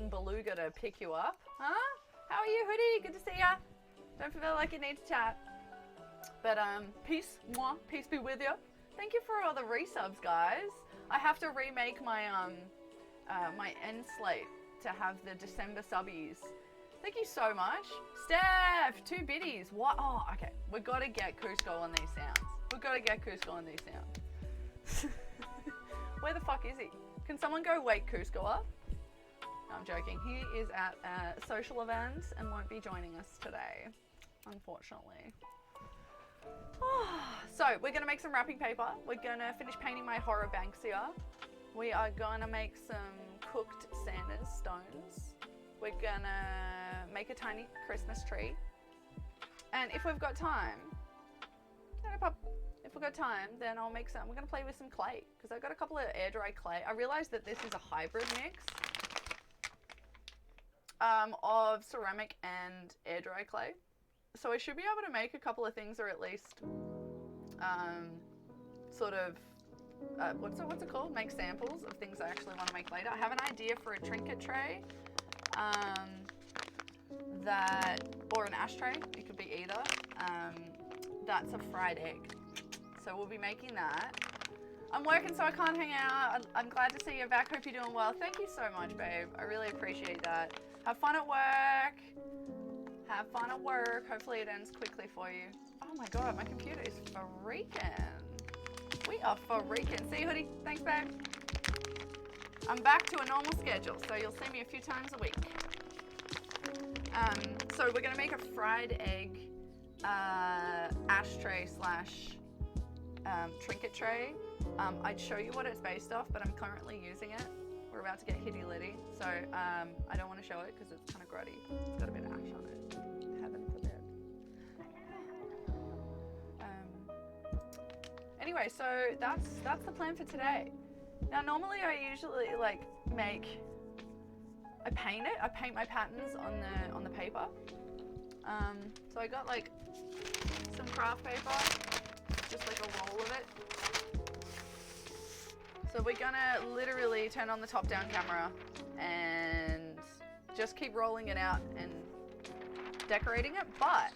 beluga to pick you up. Huh? How are you, Hoodie? Good to see ya. Don't feel like you need to chat. But peace, mwah, peace be with you. Thank you for all the resubs, guys. I have to remake my my end slate to have the December subbies. Thank you so much. Steph, 2 biddies. What? Oh, okay. We gotta get Cusco on these sounds. We gotta get Cusco on these sounds. Where the fuck is he? Can someone go wake Cusco up? No, I'm joking. He is at a social event and won't be joining us today, unfortunately. So we're gonna make some wrapping paper. We're gonna finish painting my horror Banksia. We are gonna make some cooked Santa's stones. We're gonna make a tiny Christmas tree. And if we've got time, if we've got time, then I'll make some, we're gonna play with some clay, because I've got a couple of air dry clay. I realized that this is a hybrid mix of ceramic and air dry clay. So I should be able to make a couple of things, or at least sort of, what's it called? Make samples of things I actually want to make later. I have an idea for a trinket tray, or an ashtray, it could be either. That's a fried egg. So we'll be making that. I'm working, so I can't hang out. I'm glad to see you back. Hope you're doing well. Thank you so much, babe. I really appreciate that. Have fun at work. Have fun at work. Hopefully it ends quickly for you. Oh my God, my computer is freaking. We are freaking. See you, Hoodie. Thanks, babe. I'm back to a normal schedule, so you'll see me a few times a week. So we're gonna make a fried egg ashtray slash trinket tray. I'd show you what it's based off, but I'm currently using it. We're about to get hitty litty, so I don't want to show it because it's kind of grotty. It's got a bit of ash on it. Heaven forbid. Anyway, so that's the plan for today. Now, normally I usually I paint it. I paint my patterns on the paper. So I got like some craft paper, just like a roll of it. So we're gonna literally turn on the top-down camera and just keep rolling it out and decorating it. But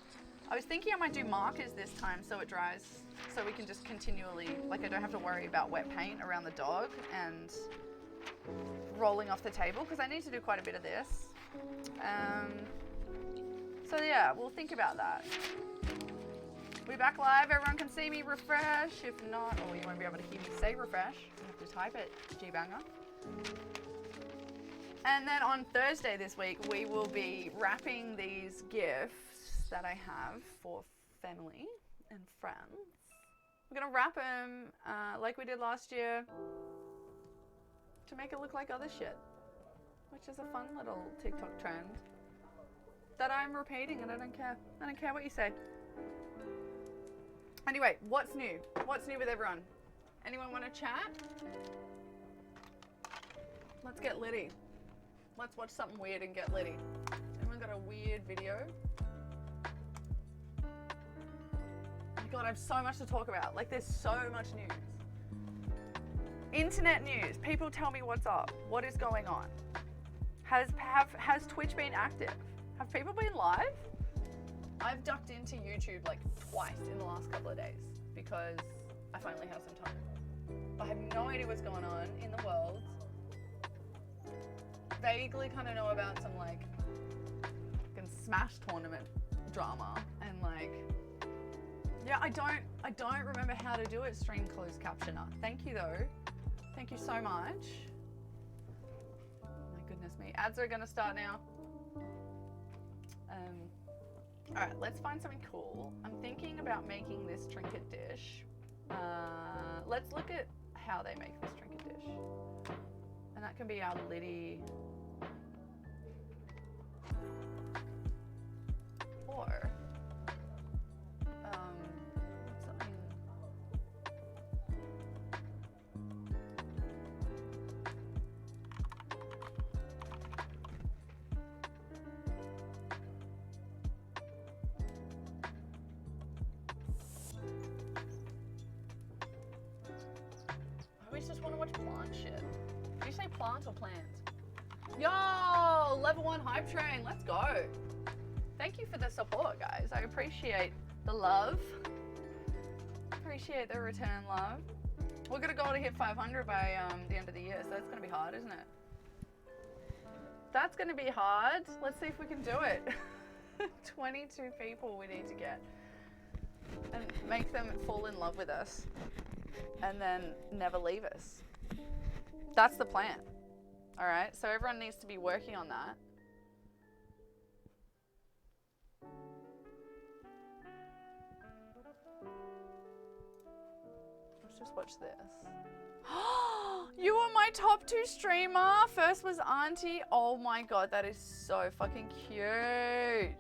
I was thinking I might do markers this time so it dries, so we can just continually, like, I don't have to worry about wet paint around the dog and rolling off the table, because I need to do quite a bit of this. So yeah, we'll think about that. We're back live, everyone can see me, refresh. If not, or you won't be able to hear me say refresh, you have to type it, G-banger. And then on Thursday this week, we will be wrapping these gifts that I have for family and friends. We're gonna wrap them like we did last year to make it look like other shit, which is a fun little TikTok trend that I'm repeating, and I don't care. I don't care what you say. Anyway, what's new? What's new with everyone? Anyone want to chat? Let's get litty. Let's watch something weird and get litty. Anyone got a weird video? Oh my God, I have so much to talk about. Like, there's so much news. Internet news. People tell me what's up. What is going on? Has Twitch been active? Have people been live? I've ducked into YouTube like twice in the last couple of days because I finally have some time. I have no idea what's going on in the world. Vaguely kind of know about some like fucking Smash tournament drama, and like, yeah, I don't remember how to do it. Stream closed captioner. Thank you though. Thank you so much. My goodness me. Ads are gonna start now. All right, let's find something cool. I'm thinking about making this trinket dish. Let's look at how they make this trinket dish. And that can be our liddy. Or, something. I always just want to watch plant shit. Did you say plant or plant? Yo! level 1 hype train. Let's go. Thank you for the support, guys. I appreciate the love. Appreciate the return love. We're gonna goal to hit 500 by the end of the year, so that's gonna be hard, isn't it? That's gonna be hard. Let's see if we can do it. 22 people we need to get. And make them fall in love with us. And then never leave us. That's the plan. All right, so everyone needs to be working on that. Let's just watch this. You were my top 2 streamer. First was Auntie. Oh my God, that is so fucking cute.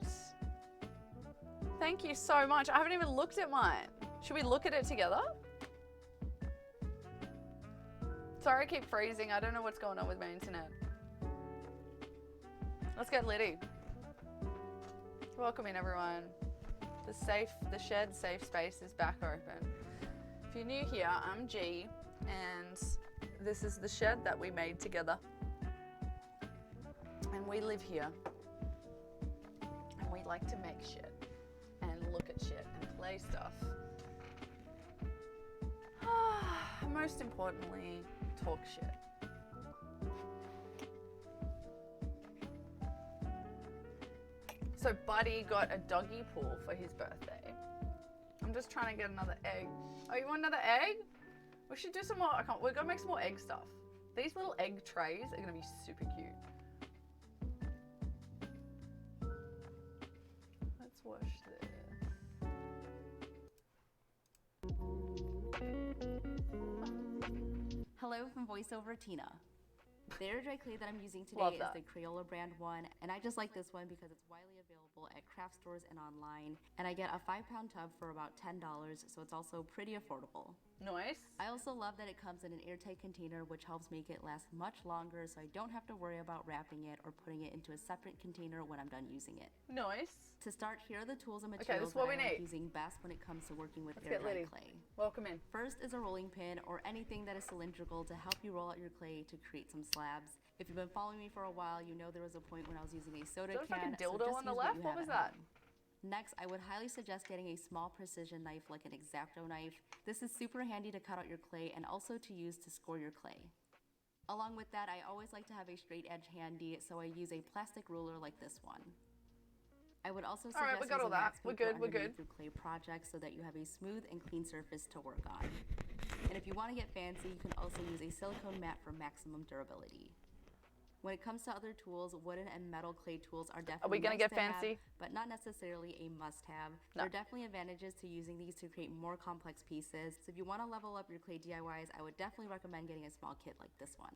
Thank you so much. I haven't even looked at mine. Should we look at it together? Sorry, I keep freezing. I don't know what's going on with my internet. Let's get litty. Welcome in, everyone. The shed safe space is back open. If you're new here, I'm G, and this is the shed that we made together. And we live here. And we like to make shit, and look at shit, and play stuff. Most importantly, talk shit. So Buddy got a doggy pool for his birthday. I'm just trying to get another egg. Oh, you want another egg? We should do some more. We're gonna make some more egg stuff. These little egg trays are gonna be super cute. Let's wash this. Hello from VoiceOver Tina. The air dry clay that I'm using today is the Crayola brand one, and I just like this one because it's widely available at craft stores and online, and I get a 5-pound tub for about $10, so it's also pretty affordable. Nice. I also love that it comes in an airtight container, which helps make it last much longer, so I don't have to worry about wrapping it or putting it into a separate container when I'm done using it. Nice. To start, here are the tools and materials that I like using best when it comes to working with air dry clay. Welcome in. First is a rolling pin or anything that is cylindrical to help you roll out your clay to create some slabs. If you've been following me for a while, you know there was a point when I was using a soda can. Like a dildo on the left? What was that? Next, I would highly suggest getting a small precision knife like an X-Acto knife. This is super handy to cut out your clay and also to use to score your clay. Along with that, I always like to have a straight edge handy, so I use a plastic ruler like this one. I would also suggest using wax paper underneath your clay projects so that you have a smooth and clean surface to work on. And if you want to get fancy, you can also use a silicone mat for maximum durability. When it comes to other tools, wooden and metal clay tools are definitely but not necessarily a must-have. There are definitely advantages to using these to create more complex pieces. So if you want to level up your clay DIYs, I would definitely recommend getting a small kit like this one.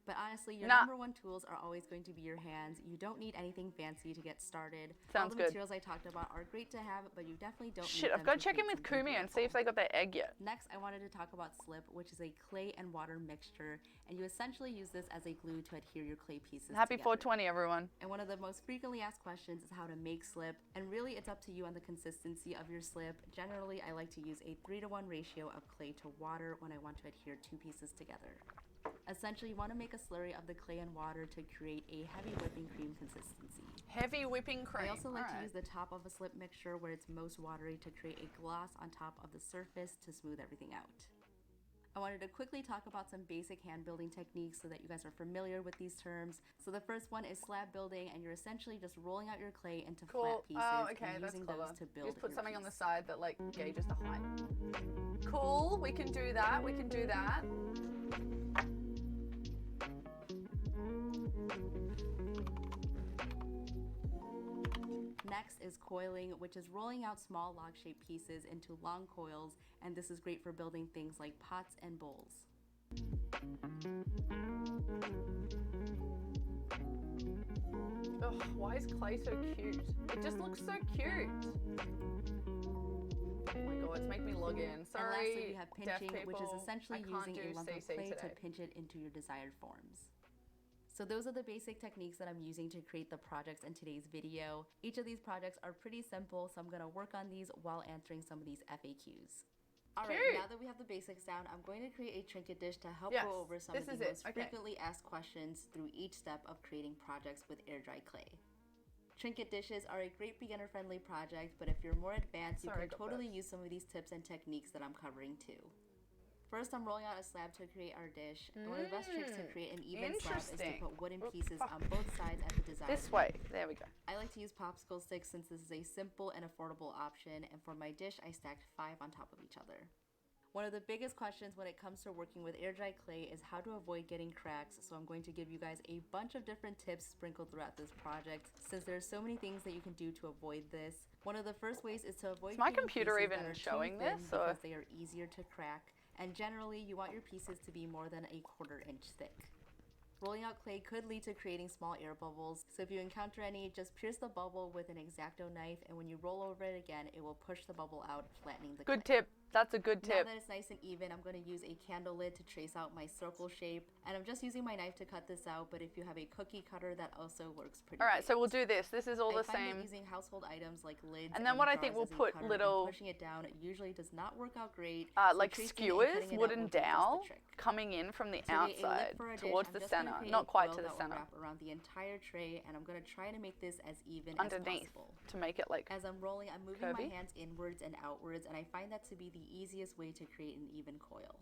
But honestly, your number one tools are always going to be your hands. You don't need anything fancy to get started. All the materials I talked about are great to have, but you definitely don't need them. I've got to check in with Kumi and see if they got their egg yet. Next, I wanted to talk about slip, which is a clay and water mixture, and you essentially use this as a glue to adhere your clay pieces Happy together. 420, everyone. And one of the most frequently asked questions is how to make slip, and really it's up to you on the consistency of your slip. Generally, I like to use a 3-to-1 ratio of clay to water when I want to adhere 2 pieces together. Essentially, you want to make a slurry of the clay and water to create a heavy whipping cream consistency. Heavy whipping cream. I also like to use the top of a slip mixture where it's most watery to create a gloss on top of the surface to smooth everything out. I wanted to quickly talk about some basic hand building techniques so that you guys are familiar with these terms. So the first one is slab building, and you're essentially just rolling out your clay into flat pieces and using those to build. Just put something on the side that like gauges the height. Cool, we can do that, we can do that. Next is coiling, which is rolling out small log-shaped pieces into long coils, and this is great for building things like pots and bowls. Ugh, why is clay so cute? It just looks so cute. Oh my god, it's making me log in. Sorry. And lastly, we have pinching, which is essentially using a lump of clay to pinch it into your desired forms. So those are the basic techniques that I'm using to create the projects in today's video. Each of these projects are pretty simple, so I'm gonna work on these while answering some of these FAQs. Alright, Cute. now that we have the basics down, I'm going to create a trinket dish to help Yes, go over some of this the is it. most Okay. frequently asked questions through each step of creating projects with air-dry clay. Trinket dishes are a great beginner-friendly project, but if you're more advanced, Sorry, I you can got totally burped. use some of these tips and techniques that I'm covering too. First, I'm rolling out a slab to create our dish, and one of the best tricks to create an even slab is to Interesting. put wooden Oh, pieces fuck. on both sides at the desired This way. length. There we go. I like to use popsicle sticks since this is a simple and affordable option, and for my dish, I stacked 5 on top of each other. One of the biggest questions when it comes to working with air-dry clay is how to avoid getting cracks, so I'm going to give you guys a bunch of different tips sprinkled throughout this project, since there are so many things that you can do to avoid this. One of the first ways is to avoid Is my creating computer pieces even that are too showing thin this, or- because they are easier to crack, and generally you want your pieces to be more than a 1/4 inch thick. Rolling out clay could lead to creating small air bubbles, so if you encounter any, just pierce the bubble with an X-Acto knife, and when you roll over it again, it will push the bubble out, flattening the clay. Good tip. That's a good Now tip. that it's nice and even, I'm going to use a candle lid to trace out my circle shape, and I'm just using my knife to cut this out, but if you have a cookie cutter, that also works pretty All right, great. so we'll do this. This is all I the find that same. using household items like lids And then what I think jars we'll as a put cutter and little- pushing it down usually does not work out great. Like tracing it and skewers, cutting it out wooden will be just the dowel, trick. coming in from the To create a lip outside for a dish, towards I'm the just gonna center, create not a quite coil to the that will center. wrap around the entire tray, and I'm going to try to make this as even Underneath as possible. to make it like As I'm rolling, I'm moving my curvy. hands inwards and outwards, and I find that to be the easiest way to create an even coil.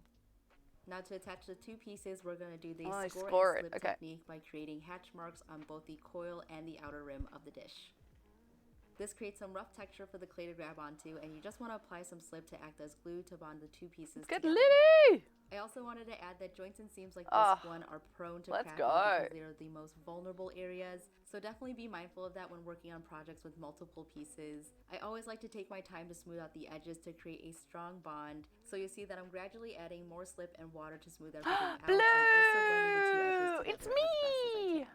Now to attach the 2 pieces, we're going to do the Oh, score it. and slip Okay. technique by creating hatch marks on both the coil and the outer rim of the dish. This creates some rough texture for the clay to grab onto, and you just want to apply some slip to act as glue to bond the 2 pieces Get together. litty! I also wanted to add that joints and seams like this Ah, one are prone to let's cracking go. because they are the most vulnerable areas, so definitely be mindful of that when working on projects with multiple pieces. I always like to take my time to smooth out the edges to create a strong bond, so you see that I'm gradually adding more slip and water to smooth everything out, and also blending the 2 edges together It's as best as I me! can.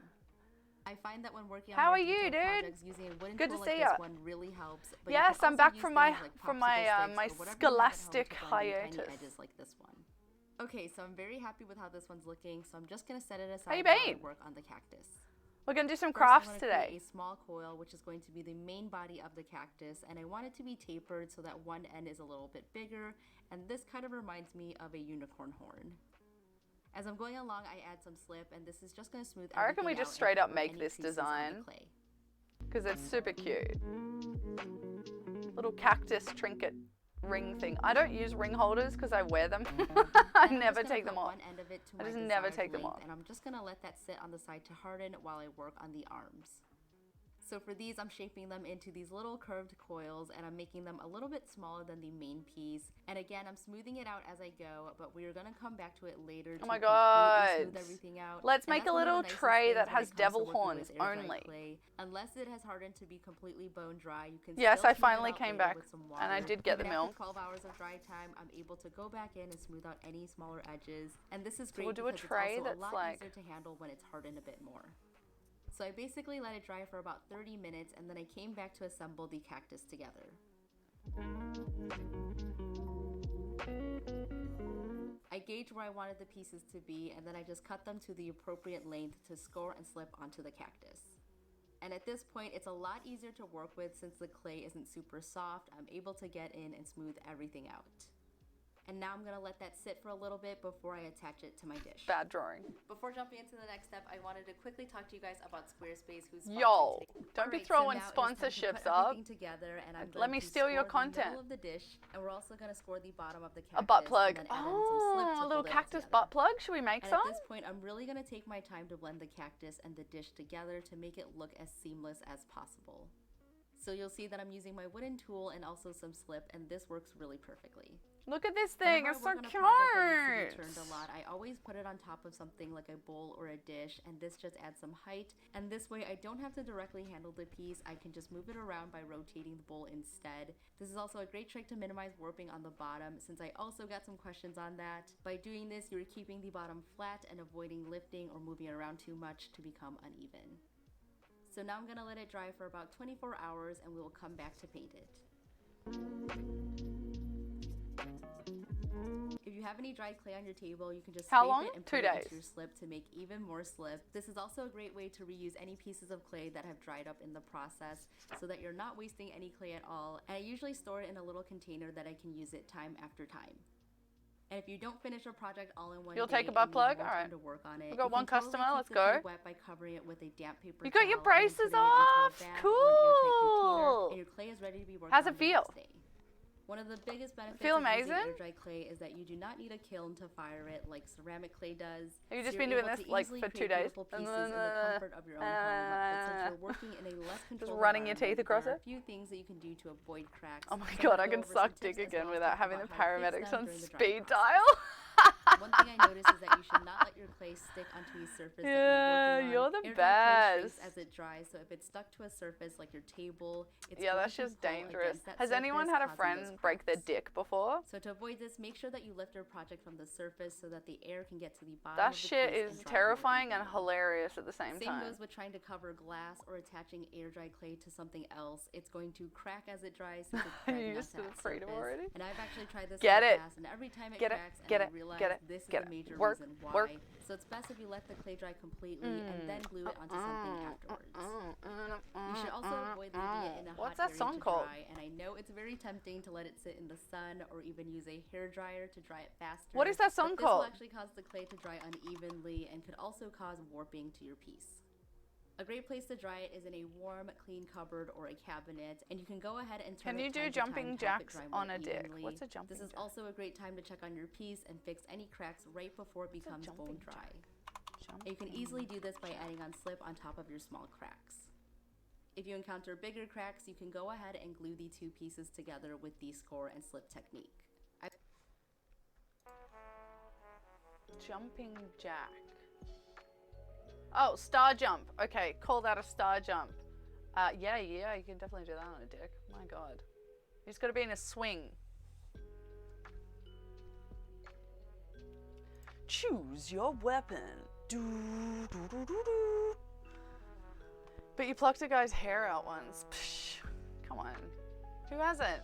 I find that when working on How more are you, detailed dude? projects, using a wooden Good tool to like see this ya. one really helps. But Yes, you can I'm also back use from things my- like from popsicle my, sticks my or whatever you have at home scholastic to bond in tiny hiatus. edges like this one. Okay, so I'm very happy with how this one's looking, so I'm just gonna set it How you aside while I been? work on the cactus. We're gonna do some First, crafts I'm gonna create today. a small coil, which is going to be the main body of the cactus, and I want it to be tapered so that one end is a little bit bigger, and this kind of reminds me of a unicorn horn. As I'm going along, I add some slip, and this is just gonna smooth everything I reckon we just out and straight up cover make any this creases on the design. clay. Because it's super cute. Little cactus trinket ring thing. I don't use ring holders because I wear them. I And I'm never just gonna take them cut off. One end of it to I my just never desired take them length, off. and I'm just gonna let that sit on the side to harden while I work on the arms. So for these, I'm shaping them into these little curved coils, and I'm making them a little bit smaller than the main piece. And again, I'm smoothing it out as I go, but we are gonna come back to it later to my completely God. smooth everything out. Let's And make that's a one of the little nicest tray things that when has it comes to devil working horns with air-dry only. clay. Unless it has hardened to be completely bone dry, you can Yes, still I smooth it finally out came later back, with some and I water. did get the Even milk. After 12 hours of dry time, I'm able to go back in and smooth out any smaller edges. And this is great we'll do a because tray it's also that's a lot like- easier to handle when it's hardened a bit more. So I basically let it dry for about 30 minutes, and then I came back to assemble the cactus together. I gauged where I wanted the pieces to be, and then I just cut them to the appropriate length to score and slip onto the cactus. And at this point, it's a lot easier to work with since the clay isn't super soft. I'm able to get in and smooth everything out. And now I'm gonna let that sit for a little bit before I attach it to my dish. Bad drawing. Before jumping into the next step, I wanted to quickly talk to you guys about Squarespace, who's Yo, sponsoring today. don't be Alright, throwing so now it is time to sponsorships put up. everything together, and I'm Let going me to steal your score the content. middle of the dish, and we're also gonna score the bottom of the cactus. A butt plug. And then add in some slip to Oh, a little hold it all cactus together. butt plug. Should we make And some? at this point, I'm really gonna take my time to blend the cactus and the dish together to make it look as seamless as possible. So you'll see that I'm using my wooden tool and also some slip, and this works really perfectly. Look at this thing. Whenever It's I so work on a project that needs to cute. be turned a lot, I always put it on top of something like a bowl or a dish, and this just adds some height. And this way, I don't have to directly handle the piece. I can just move it around by rotating the bowl instead. This is also a great trick to minimize warping on the bottom, since I also got some questions on that. By doing this, you're keeping the bottom flat and avoiding lifting or moving it around too much to become uneven. So now I'm gonna let it dry for about 24 hours, and we will come back to paint it. If you have any dried clay on your table, you can just How scrape long? it and 2 put it days. into your slip to make even more slip. This is also a great way to reuse any pieces of clay that have dried up in the process so that you're not wasting any clay at all. And I usually store it in a little container that I can use it time after time. And if you don't finish a project all in one You'll day take a butt and you have plug? more All time right. to work on it, We've got you one can totally customer, keep let's the go. clay wet by covering it with a damp paper You got your towel and then braces putting it into a off. bag or an airtight Cool. container, and your clay is ready to be worked How's on it the feel? next day. One of the biggest benefits Feel of using amazing? air-dried clay is that you do not need a kiln to fire it like ceramic clay does. Have you So just you're been doing able this to like easily for 2 create days? beautiful pieces in the comfort of your own home. But since you're working in a less controlled running your teeth environment, across there are it? a few things that you can do to avoid cracks. Oh my So I'm god, gonna I go can over suck some dick tips as again well as without talk having the about how to fix paramedics them on during the drying speed process. dial. One thing I noticed is that you should not let your clay stick onto a surface that Yeah, you're working on. you're the Air-dry clay best. shrinks as it dries, so if it's stuck to a surface like your table, it's Yeah, going that's to just pull dangerous. against that Has anyone surface, had a causing friend those break their cracks. dick before? So to avoid this, make sure that you lift your project from the surface so that the air can get to the bottom That of the shit piece is and dry more terrifying and evenly. hilarious at the same Same time. goes with trying to cover glass or attaching air-dry clay to something else. It's going to crack as it dries since it's Are you dragging used onto to the that freedom surface. already? And I've actually tried this Get in the it. past, and every time it Get it. cracks, Get and it. I realize Get it. this is Get a it. major Work. reason why. Work. So it's best if you let the clay dry completely and then glue it onto something afterwards. You should also avoid leaving it in a What's hot that area song to called? dry, and I know it's very tempting to let it sit in the sun or even use a hair dryer to dry it faster. What is that song but called? This will actually cause the clay to dry unevenly and could also cause warping to your piece. A great place to dry it is in a warm, clean cupboard or a cabinet, and you can go ahead and turn Can it you do time to jumping time to help it jacks dry more on a dick? evenly. What's a jumping This is jack? also a great time to check on your piece and fix any cracks right before it becomes jumping bone dry. jack? And you can easily do this by adding on slip on top of your small cracks. If you encounter bigger cracks, you can go ahead and glue the two pieces together with the score and slip technique. Jumping jack. Oh, star jump. Okay, call that a star jump. Yeah, you can definitely do that on a dick. My god. You just gotta be in a swing. Choose your weapon. Do, do, do, do, do. But you plucked a guy's hair out once. Psh, come on. Who hasn't?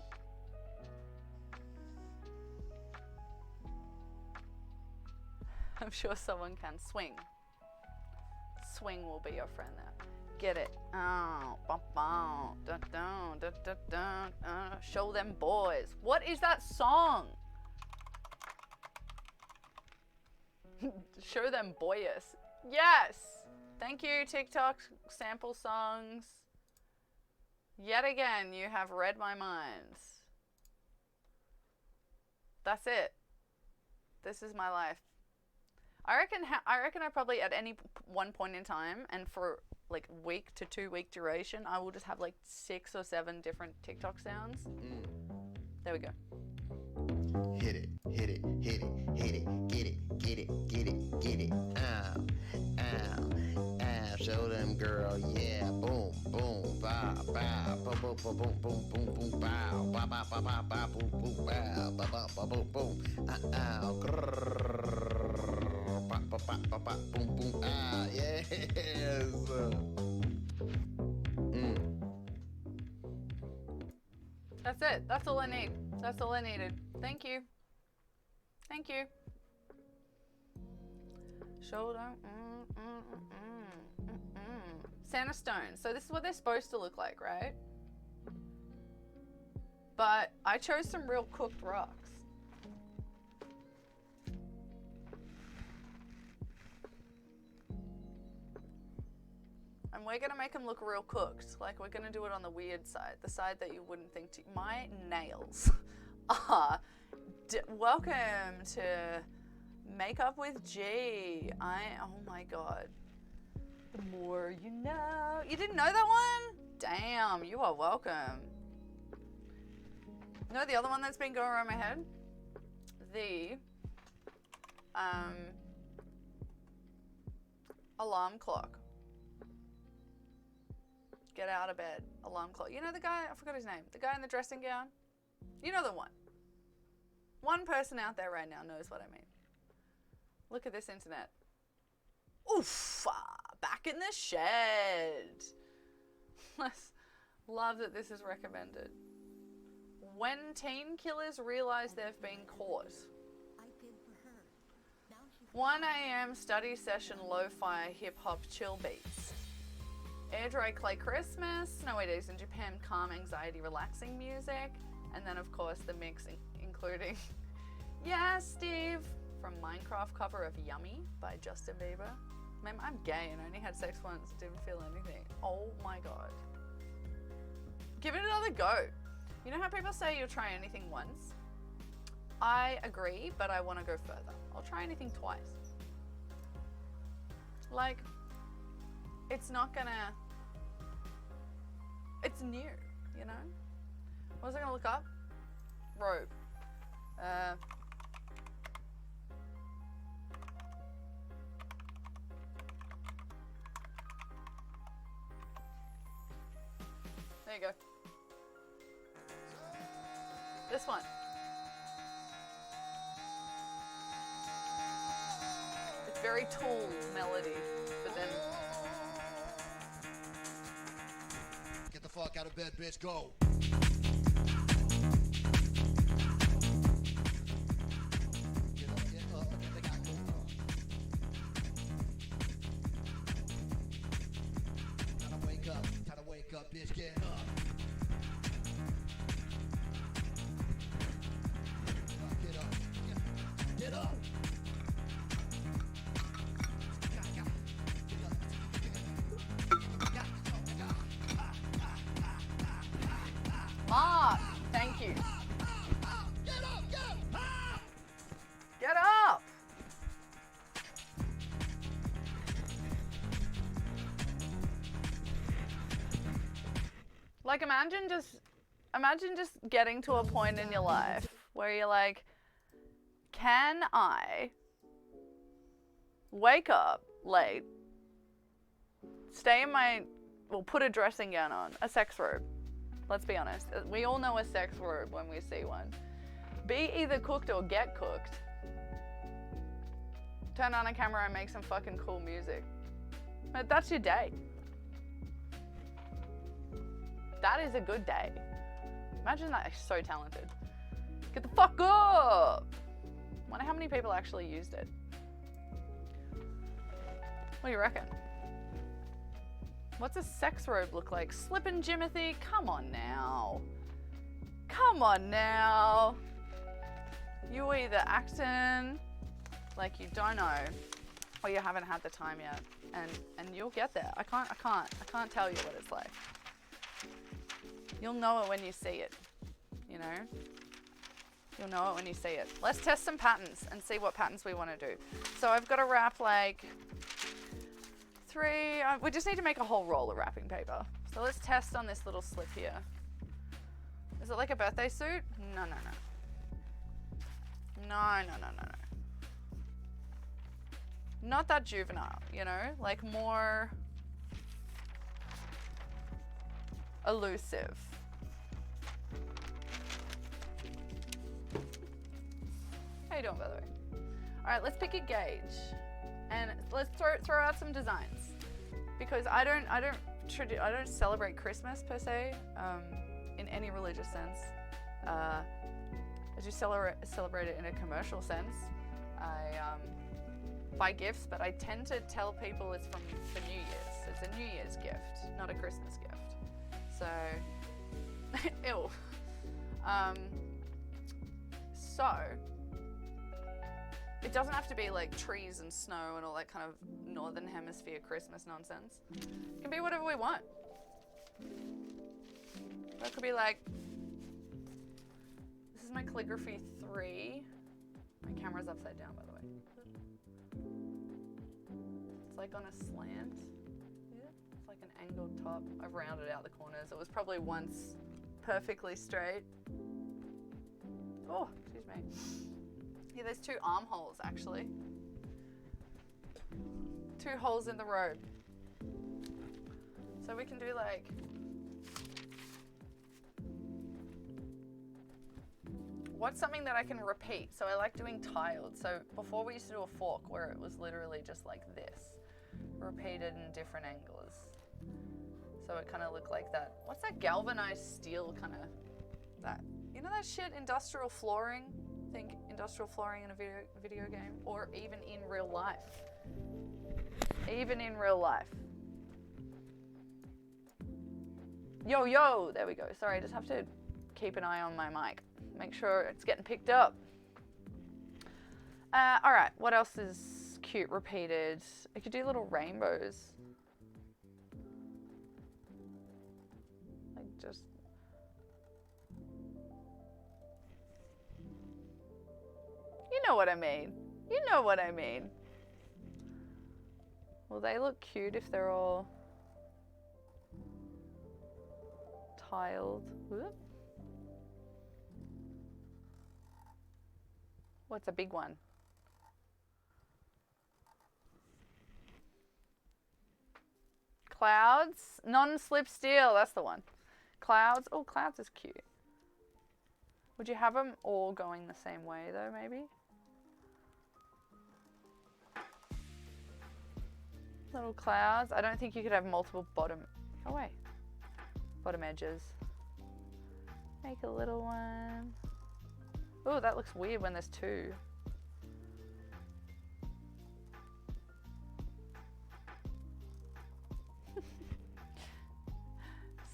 I'm sure someone can. Swing. Swing will be your friend now. Get it. Oh, bum, bum, dun, dun, dun, dun, dun, show them boys. What is that song? Show them boyus. Yes. Thank you, TikTok sample songs. Yet again, you have read my mind. That's it. This is my life. I reckon I probably at any one point in time and for like week to 2 week duration, I will just have like 6 or 7 different TikTok sounds. There we go. Hit it, hit it, hit it, hit it, get it, get it, get it, get it. Ow, ow, ow. Show them, girl, yeah. Boom, boom, bow, bow, boom, boom, boom, boom, boom, boom, bow, bow, bow, bow, bow, bow, boom, boom, bow, bow, bow, bow, boom, boom. Ow, grrrr, bow, bow, bow, bow, boom, boom. Ah, yes. That's it. That's all I need. That's all I needed. Thank you. Thank you. Shoulder. Santa stones. So this is what they're supposed to look like, right? But I chose some real cooked rocks. And we're gonna make them look real cooked. Like we're gonna do it on the weird side, the side that you wouldn't think to. My nails are. Welcome to Makeup with G. Oh my god. The more you know. You didn't know that one? Damn, you are welcome. You know the other one that's been going around my head? The alarm clock. Get out of bed. Alarm clock. You know the guy? I forgot his name. The guy in the dressing gown? You know the one. One person out there right now knows what I mean. Look at this internet. Oof! Back in the shed. Love that this is recommended. When teen killers realize they've been caught. 1 a.m. study session lo-fi hip-hop chill beats. Air dry clay Christmas, snowy days in Japan, calm anxiety relaxing music, and then of course the mix including Yeah Steve from Minecraft cover of Yummy by Justin Bieber. Man, I'm gay and only had sex once, didn't feel anything. Oh my god. Give it another go. You know how people say you'll try anything once? I agree, but I want to go further. I'll try anything twice. Like, it's not gonna... It's new, you know? What was I gonna look up? Robe. There you go. This one. It's very Tool melody, but then... Get the fuck out of bed, bitch, go. Get up, they got go. Time to wake up, bitch, get up. Get up. Mark, thank you. Get up! Like imagine just getting to a point in your life where you're like, can I wake up late, stay in put a dressing gown on, a sex robe. Let's be honest. We all know a sex robe when we see one. Be either cooked or get cooked. Turn on a camera and make some fucking cool music. But that's your day. That is a good day. Imagine that. So talented. Get the fuck up! Wonder how many people actually used it. What do you reckon? What's a sex robe look like? Slippin' Jimothy? Come on now. Come on now. You either acting like you don't know or you haven't had the time yet. And you'll get there. I can't tell you what it's like. You'll know it when you see it, you know? You'll know it when you see it. Let's test some patterns and see what patterns we want to do. So I've got to wrap like 3, we just need to make a whole roll of wrapping paper. So let's test on this little slip here. Is it like a birthday suit? No. Not that juvenile, you know? Like more elusive. How you doing, by the way? All right, let's pick a gauge, and let's throw out some designs, because I don't celebrate Christmas per se, in any religious sense. I do celebrate it in a commercial sense. I buy gifts, but I tend to tell people it's for New Year's. It's a New Year's gift, not a Christmas gift. So, ew. So, it doesn't have to be like trees and snow and all that kind of Northern Hemisphere Christmas nonsense. It can be whatever we want. That could be like, this is my calligraphy 3. My camera's upside down, by the way. It's like on a slant. Yeah. It's like an angled top. I've rounded out the corners. It was probably once perfectly straight. Oh, excuse me. Yeah, there's 2 armholes actually. 2 holes in the robe. So we can do like, what's something that I can repeat? So I like doing tiled. So before we used to do a fork where it was literally just like this, repeated in different angles. So it kind of looked like that. What's that galvanized steel kind of, that, you know that shit, industrial flooring? Think industrial flooring in a video game, or even in real life. Even in real life. Yo, yo, there we go. Sorry, I just have to keep an eye on my mic. Make sure it's getting picked up. All right, what else is cute repeated? I could do little rainbows. Like just... You know what I mean. You know what I mean. Will they look cute if they're all tiled? Whoop. What's a big one? Clouds, non-slip steel, that's the one. Clouds, oh, clouds is cute. Would you have them all going the same way though, maybe? Little clouds. I don't think you could have multiple bottom, oh wait, bottom edges. Make a little one. Oh, that looks weird when there's two.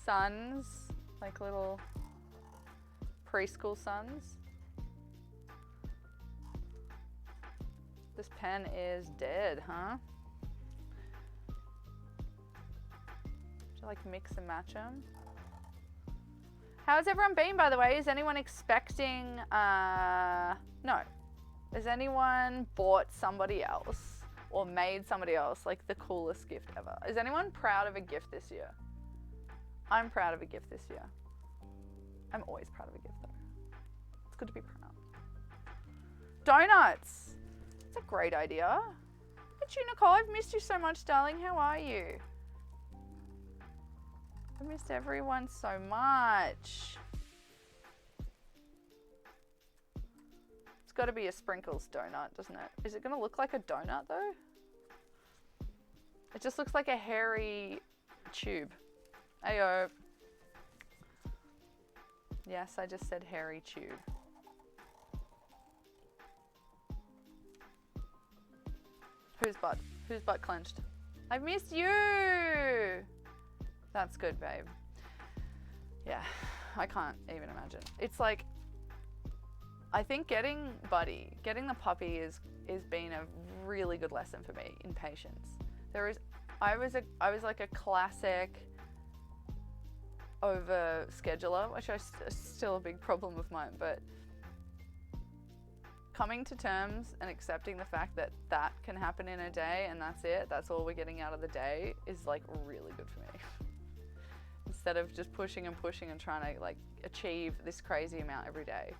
Suns, like little preschool suns. This pen is dead, huh? Should I like mix and match them? How's everyone been, by the way? Is anyone expecting, no. Has anyone bought somebody else or made somebody else like the coolest gift ever? Is anyone proud of a gift this year? I'm proud of a gift this year. I'm always proud of a gift though. It's good to be proud. Donuts. That's a great idea. But you, Nicole, I've missed you so much, darling. How are you? I missed everyone so much. It's got to be a sprinkles donut, doesn't it? Is it going to look like a donut though? It just looks like a hairy tube. Ayo. Yes, I just said hairy tube. Whose butt? Whose butt clenched? I've missed you! That's good, babe. Yeah, I can't even imagine. It's like, I think getting Buddy, getting the puppy is been a really good lesson for me in patience. I was like a classic over scheduler, which is still a big problem of mine, but coming to terms and accepting the fact that that can happen in a day and that's it, that's all we're getting out of the day, is like really good for me. Instead of just pushing and pushing and trying to like achieve this crazy amount every day.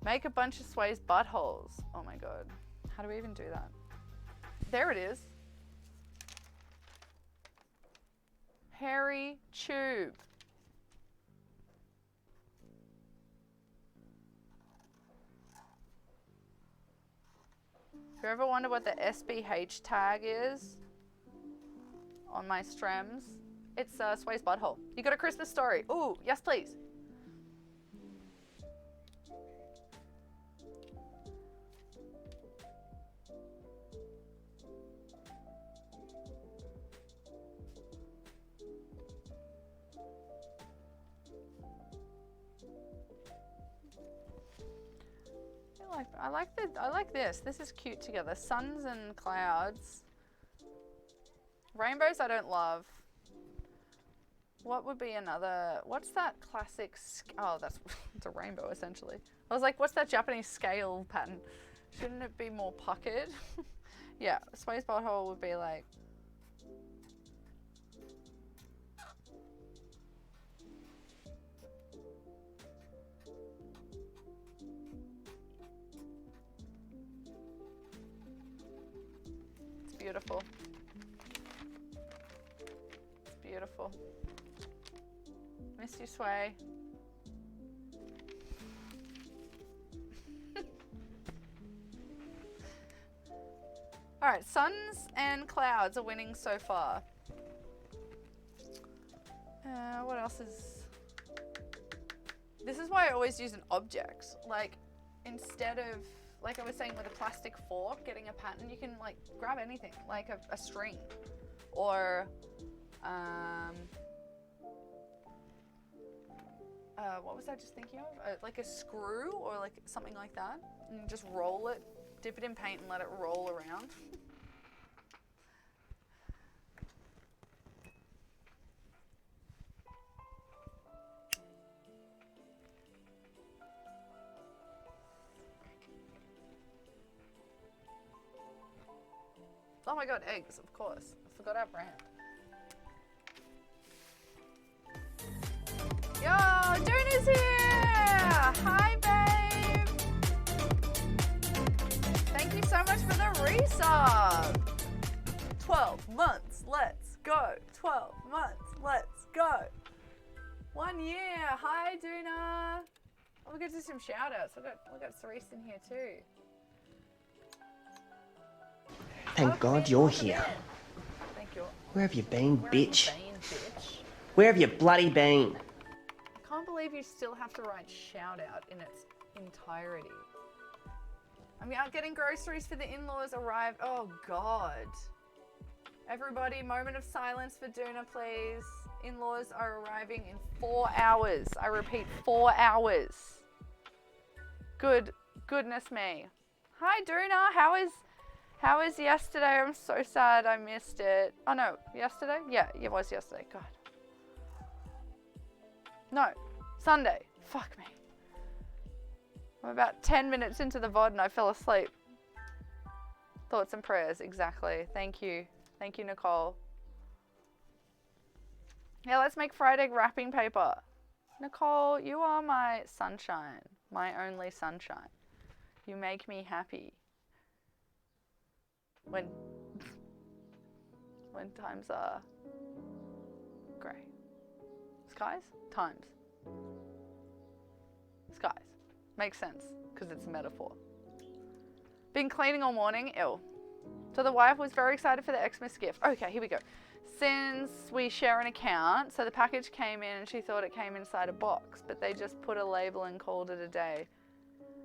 Make a bunch of Sway's buttholes. Oh my God, how do we even do that? There it is. Hairy tube. If you ever wonder what the SBH tag is on my strems, it's Sway's butthole. You got a Christmas story? Ooh, yes please. I like this. This is cute together. Suns and clouds. Rainbows I don't love. What would be another? What's that classic? Oh, that's it's a rainbow essentially. I was like, what's that Japanese scale pattern? Shouldn't it be more puckered? Yeah, Sway's butthole would be like. Beautiful. It's beautiful. Miss you, Sway. All right, suns and clouds are winning so far. What else is... This is why I always use an object. Like, instead of, like I was saying with a plastic fork, getting a pattern, you can like grab anything, like a string, or what was I just thinking of? Like a screw or like something like that, and just roll it, dip it in paint and let it roll around. Oh my god, eggs, of course. I forgot our brand. Yo, Duna's here! Hi, babe! Thank you so much for the resub! 12 months, let's go! 12 months, let's go! 1 year! Hi, Duna! Oh, we'll get to some shout outs. We got Cerise in here too. Thank God you're here. Thank you. Where have you been, bitch? Where have you been, bitch? Where have you bloody been? I can't believe you still have to write shout out in its entirety. I'm out getting groceries for the in-laws arrived. Oh God. Everybody, moment of silence for Duna, please. In-laws are arriving in 4 hours. I repeat, 4 hours. Goodness me. Hi Duna, how was yesterday? I'm so sad I missed it. Oh no, yesterday? Yeah, it was yesterday. God. No, Sunday. Fuck me. I'm about 10 minutes into the VOD and I fell asleep. Thoughts and prayers, exactly. Thank you. Thank you, Nicole. Yeah, let's make fried egg wrapping paper. Nicole, you are my sunshine. My only sunshine. You make me happy. When times are grey. Skies? Times. Skies. Makes sense, because it's a metaphor. Been cleaning all morning, ill. So the wife was very excited for the Xmas gift. Okay, here we go. Since we share an account, so the package came in and she thought it came inside a box, but they just put a label and called it a day.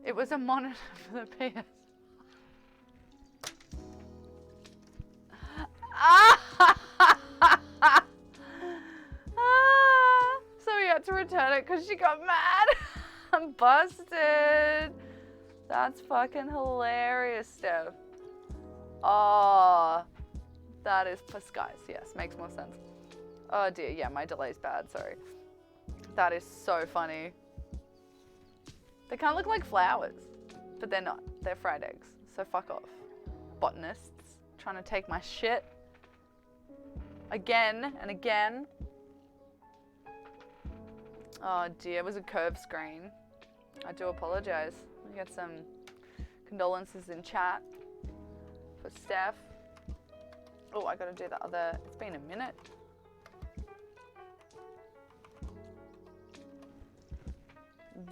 It was a monitor for the PS. So we had to return it because she got mad. I'm busted. That's fucking hilarious, Steph. Oh, that is skies. Yes, makes more sense. Oh dear, yeah, my delay's bad, sorry. That is so funny. They kind of look like flowers, but they're not. They're fried eggs, so fuck off. Botanists trying to take my shit. Again and again. Oh dear, it was a curved screen. I do apologize. We got some condolences in chat for Steph. Oh, I gotta do the other. It's been a minute.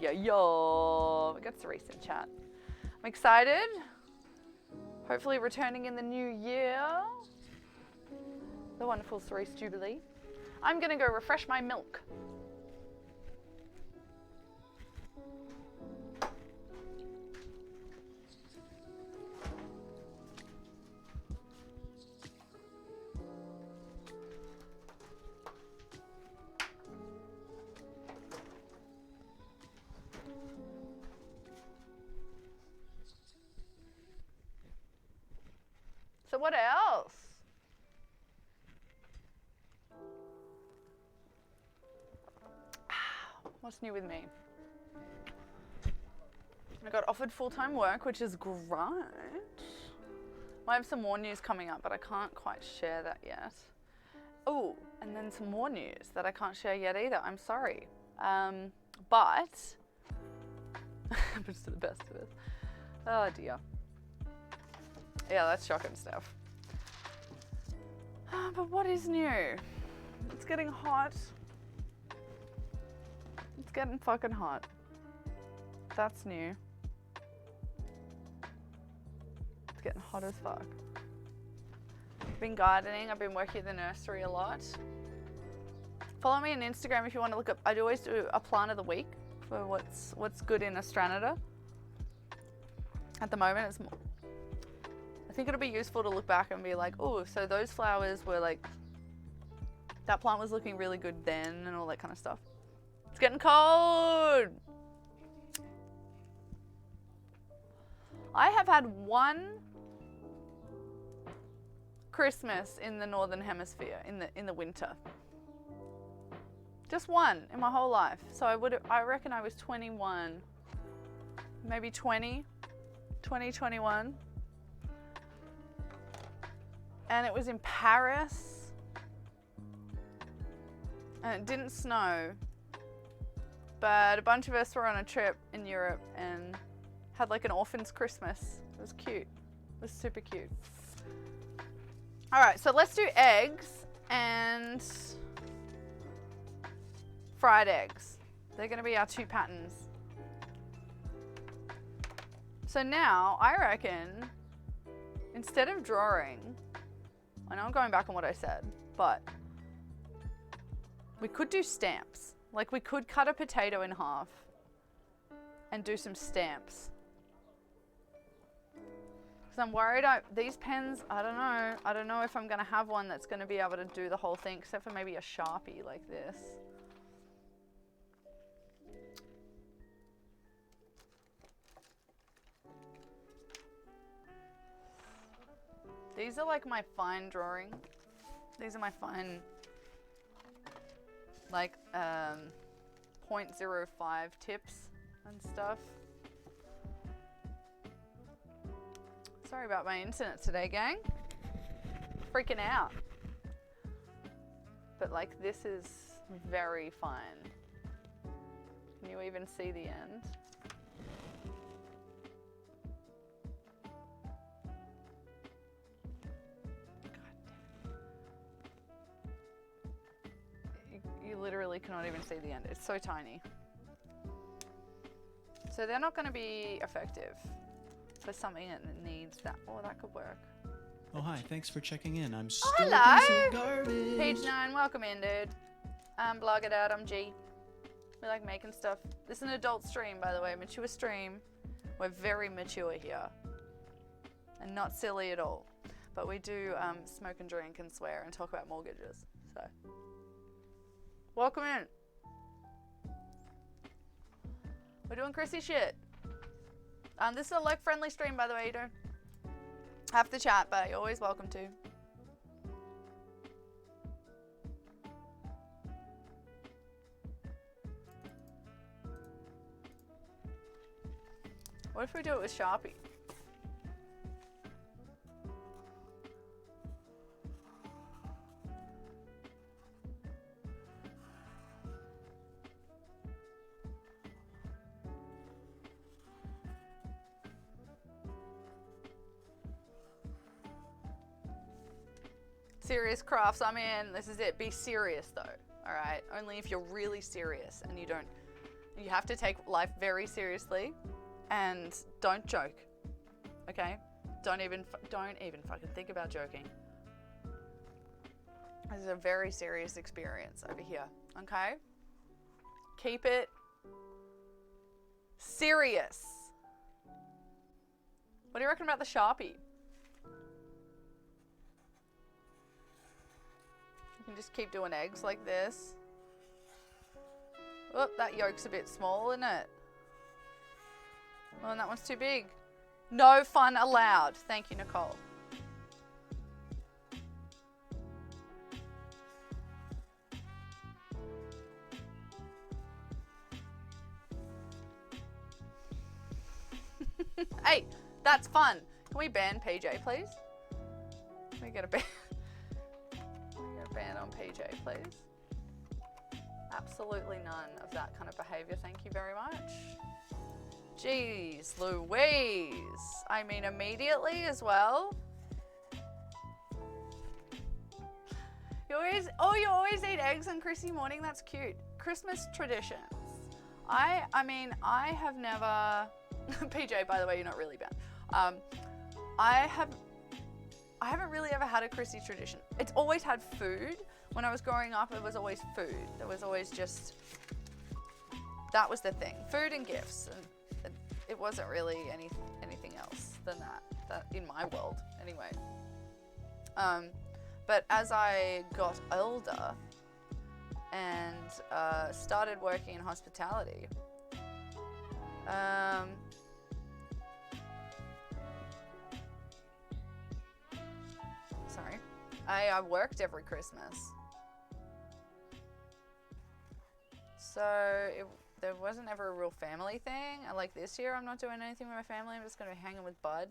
Yo. We got Cerise in chat. I'm excited. Hopefully returning in the new year. The wonderful Cerise Jubilee. I'm gonna go refresh my milk. So what else? What's new with me? I got offered full-time work, which is great. I have some more news coming up, but I can't quite share that yet. Oh, and then some more news that I can't share yet either. I'm sorry. But happens to the best of us. Oh dear. Yeah, that's shocking stuff. But what is new? It's getting hot. It's getting fucking hot. That's new. It's getting hot as fuck. I've been gardening. I've been working at the nursery a lot. Follow me on Instagram if you want to look up. I always do a plant of the week for what's good in Astranida. at the moment. It's more, I think it'll be useful to look back and be like, oh, so those flowers were like, that plant was looking really good then and all that kind of stuff. It's getting cold. I have had one Christmas in the Northern Hemisphere in the winter. Just one in my whole life. So I reckon I was 21, maybe 20, 21. And it was in Paris. And it didn't snow. But a bunch of us were on a trip in Europe and had like an orphan's Christmas. It was cute. It was super cute. All right, so let's do eggs and fried eggs. They're gonna be our two patterns. So now I reckon instead of drawing, I know I'm going back on what I said, but we could do stamps. Like we could cut a potato in half and do some stamps. Because I'm worried these pens, I don't know if I'm going to have one that's going to be able to do the whole thing, except for maybe a Sharpie like this. These are like my fine drawing. These are my fine, like 0.05 tips and stuff. Sorry about my internet today, gang. Freaking out. But like this is very fine. Can you even see the end? You literally cannot even see the end. It's so tiny. So they're not going to be effective for something that needs that. Oh, that could work. Oh, hi. Thanks for checking in. I'm still hello. a piece of garbage. Page 9, welcome in, dude. Blog it out, I'm G. We like making stuff. This is an adult stream, by the way. Mature stream. We're very mature here. And not silly at all. But we do smoke and drink and swear and talk about mortgages. So, welcome in. We're doing Chrissy shit. This is a like-friendly stream, by the way. You don't have to chat, but you're always welcome to. What if we do it with Sharpie? Serious crafts, I'm in. This is it. Be serious though. All right. Only if you're really serious and you have to take life very seriously and don't joke. Okay? Don't even fucking think about joking. This is a very serious experience over here. Okay? Keep it serious. What do you reckon about the Sharpie? You can just keep doing eggs like this. Oh, that yolk's a bit small, isn't it? Oh, and that one's too big. No fun allowed. Thank you, Nicole. Hey, that's fun. Can we ban PJ, please? Can we get a ban? Ban on PJ, please. Absolutely none of that kind of behavior. Thank you very much. Jeez Louise. I mean, immediately as well. You always eat eggs on Chrissy morning. That's cute. Christmas traditions. I mean, I have never. PJ, by the way, you're not really banned. I haven't really ever had a Chrissy tradition. It's always had food. When I was growing up, it was always food. There was always just, that was the thing. Food and gifts. And it wasn't really anything else. than that in my world anyway. But as I got older and started working in hospitality, sorry, I worked every Christmas. So there wasn't ever a real family thing. Like this year, I'm not doing anything with my family. I'm just going to be hanging with Bud.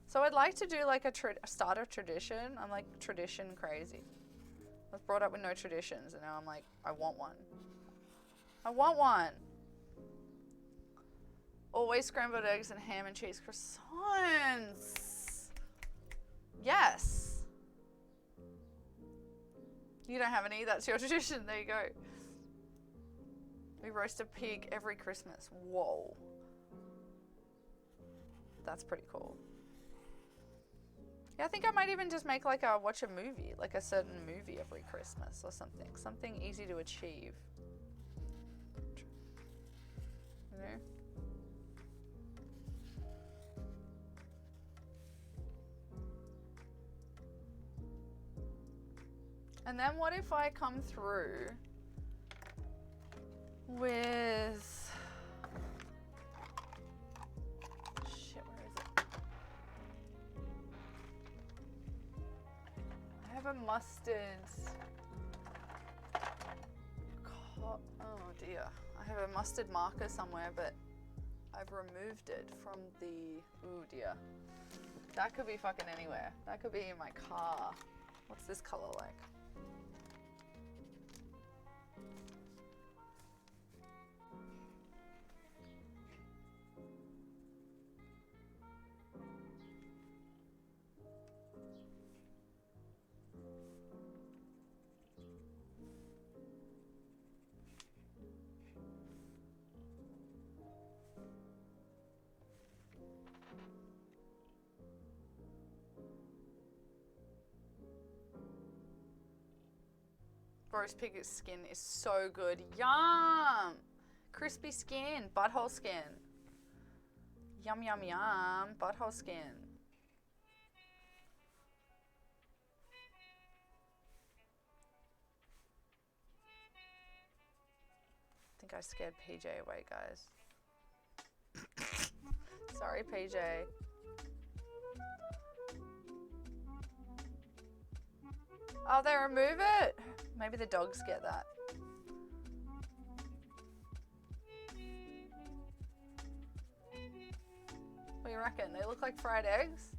So I'd like to do like a start a tradition. I'm like tradition crazy. I was brought up with no traditions, and now I'm like, I want one. I want one. Always scrambled eggs and ham and cheese croissants. Yes. You don't have any, that's your tradition. There you go. We roast a pig every Christmas. Whoa. That's pretty cool. Yeah, I think I might even just make like watch a movie, like a certain movie every Christmas or something. Something easy to achieve. You know? And then what if I come through with... Shit, where is it? I have a mustard... Oh dear. I have a mustard marker somewhere, but I've removed it from the... Ooh dear. That could be fucking anywhere. That could be in my car. What's this color like? Roast pig skin is so good. Yum! Crispy skin, butthole skin. Yum, yum, yum. Butthole skin. I think I scared PJ away, guys. Sorry, PJ. Oh, they remove it? Maybe the dogs get that. What do you reckon? They look like fried eggs?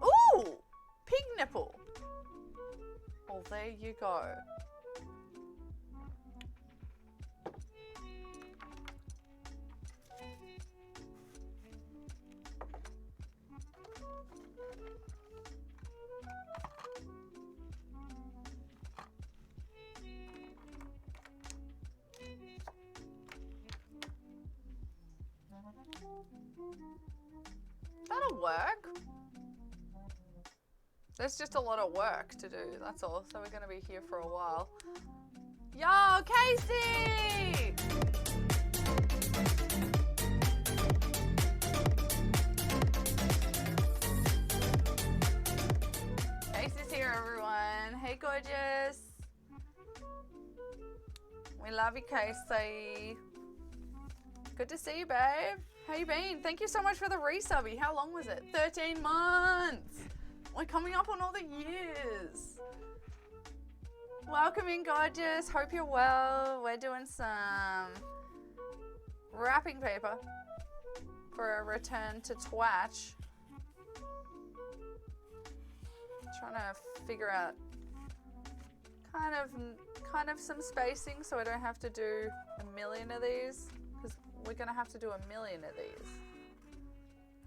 Ooh! Pig nipple. Well, there you go. That'll work. There's just a lot of work to do, that's all. So we're gonna be here for a while. Yo, Casey! Casey's here, everyone. Hey, gorgeous. We love you, Casey. Good to see you, babe. How you been? Thank you so much for the resubby. How long was it? 13 months. We're coming up on all the years. Welcome in, gorgeous. Hope you're well. We're doing some wrapping paper for a return to Twatch. Trying to figure out kind of some spacing so I don't have to do a million of these. We're gonna have to do a million of these.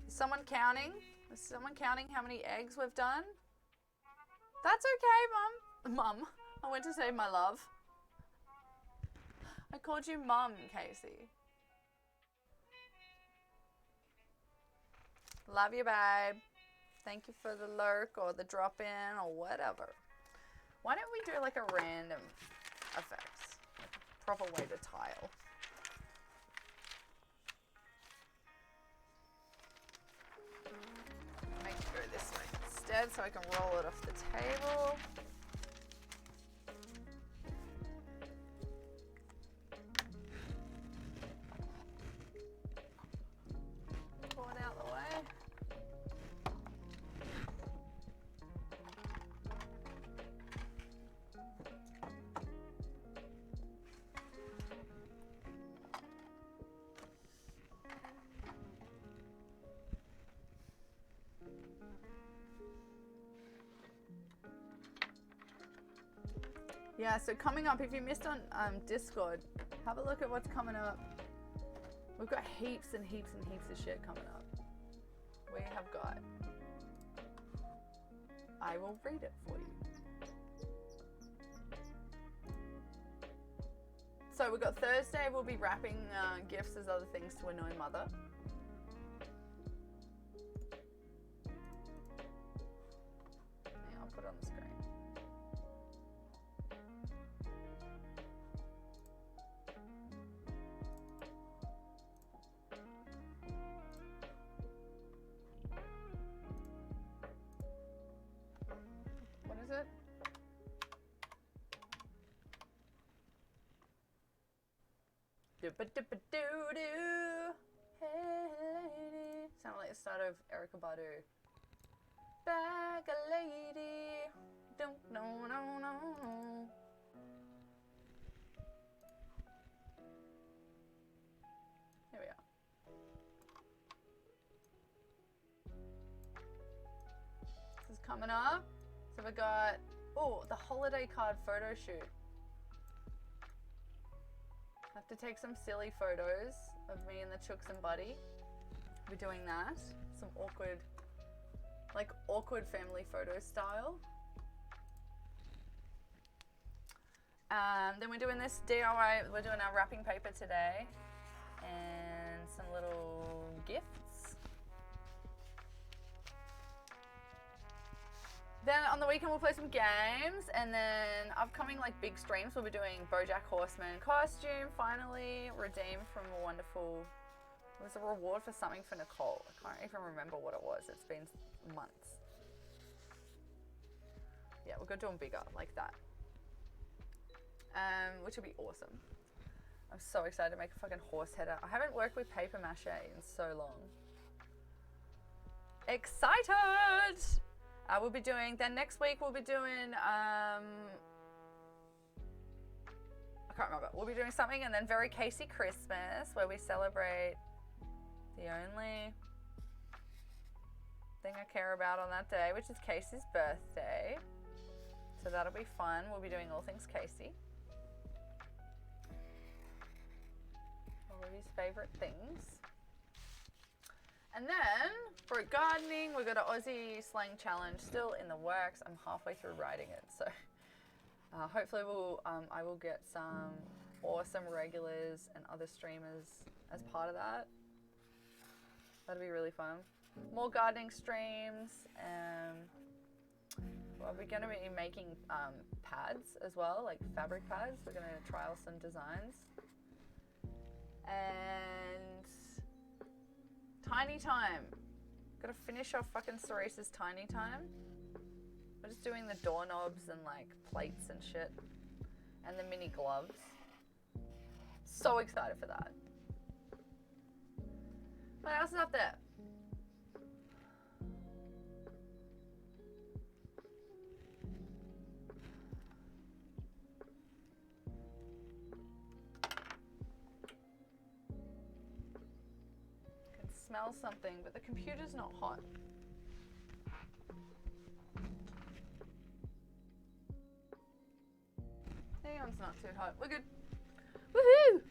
Is someone counting? Is someone counting how many eggs we've done? That's okay, Mum. Mum. I went to say my love. I called you Mum, Casey. Love you, babe. Thank you for the lurk or the drop in or whatever. Why don't we do like a random effects? proper way to tile. Make it go this way instead so I can roll it off the table. Pull it out the way. Yeah, so coming up, if you missed on Discord, have a look at what's coming up. We've got heaps and heaps and heaps of shit coming up. We have got... I will read it for you. So we've got Thursday, we'll be wrapping gifts as other things to annoy mother. Yeah, I'll put it on the screen. What is it? Doo-ba-doo-ba-doo-doo. Hey, lady. Sound like the start of Erykah Badu. Back a lady. Don't know, no, no. Here we are. This is coming up. So we got, oh, the holiday card photo shoot. I have to take some silly photos of me and the Chooks and Buddy. We're doing that. Some awkward, like awkward family photo style. Then we're doing this DIY, we're doing our wrapping paper today. And some little gifts. Then on the weekend we'll play some games, and then upcoming like big streams we'll be doing BoJack Horseman costume, finally redeemed from a wonderful, it was a reward for something for Nicole. I can't even remember what it was, it's been months. Yeah, we're gonna do them bigger, like that. Which will be awesome. I'm so excited to make a fucking horse header. I haven't worked with paper mache in so long. Excited! We'll be doing, then next week we'll be doing, I can't remember. We'll be doing something, and then very Casey Christmas, where we celebrate the only thing I care about on that day, which is Casey's birthday. So that'll be fun. We'll be doing all things Casey. All of his favorite things. And then, for gardening, we've got an Aussie slang challenge still in the works. I'm halfway through writing it, so hopefully I will get some awesome regulars and other streamers as part of that. That'll be really fun. More gardening streams. Well, we're going to be making pads as well, like fabric pads. We're going to trial some designs. And Tiny time. Gotta finish off fucking Cerese's Tiny time. We're just doing the doorknobs and like plates and shit. And the mini gloves. So excited for that. What else is up there? Smell something, but the computer's not hot. Neon's not too hot. We're good. Woohoo!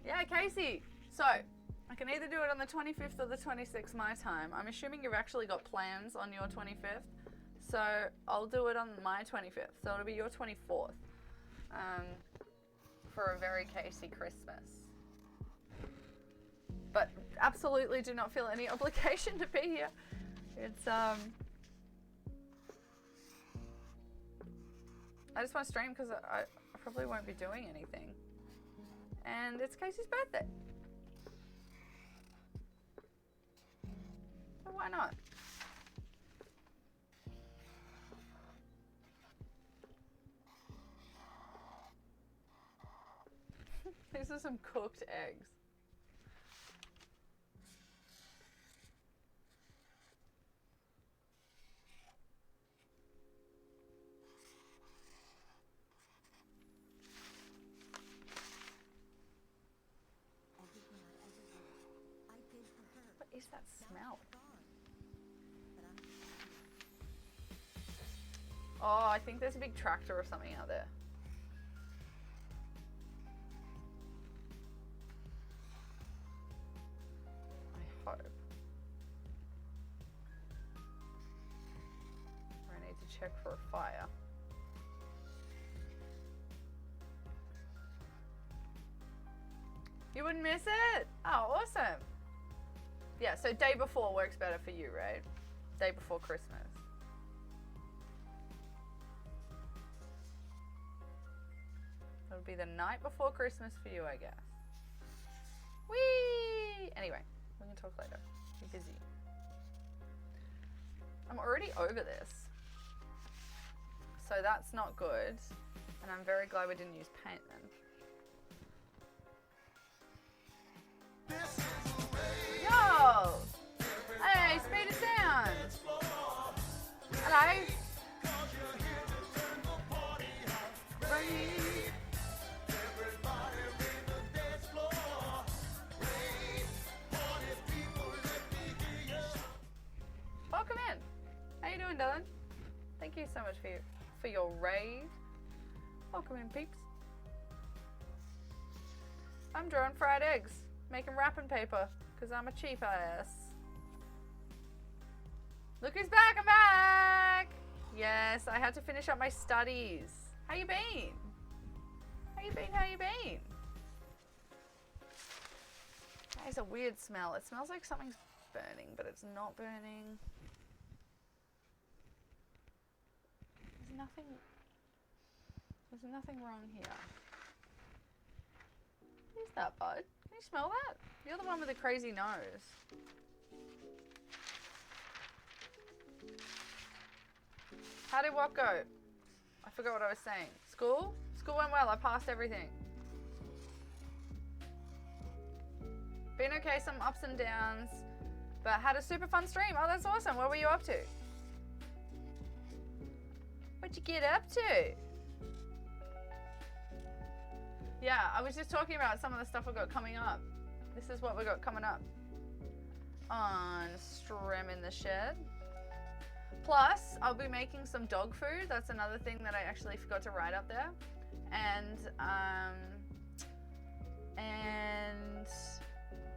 Yeah, Casey. So, I can either do it on the 25th or the 26th my time. I'm assuming you've actually got plans on your 25th. So, I'll do it on my 25th. So, it'll be your 24th. For a very Casey Christmas. But absolutely do not feel any obligation to be here. It's I just want to stream because I probably won't be doing anything. and it's Casey's birthday. So why not? These are some cooked eggs. What is that smell? Oh, I think there's a big tractor or something out there. I hope. I need to check for a fire. You wouldn't miss it? Oh, awesome. Yeah, so day before works better for you, right? Day before Christmas. It'll be the night before Christmas for you, I guess. Whee! Anyway, we can talk later. You're busy. I'm already over this. So that's not good. And I'm very glad we didn't use paint then. Yo! Hey, speed it down! Hello? Welcome in. How you doing, Dylan? Thank you so much for your raid. Welcome in, peeps. I'm drawing fried eggs, making wrapping paper, because I'm a cheap ass. Look who's back, I'm back! Yes, I had to finish up my studies. How you been? How you been, how you been? That is a weird smell. It smells like something's burning, but it's not burning. There's nothing wrong here. Who's that, bud? Can you smell that? You're the one with the crazy nose. How did what go? I forgot what I was saying. School? School went well. I passed everything. Been okay, some ups and downs, but had a super fun stream. Oh, that's awesome. What were you up to? What'd you get up to? Yeah, I was just talking about some of the stuff we got coming up. This is what we got coming up on Stream in the Shed. Plus, I'll be making some dog food. That's another thing that I actually forgot to write up there. And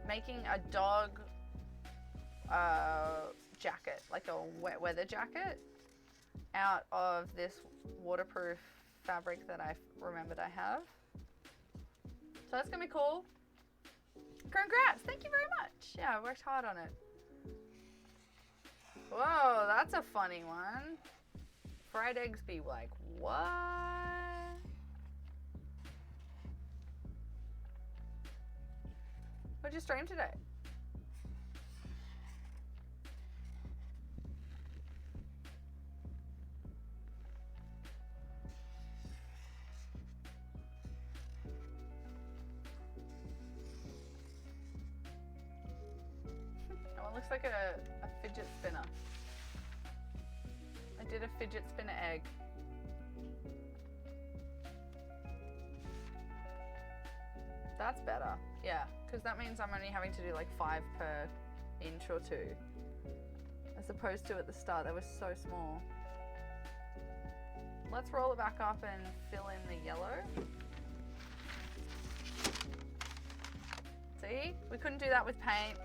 making a dog jacket, like a wet weather jacket, out of this waterproof fabric that I remembered I have. So that's gonna be cool. Congrats, thank you very much. Yeah, I worked hard on it. Whoa, that's a funny one. Fried eggs be like, what? What'd you stream today? That one looks like a fidget spinner. I did a fidget spinner egg. That's better. Yeah, because that means I'm only having to do like 5 per inch or 2. As opposed to at the start, that was so small. Let's roll it back up and fill in the yellow. See? We couldn't do that with paint.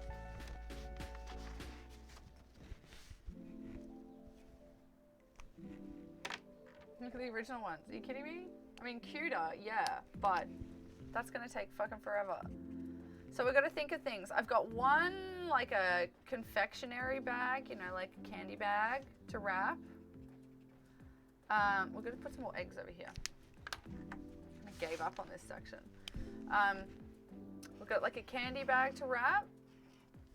Look at the original ones. Are you kidding me? I mean, cuter, yeah, but that's gonna take fucking forever. So we've got to think of things. I've got one, like a confectionery bag, you know, like a candy bag to wrap. We're gonna put some more eggs over here. I gave up on this section. We've got like a candy bag to wrap.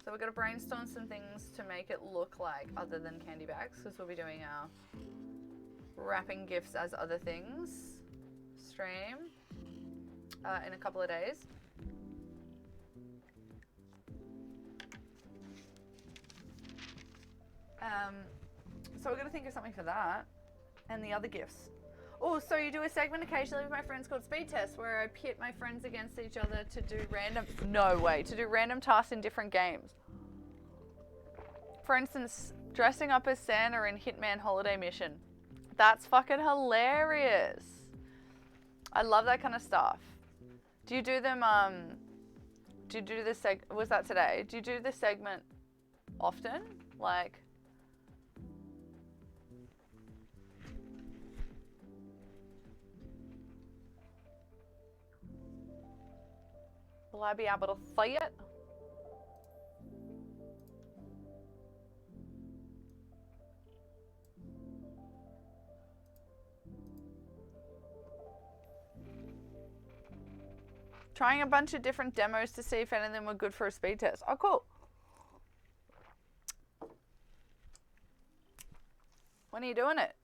So we're going to brainstorm some things to make it look like other than candy bags, because we'll be doing our wrapping gifts as other things stream in a couple of days. So we're going to think of something for that and the other gifts. Oh, so you do a segment occasionally with my friends called Speed Test, where I pit my friends against each other to do to do random tasks in different games. For instance, dressing up as Santa in Hitman Holiday Mission. That's fucking hilarious. I love that kind of stuff. Do you do them, do you do this was that today? Do you do this segment often? Like, will I be able to see it? Trying a bunch of different demos to see if any of them were good for a speed test. Oh, cool. When are you doing it?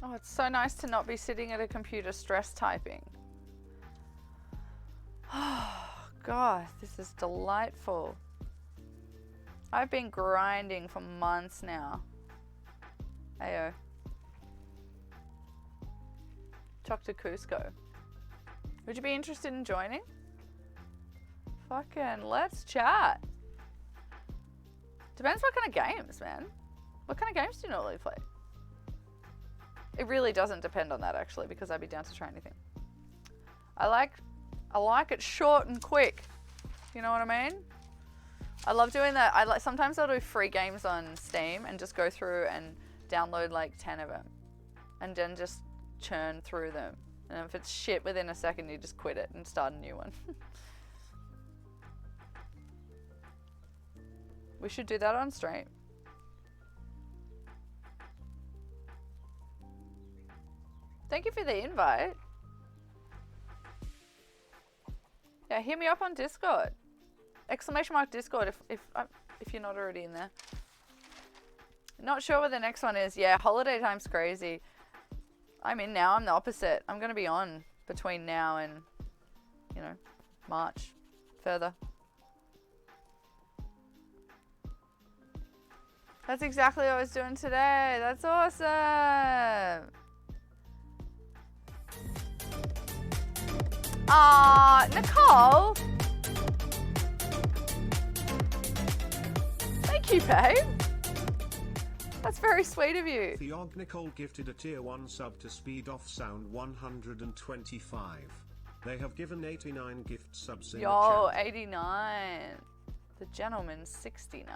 Oh, it's so nice to not be sitting at a computer stress typing. Oh, God, this is delightful. I've been grinding for months now. Ayo. Talk to Cusco. Would you be interested in joining? Fucking let's chat. Depends what kind of games, man. What kind of games do you normally play? It really doesn't depend on that, actually, because I'd be down to try anything. I like it short and quick. You know what I mean? I love doing that. Sometimes I'll do free games on Steam and just go through and download like 10 of them and then just churn through them. And if it's shit within a second, you just quit it and start a new one. We should do that on stream. Thank you for the invite. Yeah, hit me up on Discord. !Discord if you're not already in there. Not sure what the next one is. Yeah, holiday time's crazy. I'm in now. I'm the opposite. I'm going to be on between now and, you know, March. Further. That's exactly what I was doing today. That's awesome. Nicole. Thank you, babe. That's very sweet of you. Theog Nicole gifted a tier 1 sub to Speed Off Sound 125. They have given 89 gift subs in the chat. 89. The gentleman 69.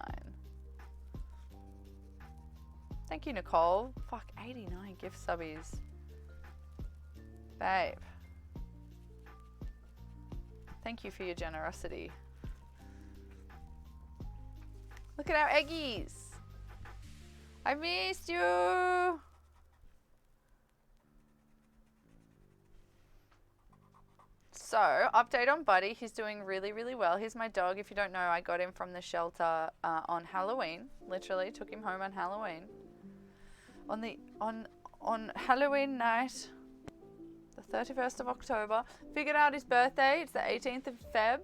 Thank you, Nicole. Fuck, 89 gift subbies. Babe. Thank you for your generosity. Look at our eggies. I missed you. So, update on Buddy. He's doing really, really well. He's my dog. If you don't know, I got him from the shelter on Halloween. Literally, took him home on Halloween. On Halloween night, the 31st of October. Figured out his birthday. It's the 18th of Feb.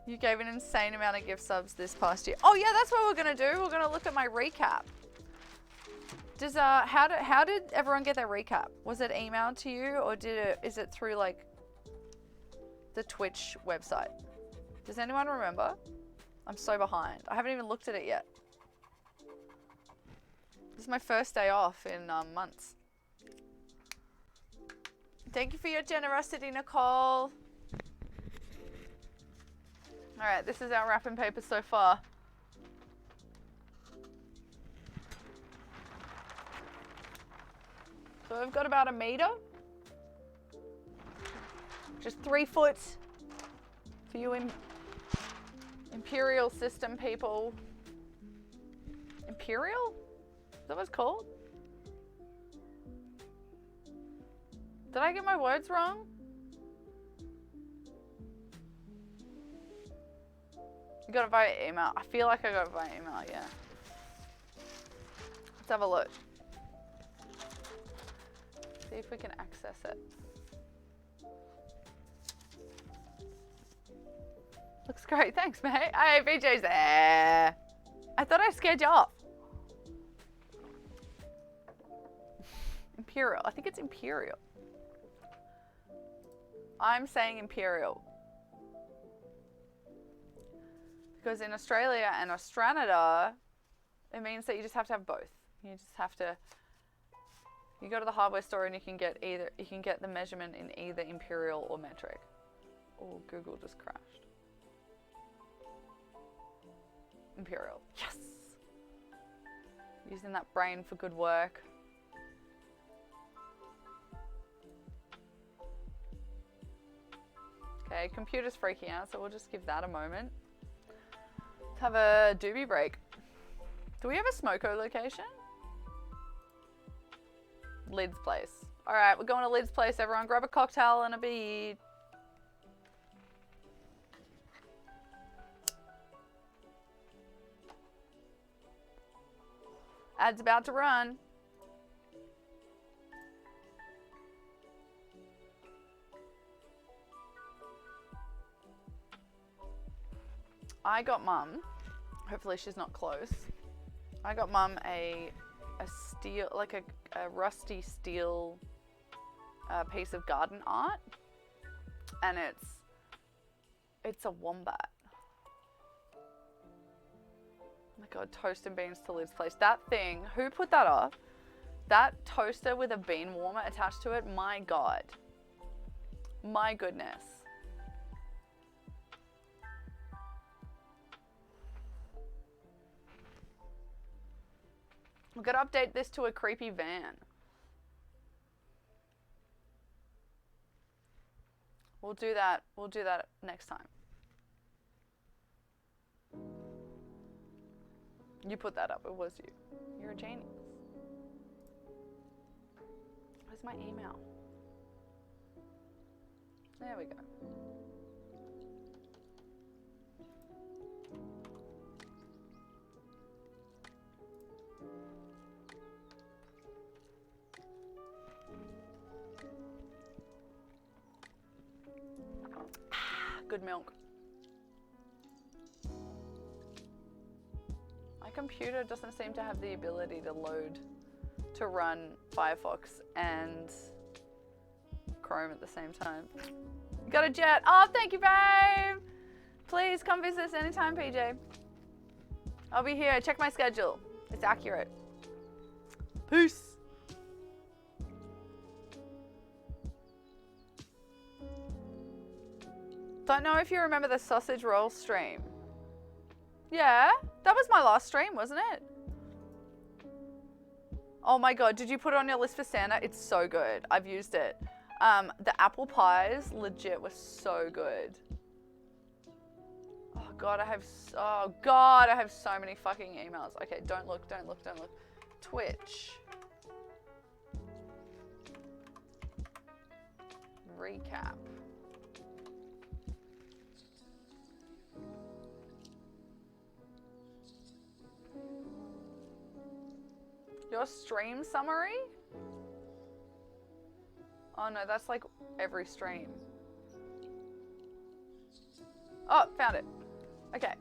You gave an insane amount of gift subs this past year. Oh yeah, that's what we're gonna do. We're gonna look at my recap. Does how did everyone get their recap? Was it emailed to you, or is it through like the Twitch website? Does anyone remember? I'm so behind. I haven't even looked at it yet. This is my first day off in months. Thank you for your generosity, Nicole. All right, this is our wrapping paper so far. So we've got about a meter. Just 3 foot for you Imperial system people. Imperial? Is that what it's called? Did I get my words wrong? You got it via email. I feel like I got it via email, yeah. Let's have a look. See if we can access it. Looks great, thanks mate. Hey, VJ's there. I thought I scared you off. Imperial, I think it's Imperial. I'm saying Imperial. Because in Australia and Australia, it means that you just have to have both. You just have to, you go to the hardware store and you can get the measurement in either Imperial or metric. Oh, Google just crashed. Imperial, yes! Using that brain for good work. Okay, computer's freaking out, so we'll just give that a moment. Let's have a doobie break. Do we have a smoko location? Lid's place. Alright, we're going to Lid's place. Everyone grab a cocktail and a bead. Ad's about to run. I got mum, hopefully she's not close. I got mum a steel, like a rusty steel piece of garden art, and it's a wombat. Oh my god, toast and beans to Lid's place. That thing, who put that off? That toaster with a bean warmer attached to it, my god. My goodness. We've got to update this to a creepy van. We'll do that next time. You put that up, it was you. You're a genius. Where's my email? There we go. Good milk. My computer doesn't seem to have the ability to run Firefox and Chrome at the same time. Got a jet. Oh, thank you, babe. Please come visit us anytime, PJ. I'll be here. Check my schedule. It's accurate. Peace. Don't know if you remember the sausage roll stream. Yeah, that was my last stream, wasn't it? Oh my god, did you put it on your list for Santa? It's so good. I've used it. The apple pies legit was so good. Oh god, I have so many fucking emails. Okay, don't look. Twitch. Recap. Your stream summary? Oh no, that's like every stream. Oh, found it. Okay.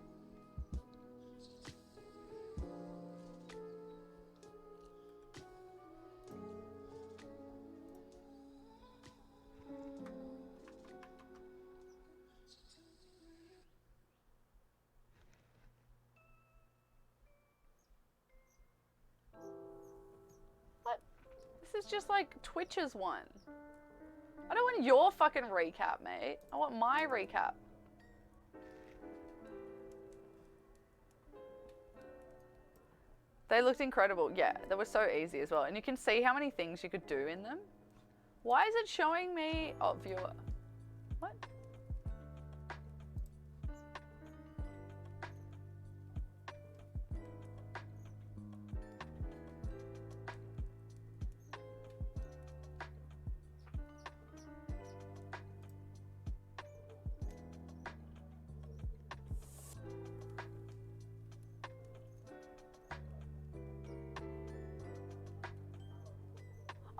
This is just like Twitch's one. I don't want your fucking recap, mate. I want my recap. They looked incredible. Yeah, they were so easy as well. And you can see how many things you could do in them. Why is it showing me... Oh, viewer. What?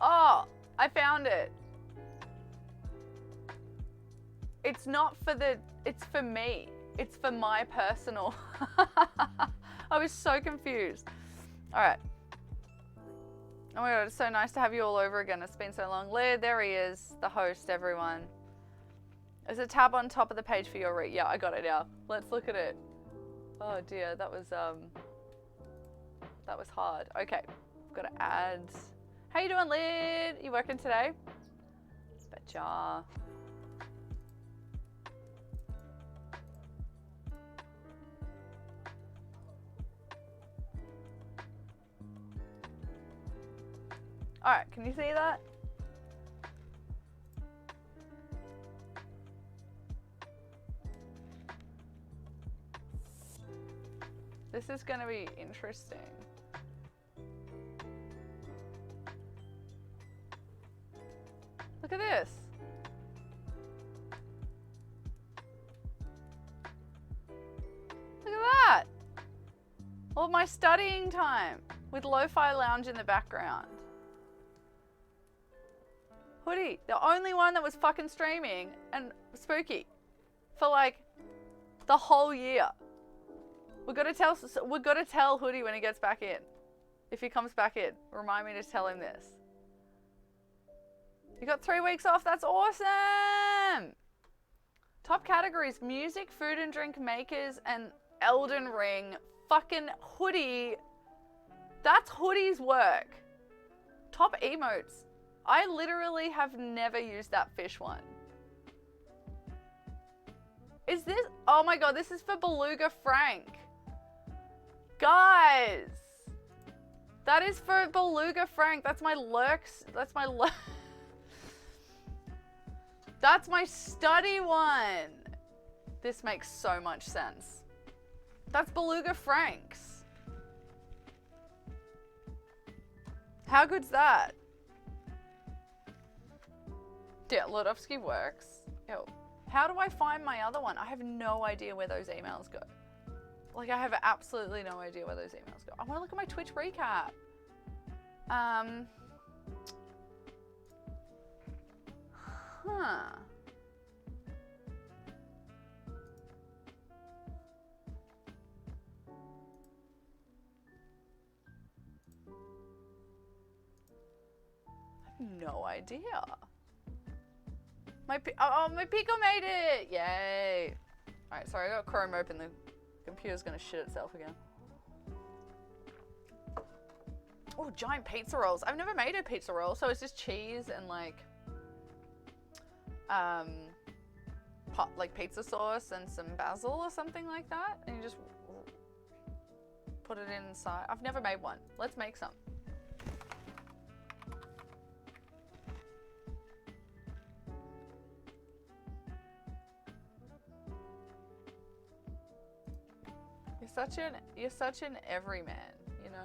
Oh, I found it. It's not for the, it's for me. It's for my personal. I was so confused. All right. Oh my God, it's so nice to have you all over again. It's been so long. Lid, there he is, the host, everyone. There's a tab on top of the page for your read. Yeah, I got it now. Let's look at it. Oh dear, that was hard. Okay, I've got to add. How you doing, Lid? You working today? Betcha. All right, can you see that? This is going to be interesting. Look at this. Look at that. All my studying time with lo-fi lounge in the background. Hoodie, the only one that was fucking streaming and spooky for like the whole year. We're gonna tell Hoodie when he gets back in. If he comes back in, remind me to tell him this. You got 3 weeks off, that's awesome! Top categories, music, food and drink makers, and Elden Ring. Fucking Hoodie. That's Hoodie's work. Top emotes. I literally have never used that fish one. Is this, oh my God, this is for Beluga Frank. Guys, that is for Beluga Frank. That's my lurks, that's my that's my study one. This makes so much sense. That's Beluga Frank's. How good's that? Yeah, Lodovsky works. Ew. How do I find my other one? I have no idea where those emails go. Like, I have absolutely no idea where those emails go. I want to look at my Twitch recap. Huh. I have no idea. My Pico made it! Yay! Alright, sorry, I got Chrome open. The computer's gonna shit itself again. Oh, giant pizza rolls. I've never made a pizza roll, so it's just cheese and like pizza sauce and some basil or something like that. And you just put it inside. I've never made one. Let's make some. You're such an everyman, you know?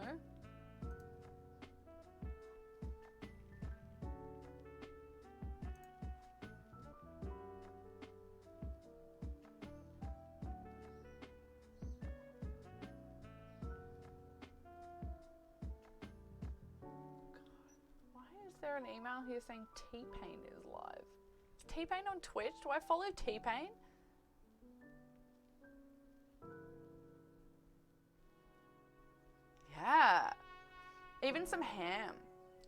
Why is there an email here saying T-Pain is live? Is T-Pain on Twitch? Do I follow T-Pain? Yeah. Even some ham.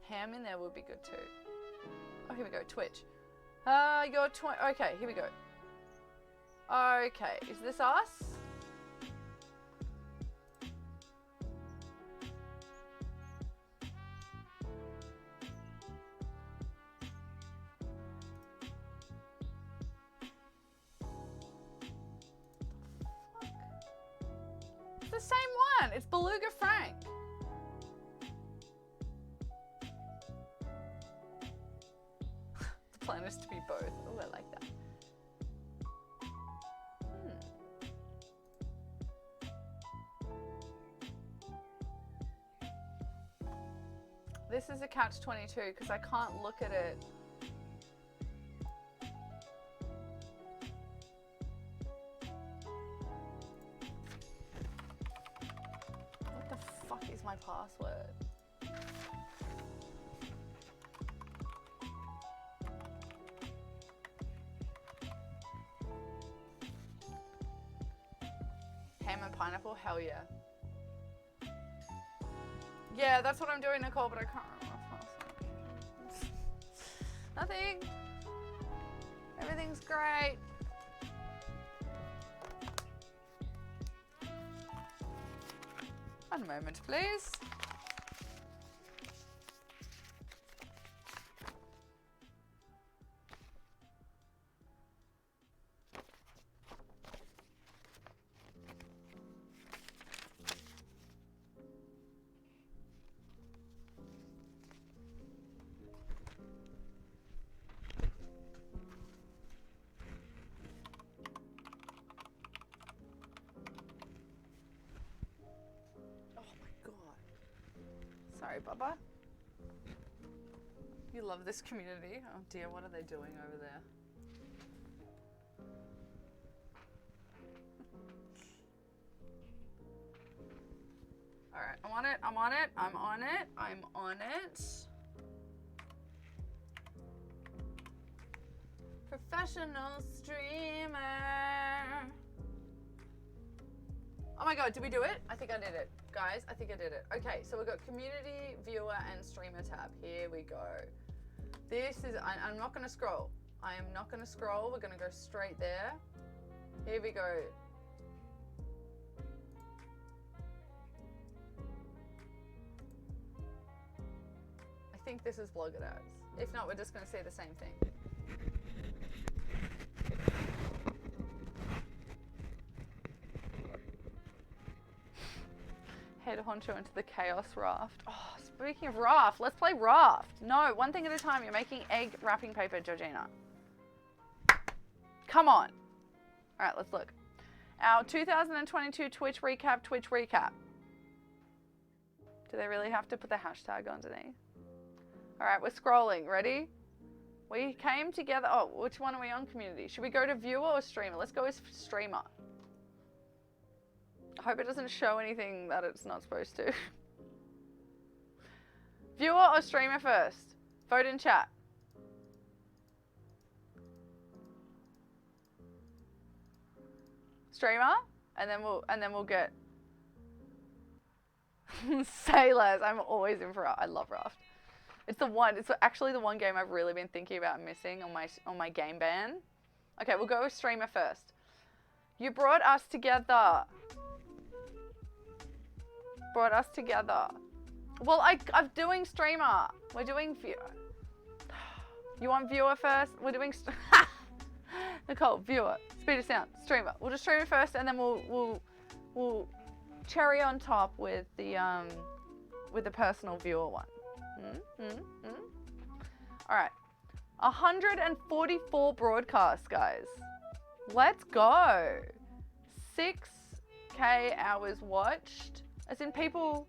Ham in there would be good too. Oh, here we go. Twitch. Okay, here we go. Okay, is this us? It's the same one. It's Beluga Frank. The plan is to be both. Oh, I like that. This is a catch-22 because I can't look at it. What the fuck is my password? Ham and pineapple? Hell yeah. Yeah, that's what I'm doing, Nicole, but I can't remember my password. Nothing. Everything's great. One moment, please. Sorry, Bubba. You love this community. Oh dear, what are they doing over there? Alright, I'm on it, I'm on it, I'm on it, I'm on it. Professional streamer. Oh my god, did we do it? I think I did it. Guys, I think I did it. Okay, so we've got community, viewer, and streamer tab. Here we go. This is, I'm not gonna scroll. I am not gonna scroll. We're gonna go straight there. Here we go. I think this is blogger ads. If not, we're just gonna say the same thing. Head honcho into the chaos raft. Oh, speaking of raft, let's play raft. No, one thing at a time. You're making egg wrapping paper, Georgina. Come on. All right, let's look. Our 2022 Twitch recap, Twitch recap. Do they really have to put the hashtag underneath? All right, we're scrolling. Ready? We came together. Oh, which one are we on, community? Should we go to viewer or streamer? Let's go with streamer. I hope it doesn't show anything that it's not supposed to. Viewer or streamer first? Vote in chat. Streamer, and then we'll get say less. I'm always in for Raft. I love Raft. It's actually the one game I've really been thinking about missing on my game ban. Okay, we'll go with streamer first. You brought us together. Brought us together. Well, I'm doing streamer. We're doing viewer. You want viewer first? We're doing Nicole, viewer. Speed of sound. Streamer. We'll just stream it first, and then we'll cherry on top with the personal viewer one. All right. 144 broadcasts, guys. Let's go. 6K hours watched. As in people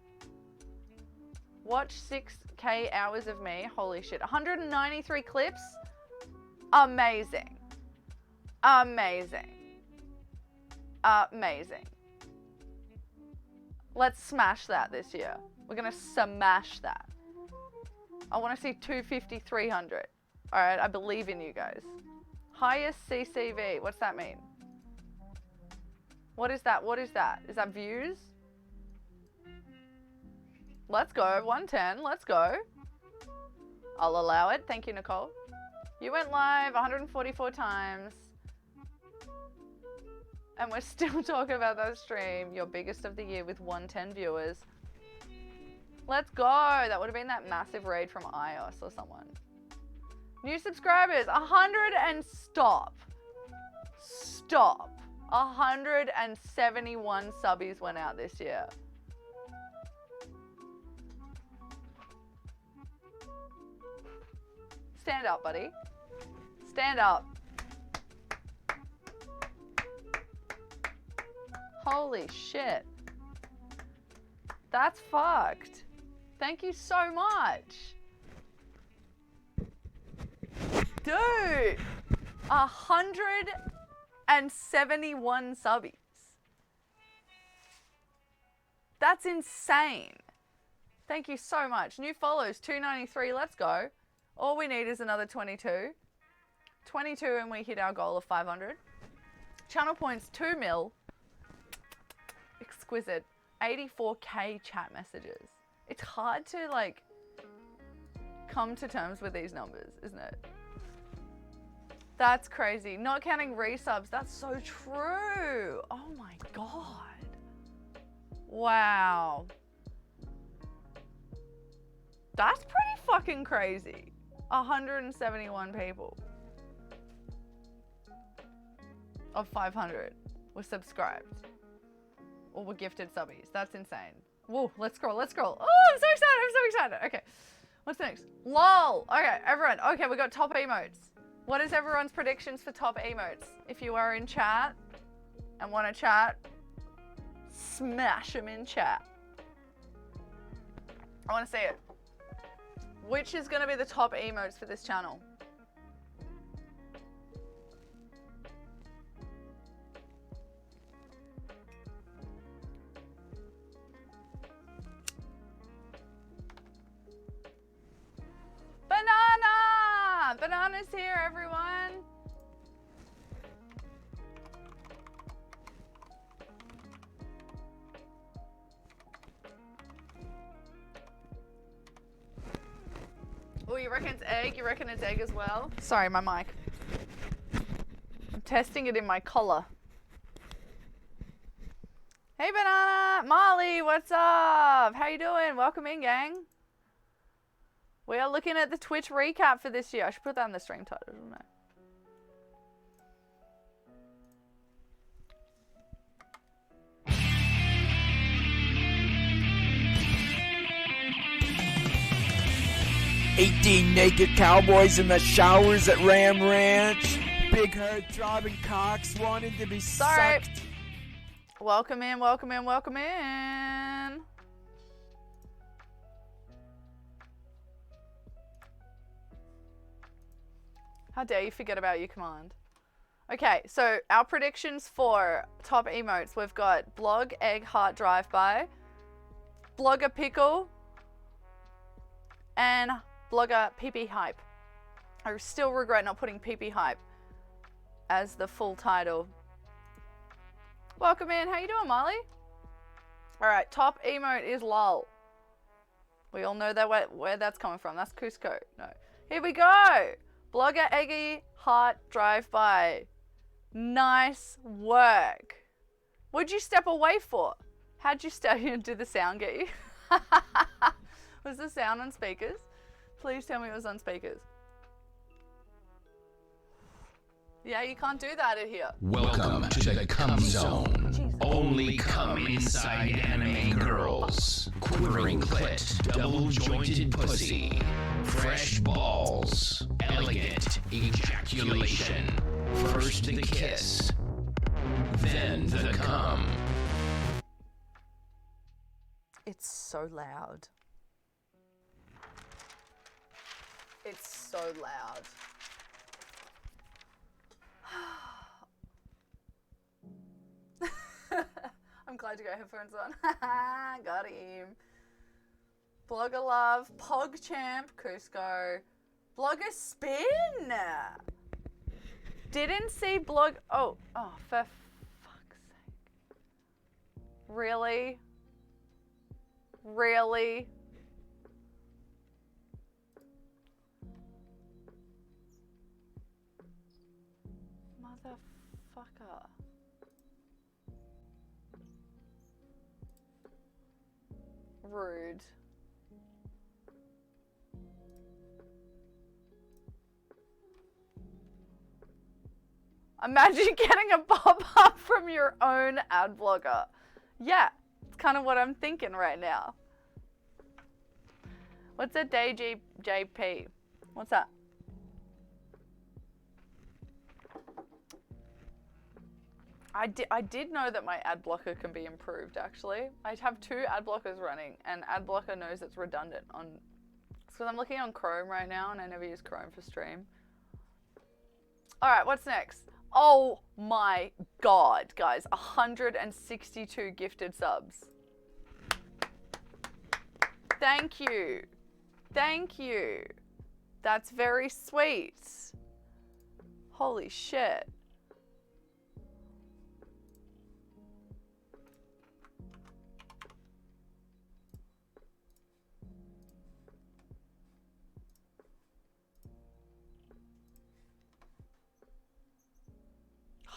watch 6K hours of me. Holy shit. 193 clips. Amazing. Amazing. Amazing. Let's smash that this year. We're going to smash that. I want to see 250, 300. All right, I believe in you guys. Highest CCV. What's that mean? What is that? What is that? Is that views? Let's go. 110. Let's go. I'll allow it. Thank you, Nicole. You went live 144 times. And we're still talking about that stream. Your biggest of the year with 110 viewers. Let's go. That would have been that massive raid from iOS or someone. New subscribers. 100 and stop. Stop. 171 subbies went out this year. Stand up, buddy. Stand up. Holy shit. That's fucked. Thank you so much. Dude, 171 subbies. That's insane. Thank you so much. New follows, 293, let's go. All we need is another 22. 22 and we hit our goal of 500. Channel points, 2 mil. Exquisite. 84k chat messages. It's hard to like come to terms with these numbers, isn't it? That's crazy. Not counting resubs, that's so true. Oh my God. Wow. That's pretty fucking crazy. 171 people of 500 were subscribed or were gifted subbies. That's insane. Whoa, let's scroll, let's scroll. Oh, I'm so excited, I'm so excited. Okay, what's next? LOL. Okay, everyone. Okay, we got top emotes. What is everyone's predictions for top emotes? If you are in chat and want to chat, smash them in chat. I want to see it. Which is going to be the top emotes for this channel? Banana! Banana's here, everyone. Oh, you reckon it's egg? You reckon it's egg as well? Sorry, my mic. I'm testing it in my collar. Hey, Banana! Marley, what's up? How you doing? Welcome in, gang. We are looking at the Twitch recap for this year. I should put that in the stream title, shouldn't I? "18 naked cowboys in the showers at Ram Ranch. Big head throbbing cocks wanting to be sucked." Welcome in, welcome in, welcome in. How dare you forget about your command. Okay, so our predictions for top emotes. We've got blog, egg, heart, drive-by, blogger, pickle, and blogger, PP hype. I still regret not putting PP hype as the full title. Welcome in. How you doing, Molly? All right, top emote is lol. We all know that where that's coming from. That's Cusco. No. Here we go. Blogger, eggy, heart, drive-by. Nice work. What'd you step away for? How'd you do the sound get you? Was the sound on speakers? Please tell me it was on speakers. Yeah, you can't do that in here. Welcome to the cum zone. Only cum inside anime girls. Quivering clit, double-jointed pussy, fresh balls, elegant ejaculation. First the kiss, then the cum. It's so loud. It's so loud. I'm glad you got headphones on. Got him. Blogger love, PogChamp, Cusco, Blogger spin. Didn't see blog. Oh, for fuck's sake. Really? Really? Motherfucker. Rude. Imagine getting a pop-up from your own ad blogger. Yeah, it's kind of what I'm thinking right now. What's a day JP? What's that? I did know that my ad blocker can be improved, actually. I have 2 ad blockers running, and ad blocker knows it's redundant on... Because I'm looking on Chrome right now, and I never use Chrome for stream. Alright, what's next? Oh my god, guys. 162 gifted subs. Thank you. Thank you. That's very sweet. Holy shit.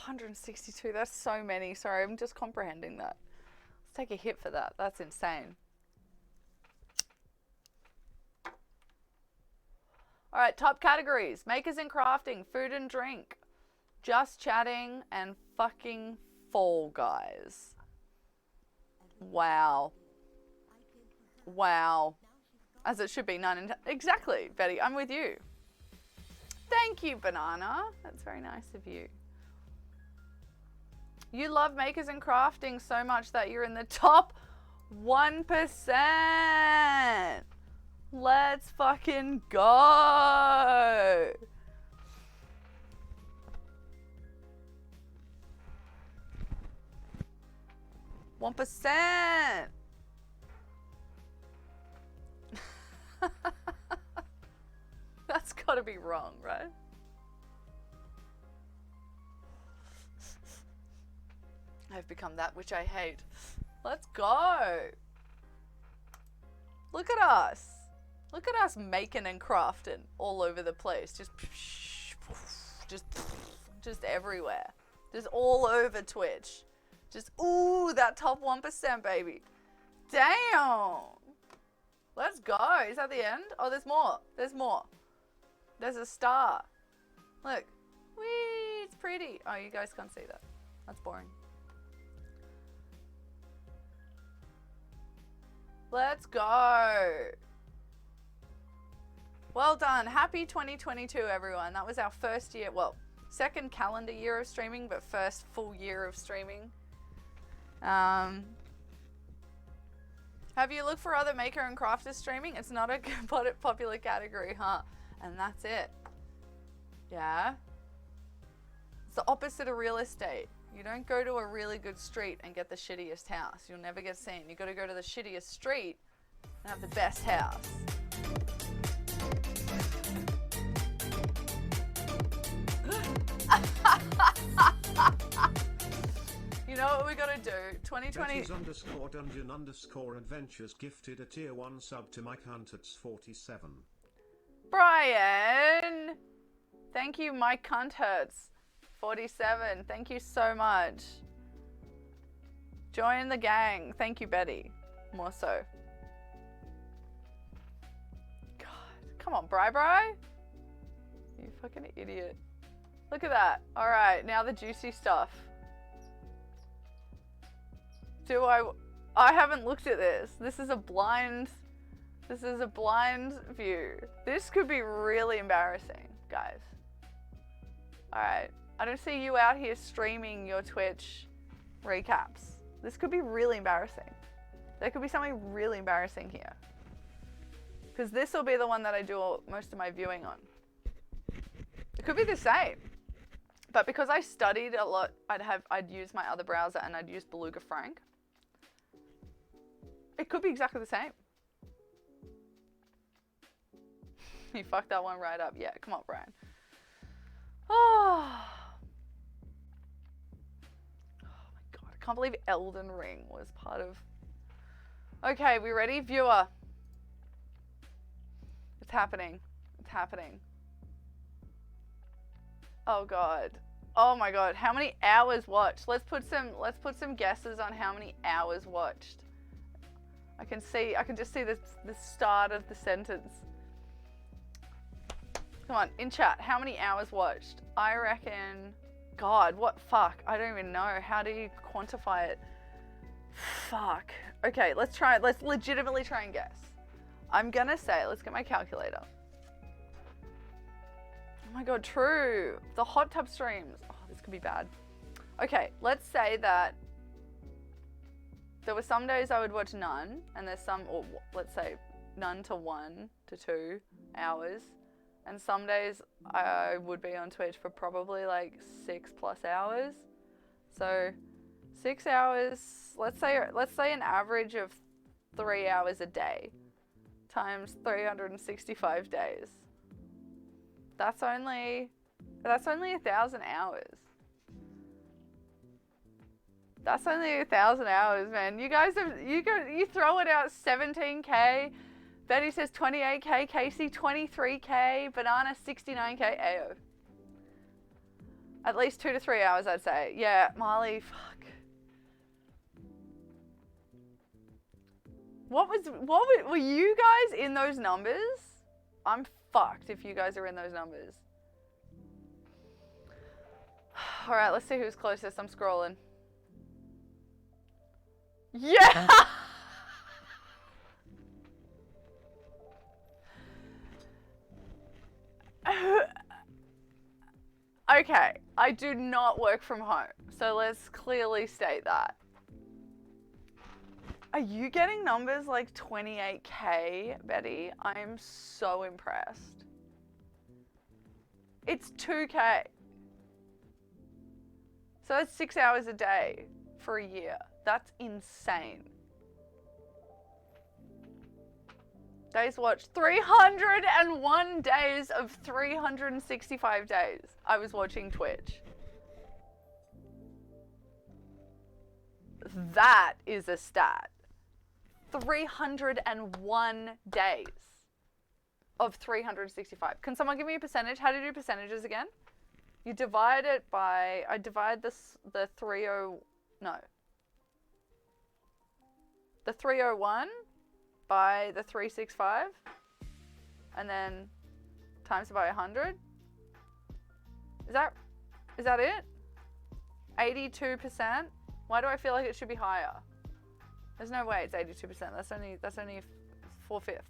$162, that's so many. Sorry, I'm just comprehending that. Let's take a hit for that. That's insane. Alright, top categories. Makers and crafting, food and drink, just chatting, and fucking Fall Guys. Wow. Wow. As it should be, 9 and 10. Exactly, Betty, I'm with you. Thank you, Banana. That's very nice of you. You love makers and crafting so much that you're in the top 1%. Let's fucking go. %. That's gotta be wrong, right? I've become that which I hate. Let's go. Look at us. Look at us making and crafting all over the place. Just everywhere. Just all over Twitch. Just, ooh, that top 1%, baby. Damn. Let's go. Is that the end? Oh, there's more. There's more. There's a star. Look. Whee, it's pretty. Oh, you guys can't see that. That's boring. Let's go. Well done. Happy 2022, everyone. That was our first year, well, second calendar year of streaming, but first full year of streaming. Have you looked for other maker and crafter streaming? It's not a popular category, huh? And that's it. Yeah. It's the opposite of real estate. You don't go to a really good street and get the shittiest house. You'll never get seen. You got to go to the shittiest street and have the best house. You know what we got to do? 2020. Betty's_dungeon_adventures gifted a tier 1 sub to Mike Hunterts 47. Brian! Thank you, Mike Hunterts 47. Thank you so much. Join the gang. Thank you, Betty. More so. God. Come on, Bri. You fucking idiot. Look at that. Alright, now the juicy stuff. I haven't looked at this. This is a blind view. This could be really embarrassing, guys. Alright. I don't see you out here streaming your Twitch recaps. This could be really embarrassing. There could be something really embarrassing here. Because this will be the one that I do most of my viewing on. It could be the same. But because I studied a lot, I'd use my other browser and I'd use Beluga Frank. It could be exactly the same. You fucked that one right up. Yeah, come on, Brian. Oh my god, I can't believe Elden Ring was part of... Okay, we ready? Viewer. It's happening. It's happening. Oh god. Oh my god. How many hours watched? Let's put some guesses on how many hours watched. I can just see the start of the sentence. Come on, in chat, how many hours watched? I reckon, god, what fuck? I don't even know. How do you quantify it? Fuck. Okay, let's legitimately try and guess. I'm gonna say, let's get my calculator. Oh my god, true. The hot tub streams. Oh, this could be bad. Okay, let's say that there were some days I would watch none, and there's some, or let's say none to 1 to 2 hours, and some days I would be on Twitch for probably like 6+ hours. So 6 hours, let's say an average of 3 hours a day times 365 days. That's only 1,000 hours. That's only 1,000 hours, man. You guys you throw it out 17K. Betty says 28K, Casey 23K, Banana 69K. Ayo. At least 2 to 3 hours, I'd say. Yeah, Marley, fuck. Were you guys in those numbers? I'm fucked if you guys are in those numbers. All right, let's see who's closest. I'm scrolling. Yeah. Okay, I do not work from home, so let's clearly state that. Are you getting numbers like 28K, Betty? I'm so impressed. It's 2K. So that's 6 hours a day for a year. That's insane. Days watched, 301 days of 365 days I was watching Twitch. That is a stat. 301 days of 365. Can someone give me a percentage? How do you do percentages again? You divide it by, I divide the 301 by the 365, and then times it by 100. Is that it? 82%? Why do I feel like it should be higher? There's no way it's 82%. That's only 4/5.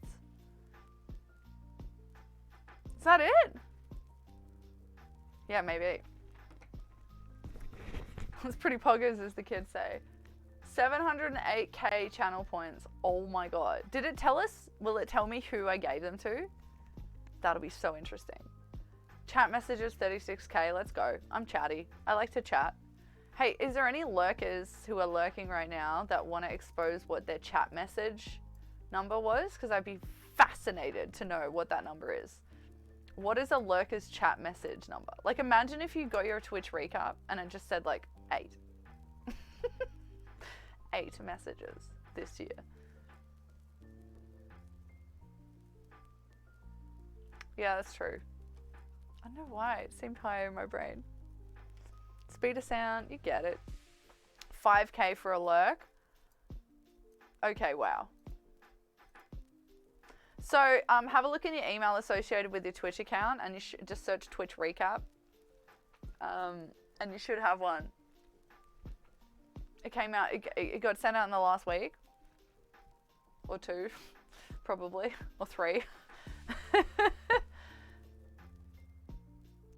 Is that it? Yeah, maybe. It's pretty poggers, as the kids say. 708K channel points. Oh my god. Did it tell us? Will it tell me who I gave them to? That'll be so interesting. Chat messages, 36K. Let's go. I'm chatty. I like to chat. Hey, is there any lurkers who are lurking right now that want to expose what their chat message number was? Because I'd be fascinated to know what that number is. What is a lurker's chat message number? Like, imagine if you got your Twitch recap and it just said like 8. 8 messages this year. Yeah, that's true. I don't know why. It seemed higher in my brain. Speed of sound, you get it. 5K for a lurk. Okay, wow. So have a look in your email associated with your Twitch account, and you should just search Twitch recap. And you should have one. It came out, it got sent out in the last week. Or 2, probably. Or 3.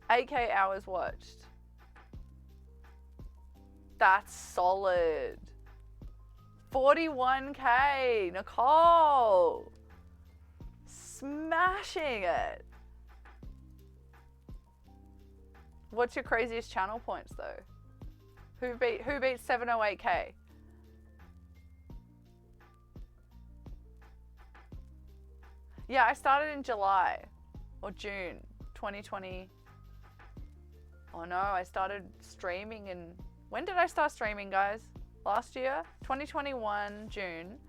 8K hours watched. That's solid. 41K, Nicole. Smashing it. What's your craziest channel points though? Who beat 708K? Yeah, I started in July or June 2020. Oh no, I started streaming in, when did I start streaming, guys? Last year? 2021, June.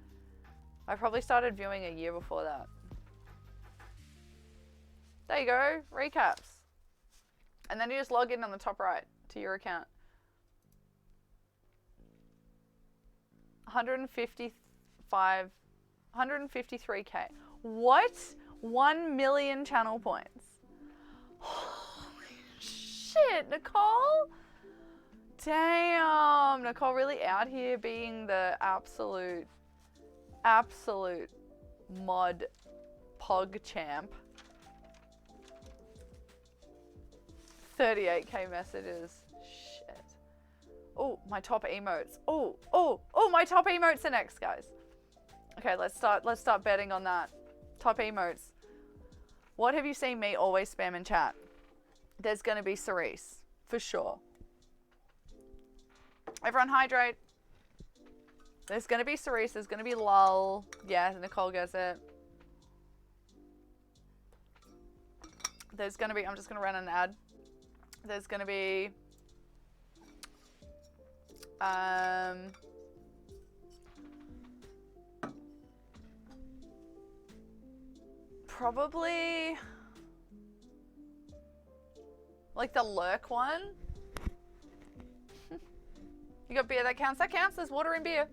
I probably started viewing a year before that. There you go, recaps. And then you just log in on the top right to your account. 153K. What? 1 million channel points. Holy shit, Nicole. Damn, Nicole really out here being the absolute mod pog champ. 38K messages. Shit. Oh, my top emotes. Oh, my top emotes are next, guys. Okay, let's start betting on that. Top emotes. What have you seen me always spam in chat? There's gonna be Cerise, for sure. Everyone hydrate. There's gonna be Cerise, there's gonna be Lull. Yeah, Nicole gets it. There's gonna be, I'm just gonna run an ad. There's gonna be probably like the lurk one. You got beer that counts? That counts. There's water and beer.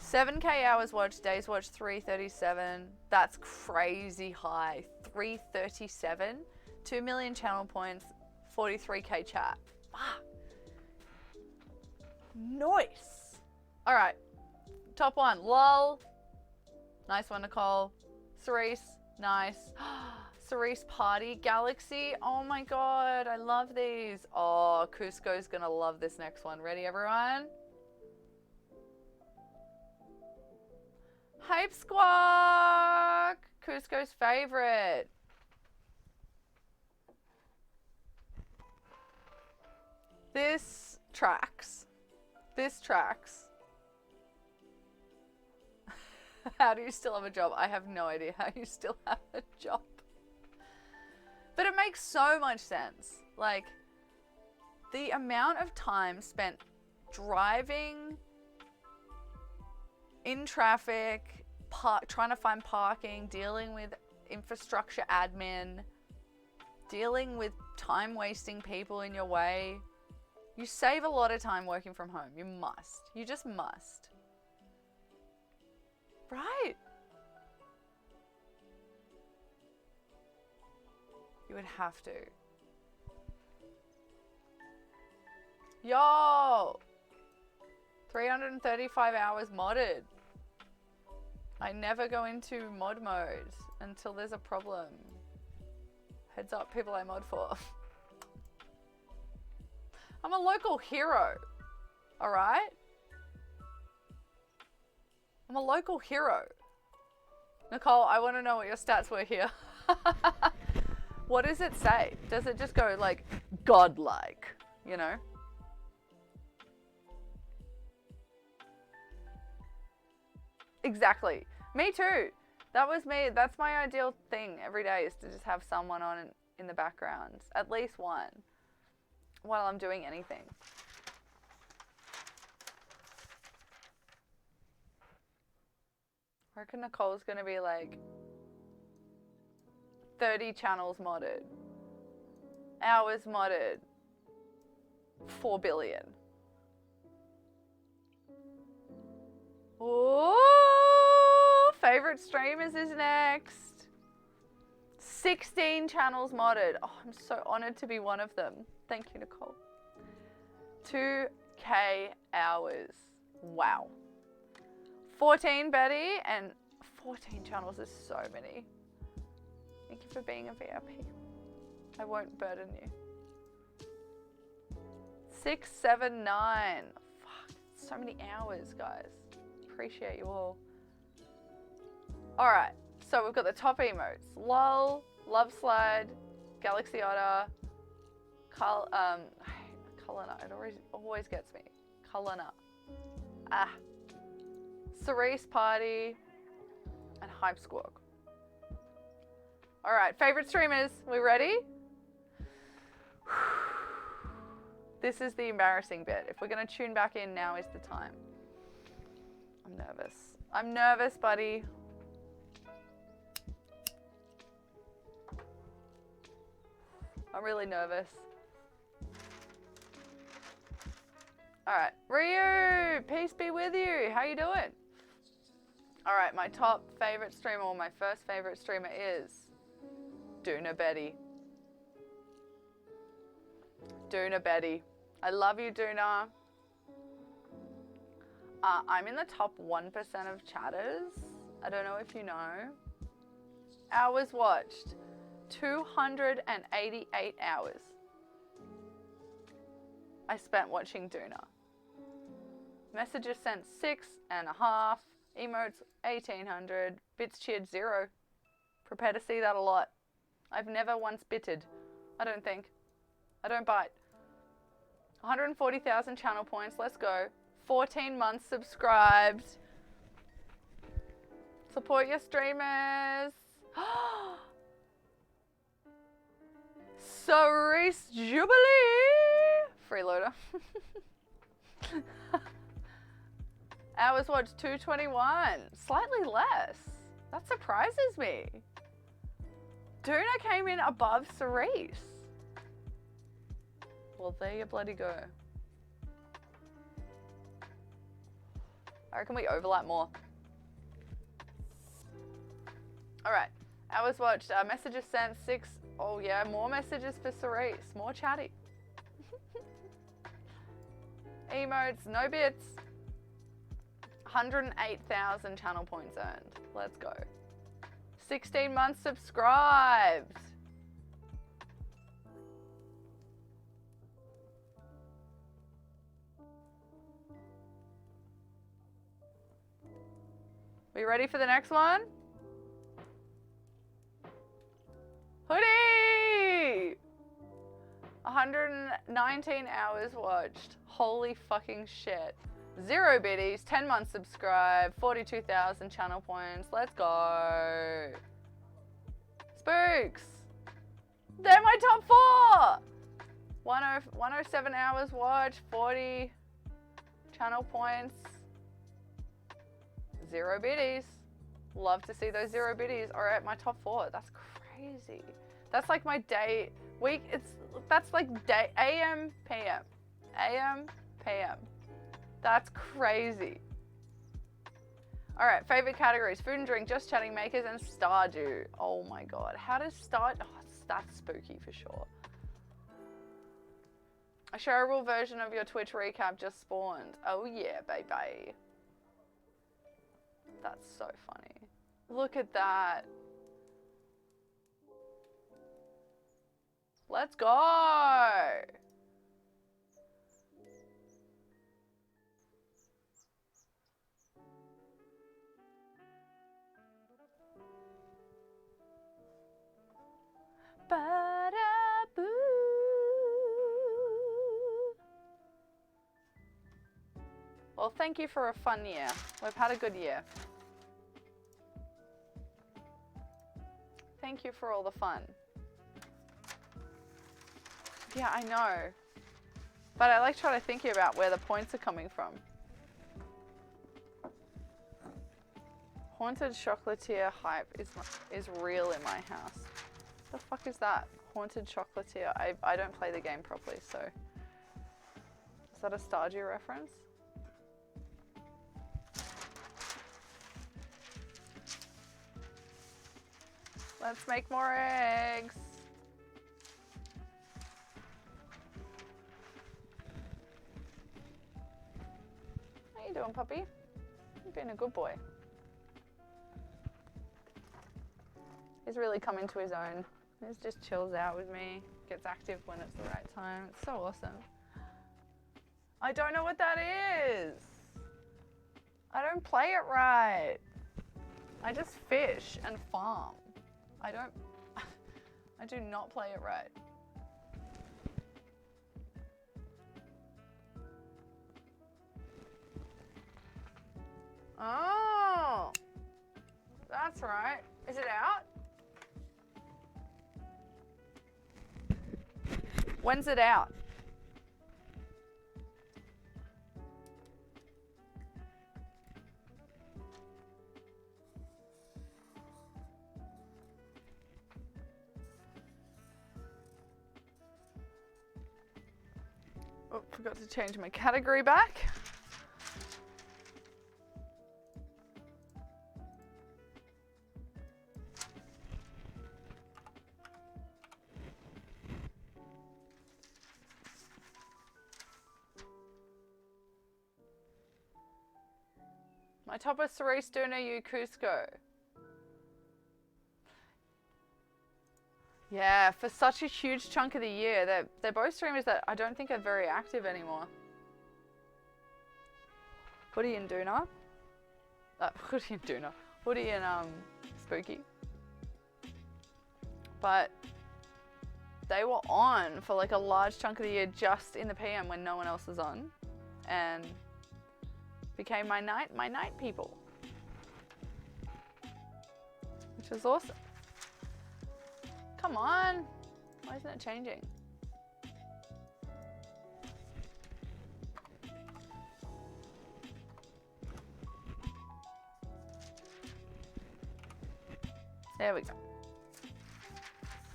7K hours watched, days watched 337. That's crazy high. 337. 2 million channel points, 43K chat. Fuck. Nice. All right. Top one. Lol. Nice one, Nicole. Cerise. Nice. Cerise Party. Galaxy. Oh my god. I love these. Oh, Cusco's gonna love this next one. Ready, everyone? Hype Squawk. Cusco's favorite. This tracks. This tracks. How do you still have a job? I have no idea how you still have a job. But it makes so much sense. Like, the amount of time spent driving in traffic, trying to find parking, dealing with infrastructure admin, dealing with time-wasting people in your way. You save a lot of time working from home. You must. You just must. Right? You would have to. Yo! 335 hours modded. I never go into mod mode until there's a problem. Heads up, people I mod for. I'm a local hero. Alright? I'm a local hero. Nicole, I want to know what your stats were here. What does it say? Does it just go like godlike, you know? Exactly. Me too. That was me. That's my ideal thing every day, is to just have someone on in the background. At least one. While I'm doing anything. I reckon Nicole's gonna be like 30 channels modded. Hours modded. 4 billion. Ooh, favorite streamers is next. 16 channels modded. Oh, I'm so honored to be one of them. Thank you, Nicole. 2K hours. Wow. 14, Betty, and 14 channels is so many. Thank you for being a VIP. I won't burden you. 679. Fuck, so many hours, guys. Appreciate you all. Alright, so we've got the top emotes. LOL, Love Slide, Galaxy Otter, Cullinan. It always gets me. Cullinan. Ah. Cerise Party, and Hype Squawk. Alright, favorite streamers. We ready? This is the embarrassing bit. If we're gonna tune back in, now is the time. I'm nervous. I'm nervous, buddy. I'm really nervous. Alright, Ryu, peace be with you. How you doing? Alright, my top favorite streamer, or my first favorite streamer is Duna Betty. Duna Betty. I love you, Duna. I'm in the top 1% of chatters. I don't know if you know. Hours watched. 288 hours. I spent watching Duna. Messages sent 6.5. Emotes 1800. Bits cheered 0. Prepare to see that a lot. I've never once bitted. I don't think. I don't bite. 140,000 channel points. Let's go. 14 months subscribed. Support your streamers. Cerise Jubilee. Freeloader. Hours watched 221. Slightly less. That surprises me. Duna came in above Cerise. Well, there you bloody go. I reckon we overlap more. Alright. Hours watched. Messages sent 6. Oh yeah, more messages for Cerise. More chatty. Emotes, no bits. 108,000 channel points earned. Let's go. 16 months subscribed. We ready for the next one? Hoodie! 119 hours watched. Holy fucking shit. 0 biddies, 10 months subscribed, 42,000 channel points. Let's go. Spooks. They're my top 4. 107 hours watched, 40 channel points. 0 biddies. Love to see those 0 biddies are at my top 4. That's crazy. That's like my day, week, that's like day, AM, PM. AM, PM. That's crazy. All right, favorite categories: food and drink, just chatting, makers, and Stardew. Oh my god, how does oh, that's spooky for sure. A shareable version of your Twitch recap just spawned. Oh yeah, baby. That's so funny. Look at that. Let's go. Ba-da-boo. Well, thank you for a fun year. We've had a good year. Thank you for all the fun. Yeah, I know. But I like trying to think about where the points are coming from. Haunted chocolatier hype is real in my house. The fuck is that? Haunted chocolatier. I don't play the game properly, so. Is that a Stardew reference? Let's make more eggs. How you doing, puppy? You've been a good boy. He's really come into his own. He just chills out with me, gets active when it's the right time. It's so awesome. I don't know what that is. I don't play it right. I just fish and farm. I do not play it right. Oh, that's right. Is it out? When's it out? Oh, forgot to change my category back. My top is Cerise, Duna, you, Cusco. Yeah, for such a huge chunk of the year, they're both streamers that I don't think are very active anymore. Hoodie and Duna. Hoodie and Duna. Hoodie and Spooky. But they were on for like a large chunk of the year just in the PM when no one else was on, and became my night people, which was awesome. Come on, why isn't it changing? There we go.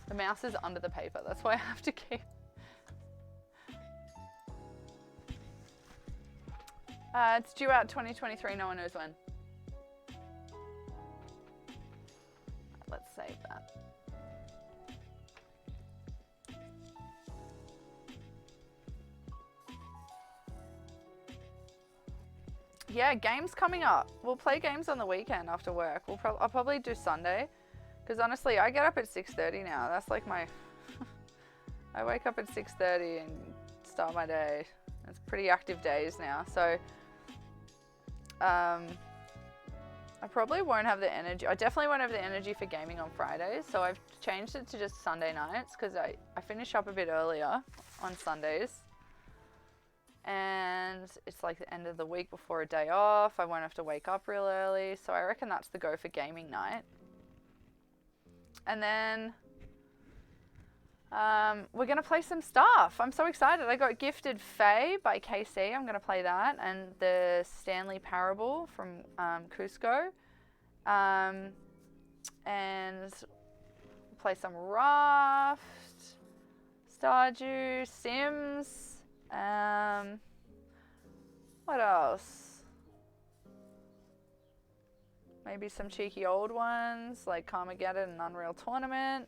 The mouse is under the paper, that's why I have to keep. It's due out 2023, no one knows when. Let's save that. Yeah, games coming up. We'll play games on the weekend after work. I'll probably do Sunday. Because honestly, I get up at 6:30 now. That's like my... I wake up at 6:30 and start my day. It's pretty active days now. So, I probably won't have the energy. I definitely won't have the energy for gaming on Fridays. So I've changed it to just Sunday nights because I finish up a bit earlier on Sundays. And it's like the end of the week before a day off. I won't have to wake up real early. So I reckon that's the go for gaming night. And then we're going to play some stuff. I'm so excited. I got gifted Faye by KC. I'm going to play that. And the Stanley Parable from Cusco. And play some Raft, Stardew, Sims. What else? Maybe some cheeky old ones like Carmageddon and Unreal Tournament.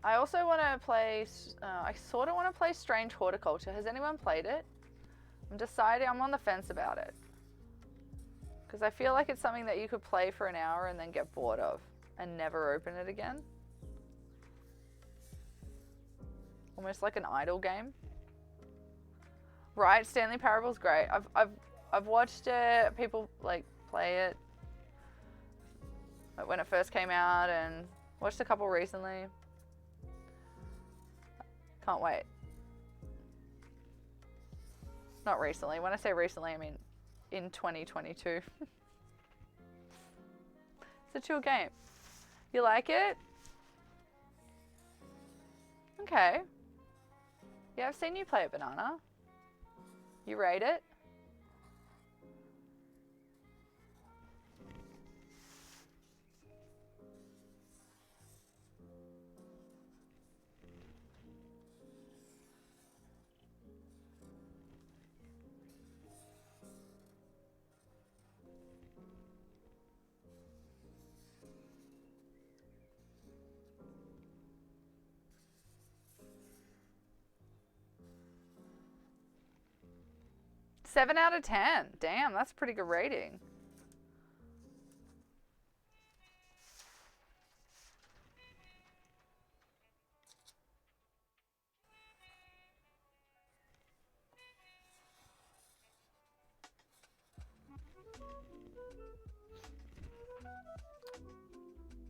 I also want to play, I sort of want to play Strange Horticulture. Has anyone played it? I'm deciding, I'm on the fence about it. Because I feel like it's something that you could play for an hour and then get bored of and never open it again. Almost like an idle game. Right, Stanley Parable's great. I've watched it, people like play it when it first came out and watched a couple recently. Can't wait. Not recently. When I say recently, I mean in 2022. It's a chill game. You like it? Okay. Yeah, I've seen you play it, Banana. You rate it? Seven out of 10. Damn, that's a pretty good rating.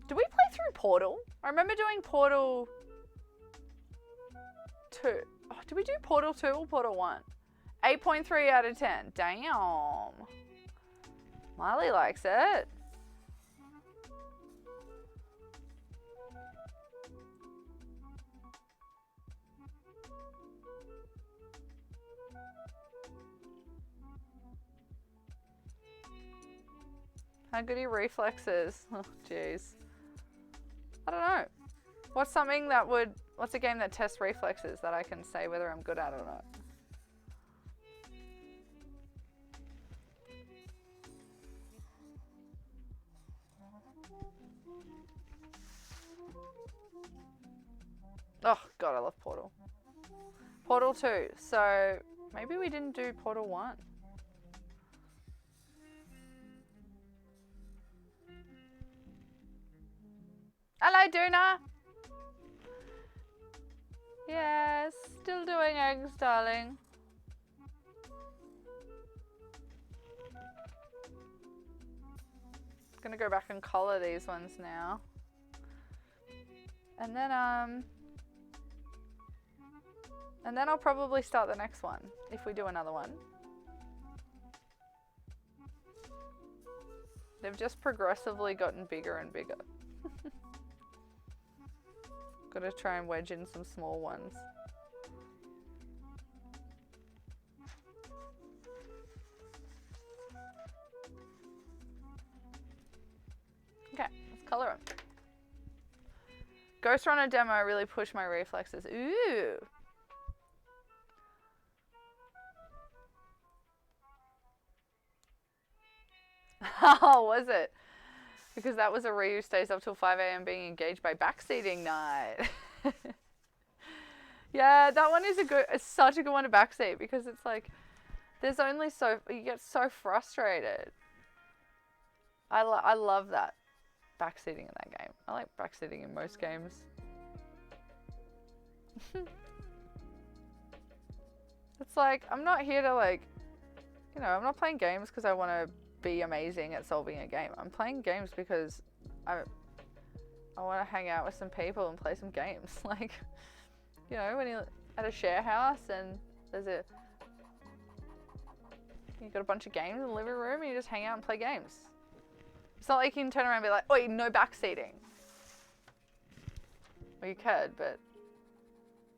Did we play through Portal? I remember doing Portal 2. Oh, did we do Portal 2 or Portal 1? 8.3 out of 10. Damn. Miley likes it. How good are your reflexes? Oh, jeez. I don't know. What's a game that tests reflexes that I can say whether I'm good at it or not? Oh god, I love Portal. Portal 2. So maybe we didn't do Portal 1. Hello, Duna. Yes, still doing eggs, darling. Gonna go back and color these ones now. And then I'll probably start the next one if we do another one. They've just progressively gotten bigger and bigger. Gotta try and wedge in some small ones. Okay, let's color them. Ghost Runner demo really pushed my reflexes. Ooh. How was it? Because that was a Ryu stays up till 5 AM being engaged by backseating night. Yeah, that one is such a good one to backseat because it's like, there's only you get so frustrated. I love that backseating in that game. I like backseating in most games. It's like, I'm not here to like, you know, I'm not playing games because I want to be amazing at solving a game. I'm playing games because I want to hang out with some people and play some games. Like, you know, when you're at a share house and you've got a bunch of games in the living room and you just hang out and play games. It's not like you can turn around and be like, oh, no backseating. Well, you could, but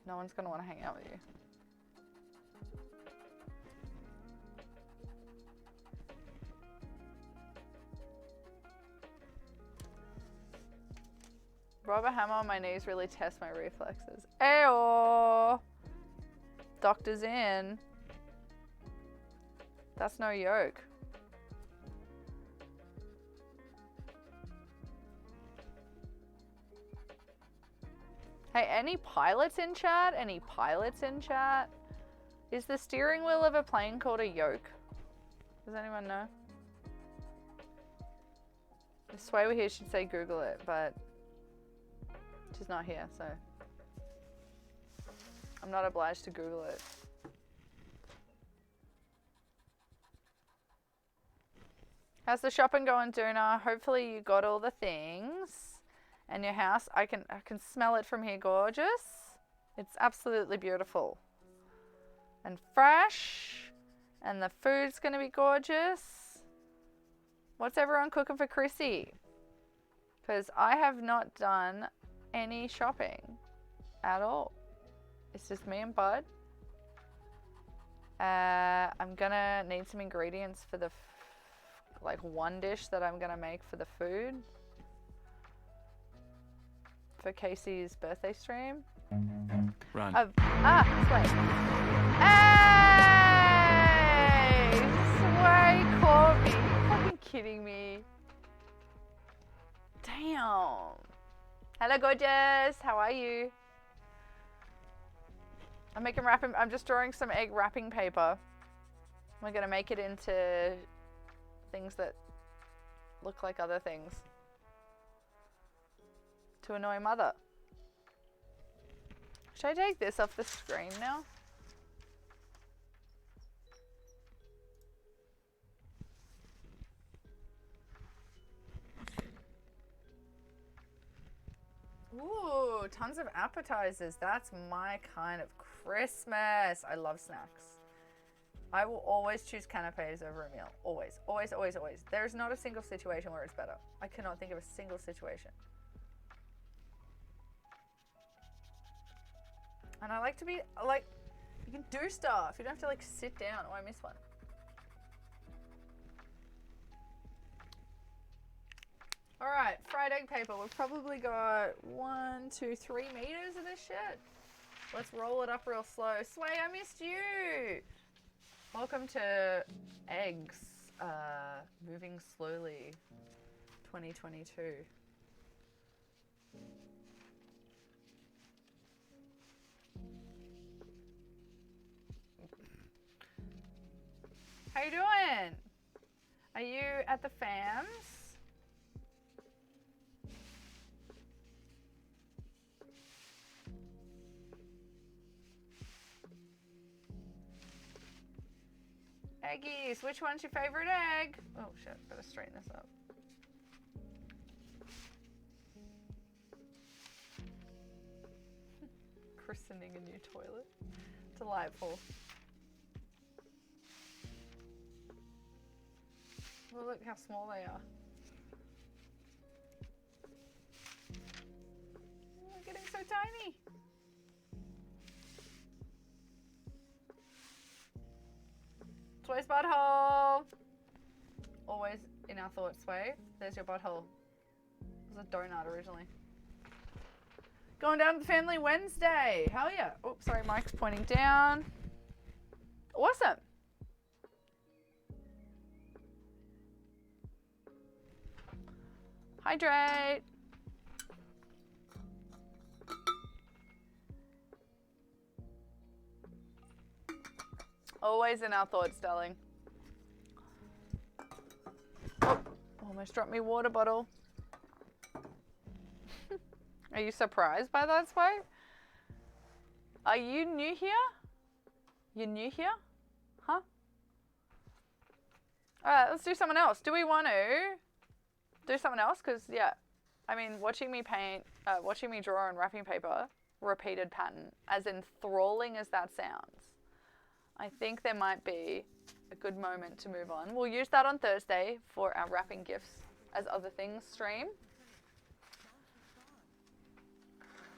no one's going to want to hang out with you. Rubber hammer on my knees really tests my reflexes. Ayo! Doctor's in. That's no yoke. Hey, any pilots in chat? Any pilots in chat? Is the steering wheel of a plane called a yoke? Does anyone know? If Sway were here, she'd say Google it, but she's not here, so I'm not obliged to Google it. How's the shopping going, Duna? Hopefully you got all the things. And your house, I can smell it from here, gorgeous. It's absolutely beautiful. And fresh. And the food's gonna be gorgeous. What's everyone cooking for Chrissy? Because I have not done any shopping at all. It's just me and Bud. I'm gonna need some ingredients for the like one dish that I'm gonna make for the food for Casey's birthday stream. Run. Wait. Hey! Sway caught me. You're fucking kidding me. Damn. Hello, gorgeous. How are you? I'm making wrapping. I'm just drawing some egg wrapping paper. We're gonna make it into things that look like other things to annoy mother. Should I take this off the screen now? Ooh, tons of appetizers. That's my kind of Christmas. I love snacks. I will always choose canapes over a meal. Always, always, always, always. There's not a single situation where it's better. I cannot think of a single situation. And I like to be, like, you can do stuff. You don't have to, like, sit down. Oh, I missed one. All right, fried egg paper. We've probably got 1, 2, 3 meters of this shit. Let's roll it up real slow. Sway, I missed you. Welcome to Eggs, Moving Slowly 2022. How you doing? Are you at the fams? Eggies, which one's your favorite egg? Oh shit, better straighten this up. Christening a new toilet. Delightful. Oh, look how small they are. Oh, they're getting so tiny. Sway's butthole. Always in our thoughts, Sway. There's your butthole. It was a donut originally. Going down to the family Wednesday. Hell yeah. Oops, sorry, Mike's pointing down. Awesome. Hydrate. Always in our thoughts, darling. Oh, almost dropped me water bottle. Are you surprised by that, Sway? Are you new here? You're new here? Huh? Alright, let's do someone else. Do we want to do someone else? Because, yeah, I mean, watching me paint, watching me draw on wrapping paper, repeated pattern, as enthralling as that sounds, I think there might be a good moment to move on. We'll use that on Thursday for our wrapping gifts as other things stream.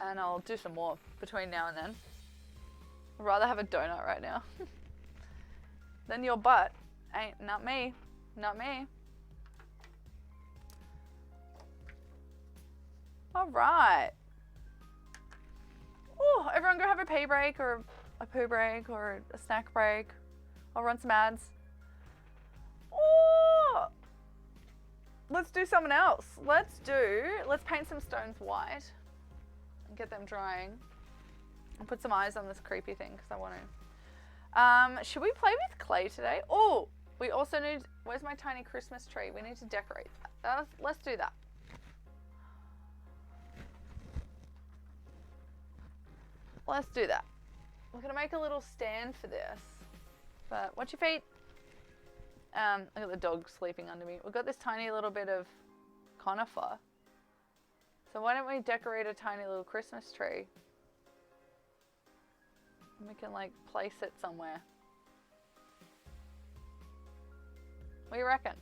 And I'll do some more between now and then. I'd rather have a donut right now. Then your butt. Not me. Not me. Alright. Oh, everyone go have a pee break or a poo break or a snack break. I'll run some ads. Oh! Let's do someone else. Let's paint some stones white. And get them drying. And put some eyes on this creepy thing because I want to. Should we play with clay today? Oh, we also need, where's my tiny Christmas tree? We need to decorate that. Let's do that. Let's do that. We're going to make a little stand for this. But watch your feet. Look at the dog sleeping under me. We've got this tiny little bit of conifer. So why don't we decorate a tiny little Christmas tree? And we can like place it somewhere. What do you reckon?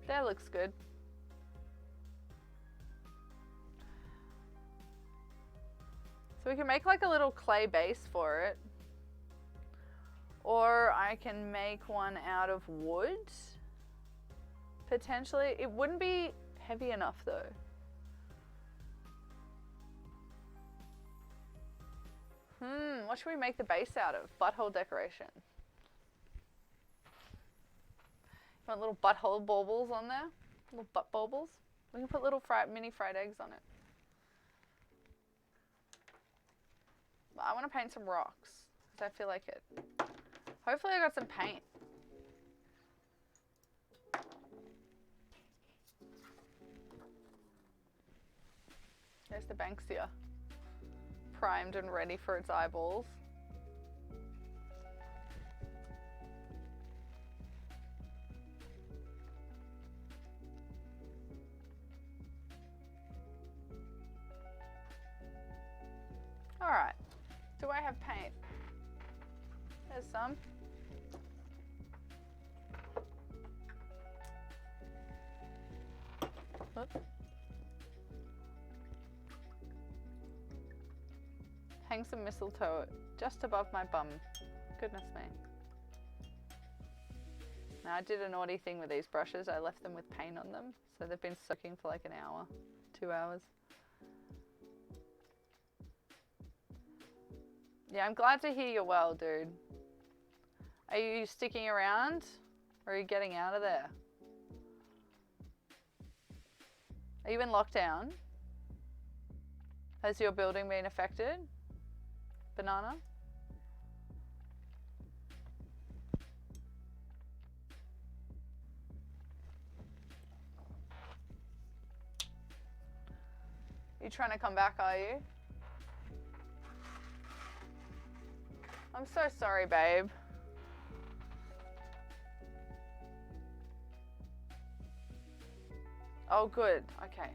That looks good. So we can make like a little clay base for it. Or I can make one out of wood. Potentially. It wouldn't be heavy enough though. What should we make the base out of? Butthole decoration. You want little butthole baubles on there? Little butt baubles? We can put little mini fried eggs on it. But I want to paint some rocks. Because I feel like it. Hopefully I got some paint. There's the Banksia. Primed and ready for its eyeballs. Alright. Do I have paint? There's some. Oops. Hang some mistletoe just above my bum. Goodness me. Now I did a naughty thing with these brushes. I left them with paint on them. So they've been soaking for like an hour, 2 hours. Yeah, I'm glad to hear you're well, dude. Are you sticking around? Or are you getting out of there? Are you in lockdown? Has your building been affected? Banana? You trying to come back, are you? I'm so sorry, babe. Oh, good. Okay.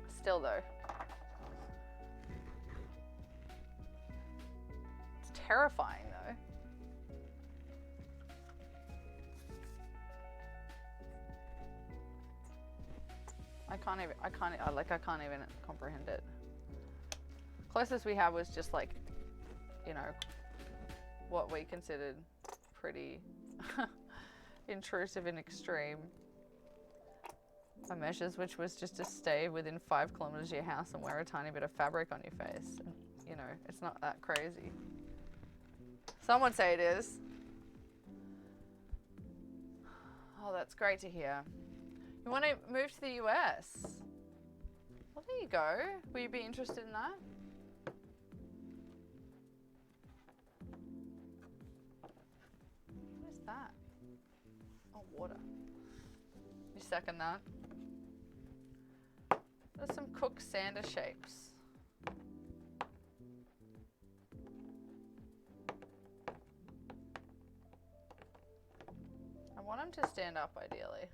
Still, though. It's terrifying, though. I can't even comprehend it. Closest we have was just like, you know, what we considered pretty intrusive and extreme measures, which was just to stay within 5 kilometers of your house and wear a tiny bit of fabric on your face. And, you know, it's not that crazy. Some would say it is. Oh, that's great to hear. You want to move to the US? Well, there you go. Will you be interested in that? What is that? Oh, water. You second that? There's some Cook Sander shapes. I want them to stand up ideally.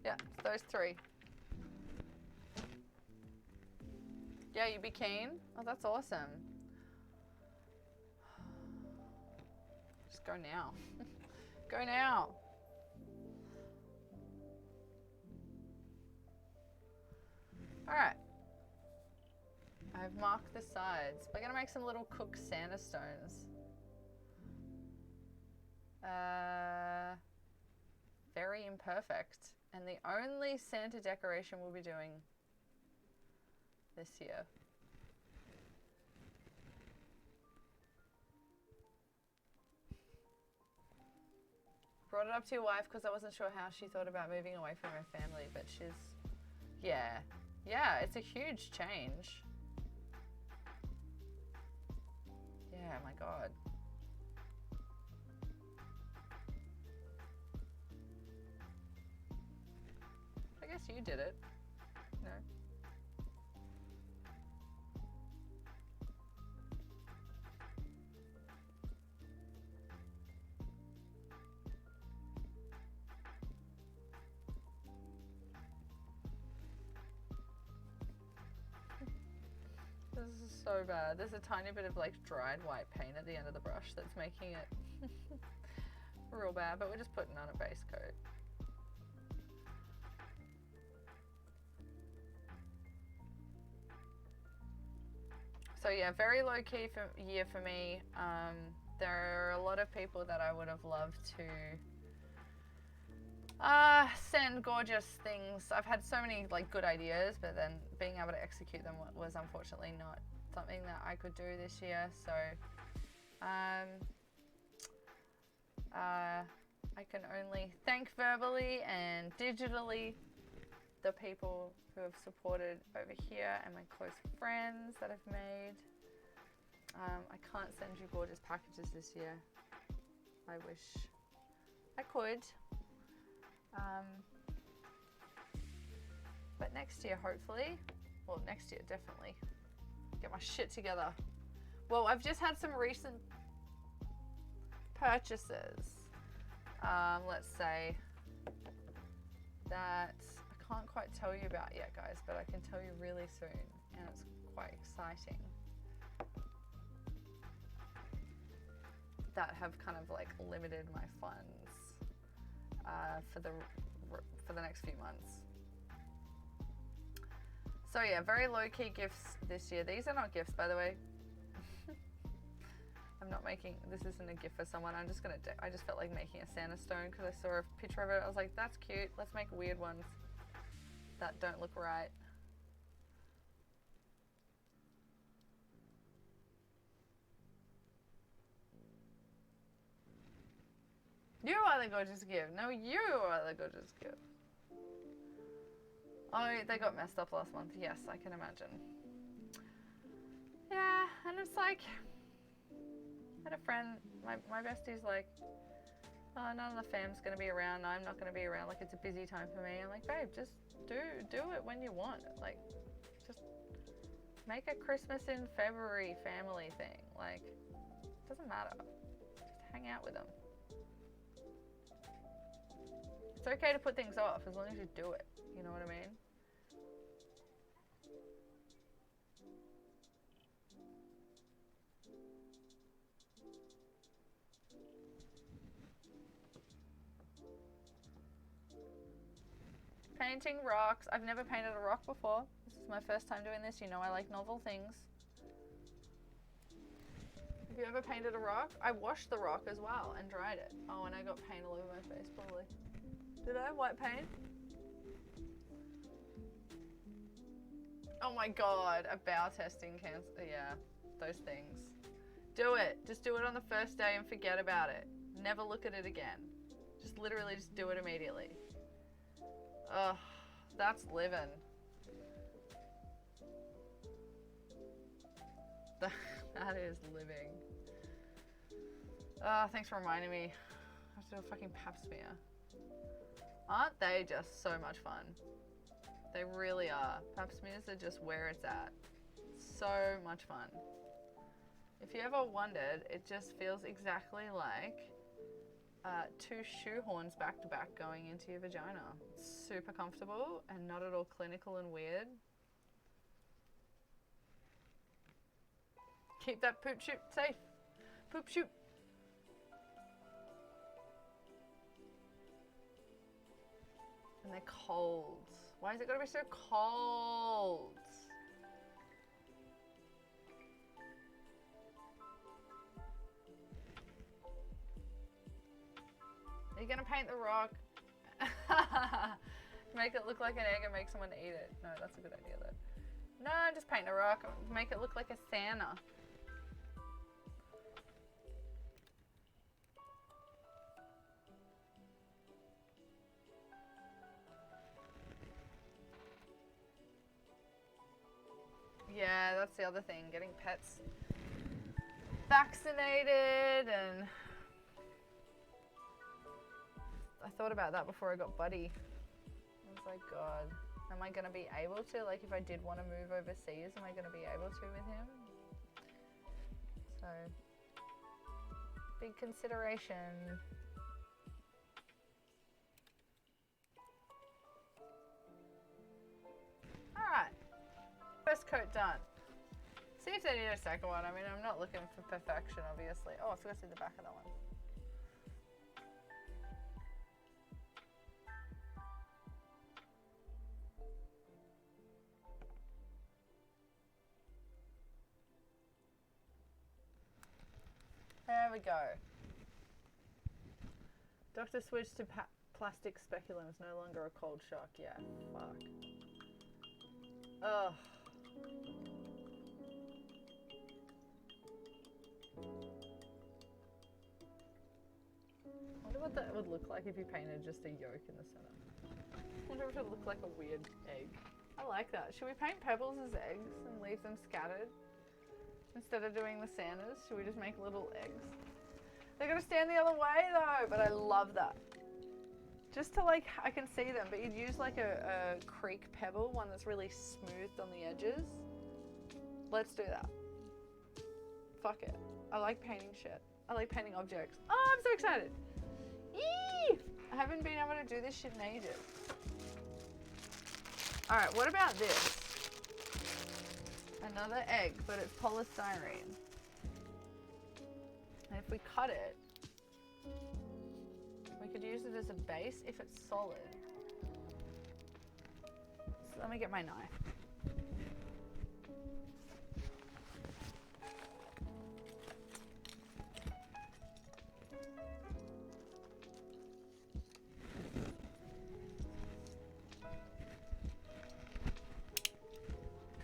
Yeah, it's those 3. Yeah, you'd be keen? Oh, that's awesome. Just go now. Go now. Alright. I've marked the sides. We're gonna make some little Cook Sander stones. Very imperfect. And the only Santa decoration we'll be doing this year. Brought it up to your wife because I wasn't sure how she thought about moving away from her family, but she's, yeah, it's a huge change. Yeah, my God. I guess you did it. No. This is so bad. There's a tiny bit of like dried white paint at the end of the brush that's making it real bad, but we're just putting on a base coat. So yeah, very low-key year for me. There are a lot of people that I would have loved to send gorgeous things. I've had so many like good ideas, but then being able to execute them was unfortunately not something that I could do this year. So I can only thank verbally and digitally the people who have supported over here and my close friends that I've made. I can't send you gorgeous packages this year. I wish I could. But next year, hopefully. Well, next year, definitely. Get my shit together. Well, I've just had some recent purchases. Let's say that I can't quite tell you about yet, guys, but I can tell you really soon, and it's quite exciting. That have kind of like limited my funds for the next few months. So yeah, very low-key gifts this year. These are not gifts, by the way. I'm not making, this isn't a gift for someone. I just felt like making a Santa stone because I saw a picture of it. I was like, that's cute. Let's make weird ones that don't look right. You are the gorgeous gift. No, you are the gorgeous gift. Oh, they got messed up last month. Yes, I can imagine. Yeah, and it's like, I had a friend, my bestie's like, oh, none of the fam's gonna be around. I'm not gonna be around. Like, it's a busy time for me. I'm like, babe, just do it when you want. Like, just make a Christmas in February family thing. Like, it doesn't matter. Just hang out with them. It's okay to put things off as long as you do it. You know what I mean? Painting rocks. I've never painted a rock before. This is my first time doing this. You know I like novel things. Have you ever painted a rock? I washed the rock as well and dried it. Oh, and I got paint all over my face probably. Did I? White paint? Oh my god, a bow testing cancer. Yeah, those things. Do it. Just do it on the first day and forget about it. Never look at it again. Just literally just do it immediately. Ugh, that's living. That is living. Thanks for reminding me. I have to do a fucking pap smear. Aren't they just so much fun? They really are. Pap smears are just where it's at. So much fun. If you ever wondered, it just feels exactly like two shoehorns back to back going into your vagina. It's super comfortable and not at all clinical and weird. Keep that poop shoot safe. Poop shoot. And they're cold. Why is it gotta be so cold? Are you gonna paint the rock? Make it look like an egg and make someone eat it. No, that's a good idea though. No, just paint a rock. Make it look like a Santa. Yeah, that's the other thing. Getting pets vaccinated and... I thought about that before I got Buddy. I was like, God, am I going to be able to? Like, if I did want to move overseas, am I going to be able to with him? So, big consideration. Alright. First coat done. See if they need a second one. I mean, I'm not looking for perfection, obviously. Oh, I forgot to see the back of that one. There we go. Doctor switched to plastic speculums, no longer a cold shock. Yeah, fuck. Ugh. I wonder what that would look like if you painted just a yolk in the center. I wonder if it would look like a weird egg. I like that. Should we paint pebbles as eggs and leave them scattered? Instead of doing the Santas, should we just make little eggs? They're gonna stand the other way though, but I love that. Just to like, I can see them, but you'd use like a creek pebble, one that's really smoothed on the edges. Let's do that. Fuck it. I like painting shit. I like painting objects. Oh, I'm so excited. Yee! I haven't been able to do this shit in ages. All right, what about this? Another egg, but it's polystyrene. And if we cut it, we could use it as a base if it's solid. So let me get my knife.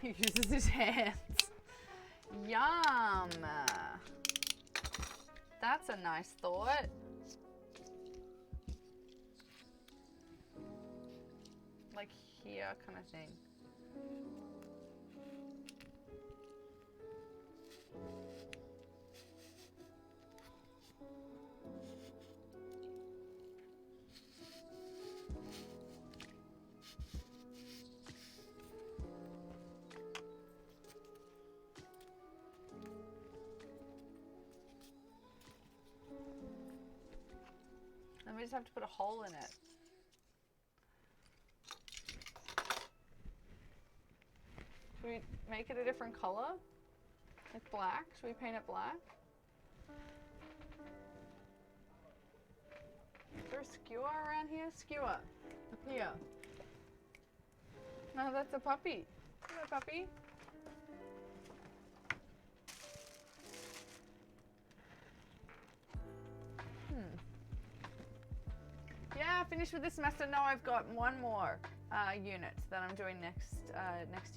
He uses his hands. Yum. That's a nice thought. here kind of thing. And we just have to put a hole in it. Should we make it a different color? Like black? Should we paint it black? Is there a skewer around here? Skewer. Up here. No, that's a puppy. Hello, puppy. Yeah, finished with this semester. No, I've got one more unit that I'm doing next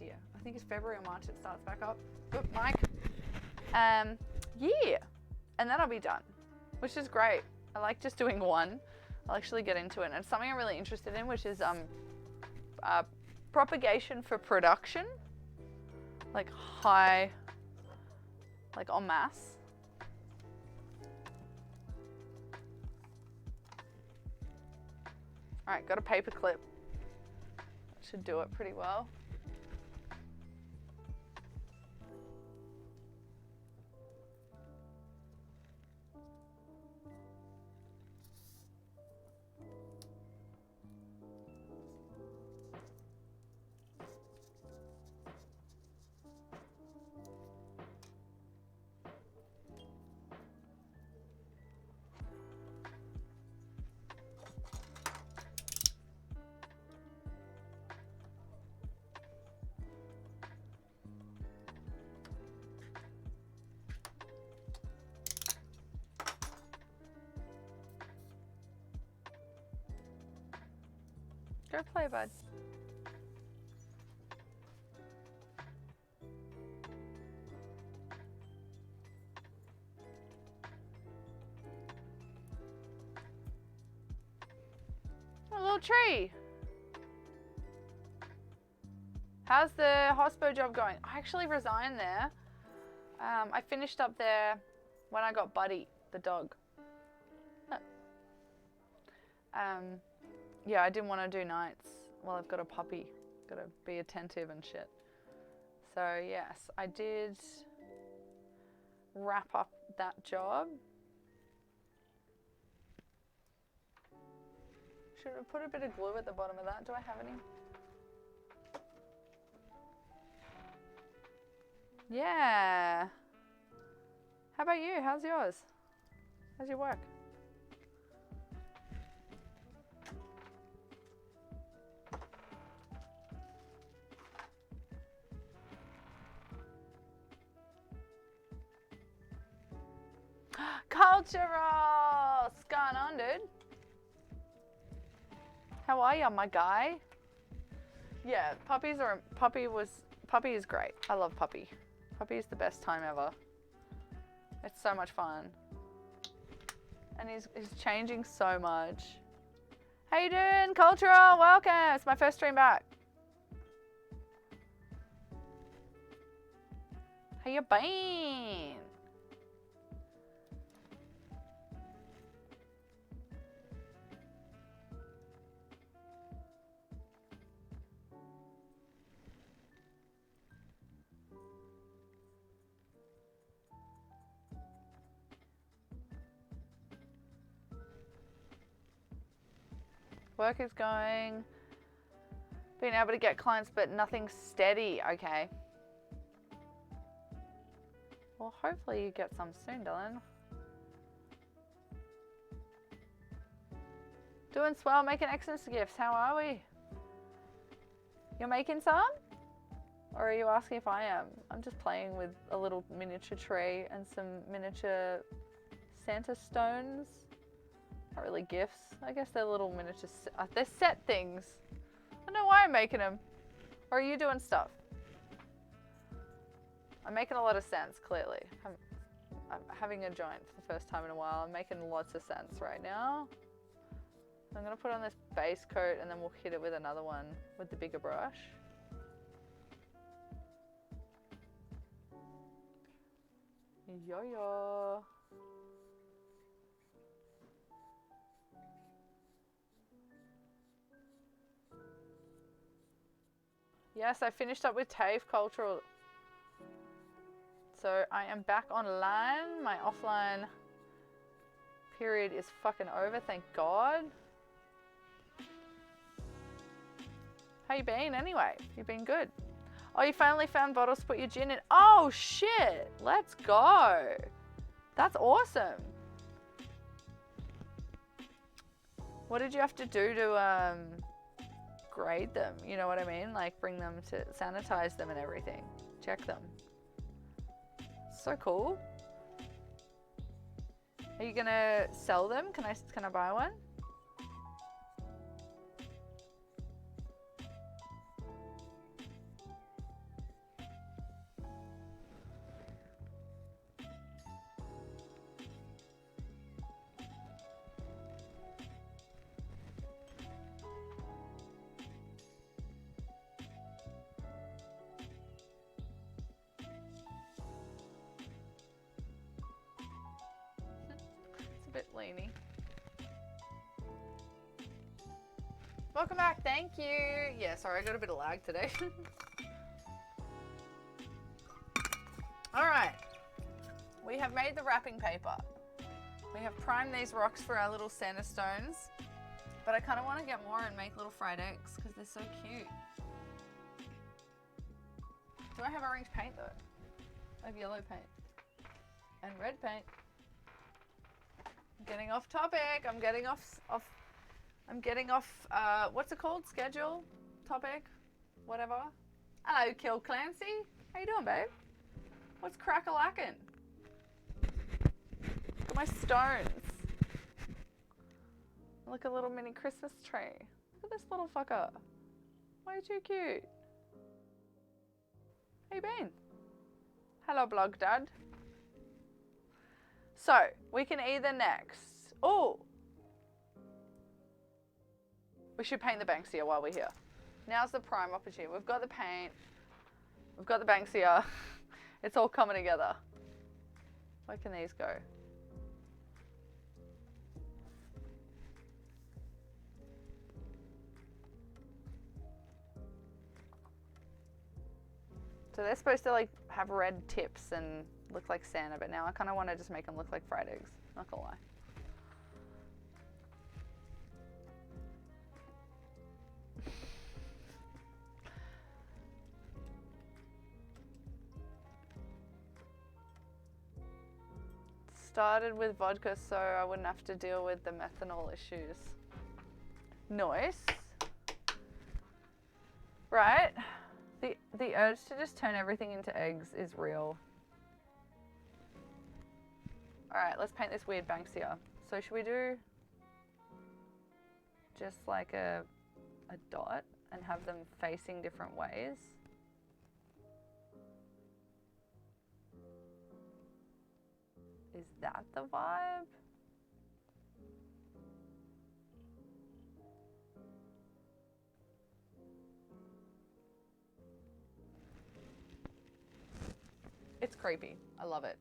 year. I think it's February or March it starts back up. Good, Mike. Yeah, and then I'll be done, which is great. I like just doing one. I'll actually get into it. And it's something I'm really interested in, which is propagation for production, like high, like en masse. All right, got a paper clip. Should do it pretty well. Go play, bud. A little tree. How's the hospo job going? I actually resigned there. I finished up there when I got Buddy, the dog. Yeah, I didn't want to do nights while I've got a puppy. Got to be attentive and shit. So yes, I did wrap up that job. Should I put a bit of glue at the bottom of that? Do I have any? Yeah. How about you? How's yours? How's your work? Cultural! What's going on, dude? How are ya, my guy? Yeah, Puppy is great. I love Puppy. Puppy is the best time ever. It's so much fun. And he's changing so much. How you doing, Cultural? Welcome. It's my first stream back. How you been? Work is going. Being able to get clients, but nothing steady. Okay. Well, hopefully you get some soon, Dylan. Doing swell, making Xmas gifts. How are we? You're making some? Or are you asking if I am? I'm just playing with a little miniature tree and some miniature Santa stones. Not really gifts. I guess they're little miniature, they're set things. I don't know why I'm making them. Or are you doing stuff? I'm making a lot of sense, clearly. I'm having a joint for the first time in a while. I'm making lots of sense right now. So I'm going to put on this base coat and then we'll hit it with another one with the bigger brush. Yo. Yes, I finished up with TAFE Cultural. So I am back online. My offline period is fucking over, thank God. How you been anyway? You've been good. Oh, you finally found bottles to put your gin in. Oh shit, let's go. That's awesome. What did you have to do to grade them? You know what I mean? Like bring them to sanitize them and everything. Check them. So cool. Are you gonna sell them? Can I buy one? It's a bit leany. Welcome back, thank you. Yeah, sorry, I got a bit of lag today. All right, we have made the wrapping paper. We have primed these rocks for our little Santa stones, but I kind of want to get more and make little fried eggs because they're so cute. Do I have orange paint though? I have yellow paint and red paint. I'm getting off topic. I'm getting off, what's it called? Schedule? Topic? Whatever. Hello, Kill Clancy. How you doing, babe? What's crack-a-lackin'? Look at my stones. Like a little mini Christmas tree. Look at this little fucker. Way too cute. How you been? Hello, blog dad. So, we can either next... Oh! We should paint the Banksia while we're here. Now's the prime opportunity. We've got the paint. We've got the Banksia. It's all coming together. Where can these go? So they're supposed to like have red tips and look like Santa, but now I kind of want to just make them look like fried eggs. Not gonna lie. Started with vodka so I wouldn't have to deal with the methanol issues. Nice. Right. The urge to just turn everything into eggs is real. Alright, let's paint this weird Banksia. So should we do just like a dot and have them facing different ways? Is that the vibe? It's creepy. I love it.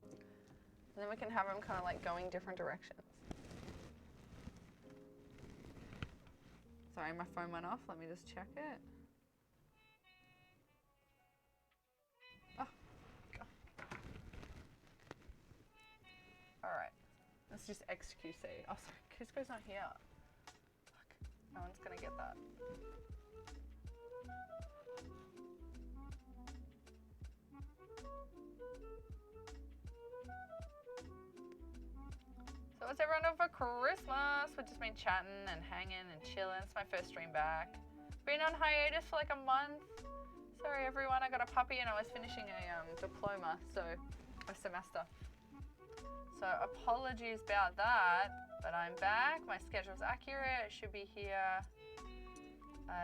And then we can have them kind of like going different directions. Sorry, my phone went off. Let me just check it. Oh, God. All right. Let's just XQC. Oh, sorry. Cusco's not here. Fuck. No one's going to get that. So what's everyone doing for Christmas? We've just been chatting and hanging and chilling. It's my first stream back. Been on hiatus for like a month. Sorry everyone, I got a puppy and I was finishing a diploma, so a semester. So apologies about that, but I'm back. My schedule's accurate. It should be here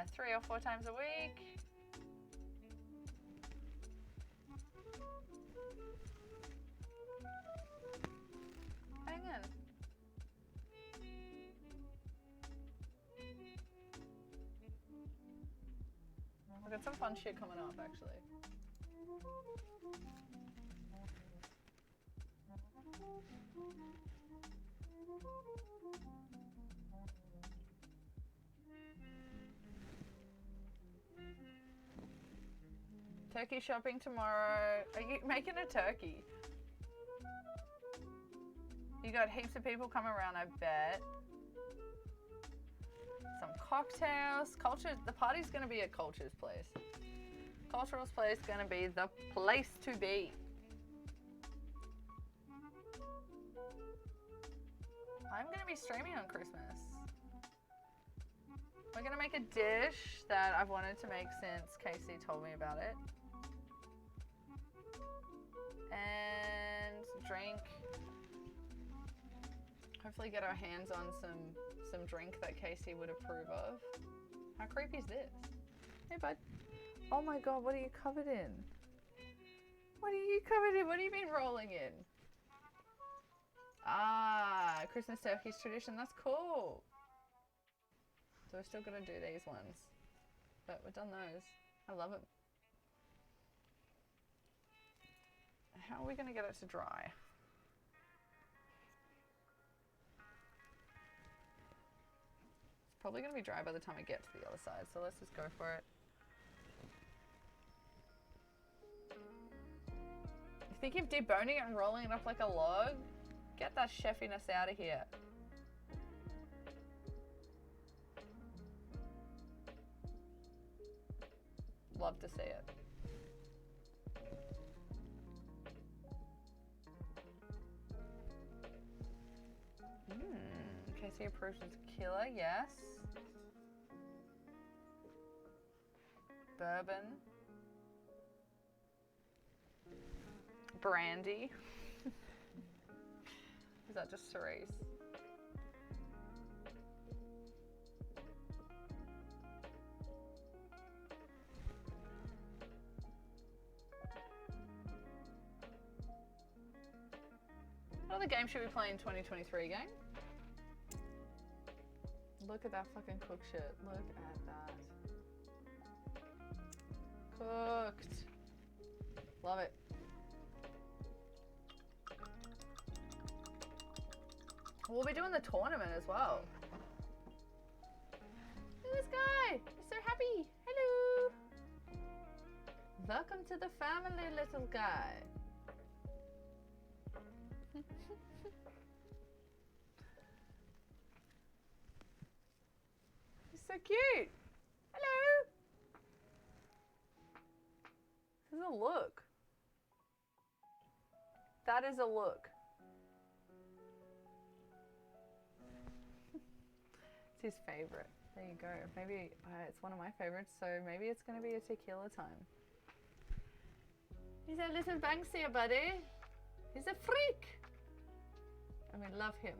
3 or 4 times a week. Hang on. some fun shit coming up, actually. Turkey shopping tomorrow. Are you making a turkey? You got heaps of people coming around, I bet. Some cocktails. Culture. The party's gonna be at Culture's place. Cultural's place gonna be the place to be. I'm gonna be streaming on Christmas. We're gonna make a dish that I've wanted to make since Casey told me about it. And drink. Hopefully get our hands on some drink that Casey would approve of. How creepy is this? Hey bud. Oh my god, what are you covered in? What are you covered in? What have you been rolling in? Ah, Christmas turkey's tradition. That's cool. So we're still gonna do these ones. But we've done those. I love it. How are we gonna get it to dry? It's probably gonna be dry by the time I get to the other side, so let's just go for it. You think of deboning it and rolling it up like a log? Get that chefiness out of here. Love to see it. Casey approves of tequila, yes. Bourbon. Brandy. Is that just cerise? What other game should we play in 2023, gang? Look at that fucking cook shit. Look at that. Cooked. Love it. We'll be doing the tournament as well. Look at this guy. He's so happy. Hello. Welcome to the family, little guy. He's so cute. Hello. This is a look. That is a look. It's his favorite. There you go. Maybe it's one of my favorites, so maybe it's going to be a tequila time. He's a little Banksia, buddy. He's a freak. And we love him.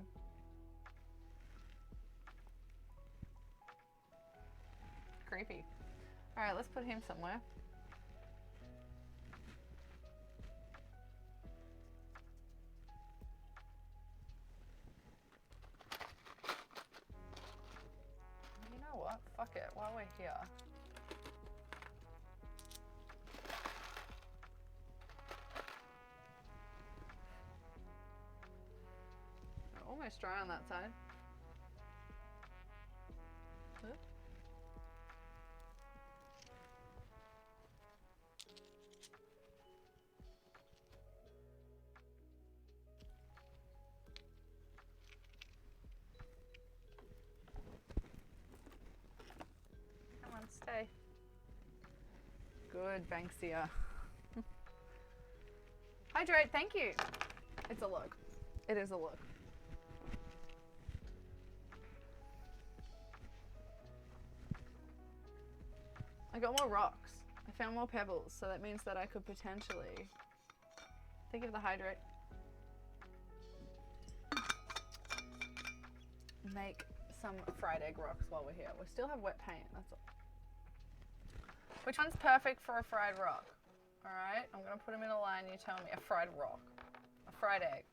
Creepy. All right, let's put him somewhere. You know what? Fuck it. While we're here. We're almost dry on that side. Huh? Come on, stay. Good, Banksia. Hydrate, thank you. It's a look. It is a look. I got more rocks. I found more pebbles, so that means that I could potentially think of the hydrate. Make some fried egg rocks while we're here. We still have wet paint, that's all. Which one's perfect for a fried rock? All right, I'm gonna put them in a line. You tell me. A fried rock, a fried egg.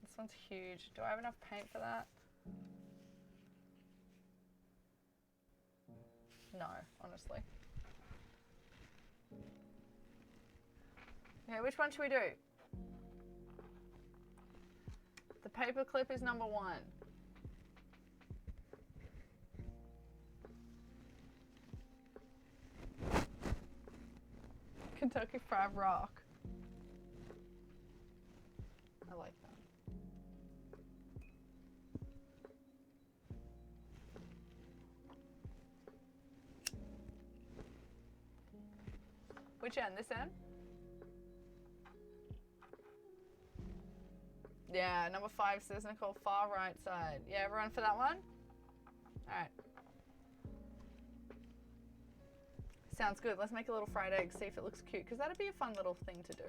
This one's huge. Do I have enough paint for that? No, honestly. Okay, which one should we do? The paperclip is number 1. Kentucky Fried Rock. I like that. Which end? This end? Yeah, number 5 says Nicole, far right side. Yeah, everyone for that one? Alright. Sounds good. Let's make a little fried egg, see if it looks cute, because that'd be a fun little thing to do.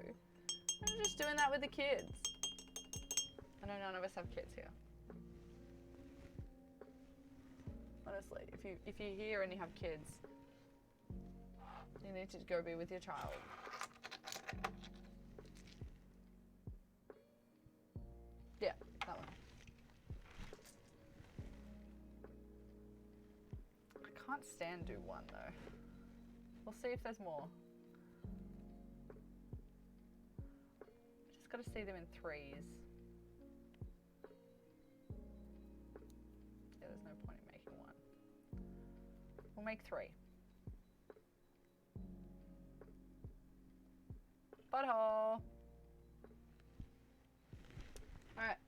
I'm just doing that with the kids. I know none of us have kids here. Honestly, if you're here and you have kids, you need to go be with your child. Yeah, that one. I can't stand do one though. We'll see if there's more. Just gotta see them in 3s. Yeah, there's no point in making 1. We'll make 3. Butthole. Alright.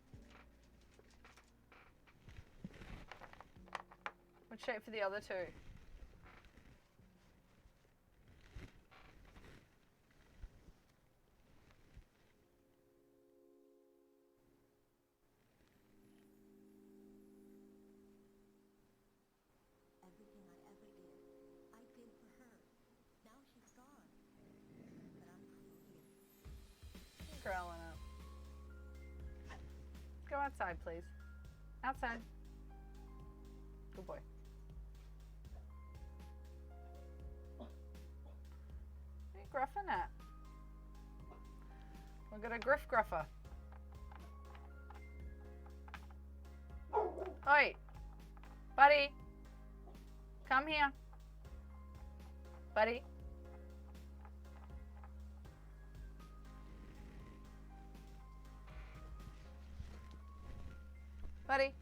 What shape for the other 2? Everything I ever did, I did for her. Now she's gone. But I'm here. Growling up. Go outside, please. Outside. Good boy. What are you gruffing at? We've got a griff gruffer. Oi! Buddy! Come here. Buddy. Buddy.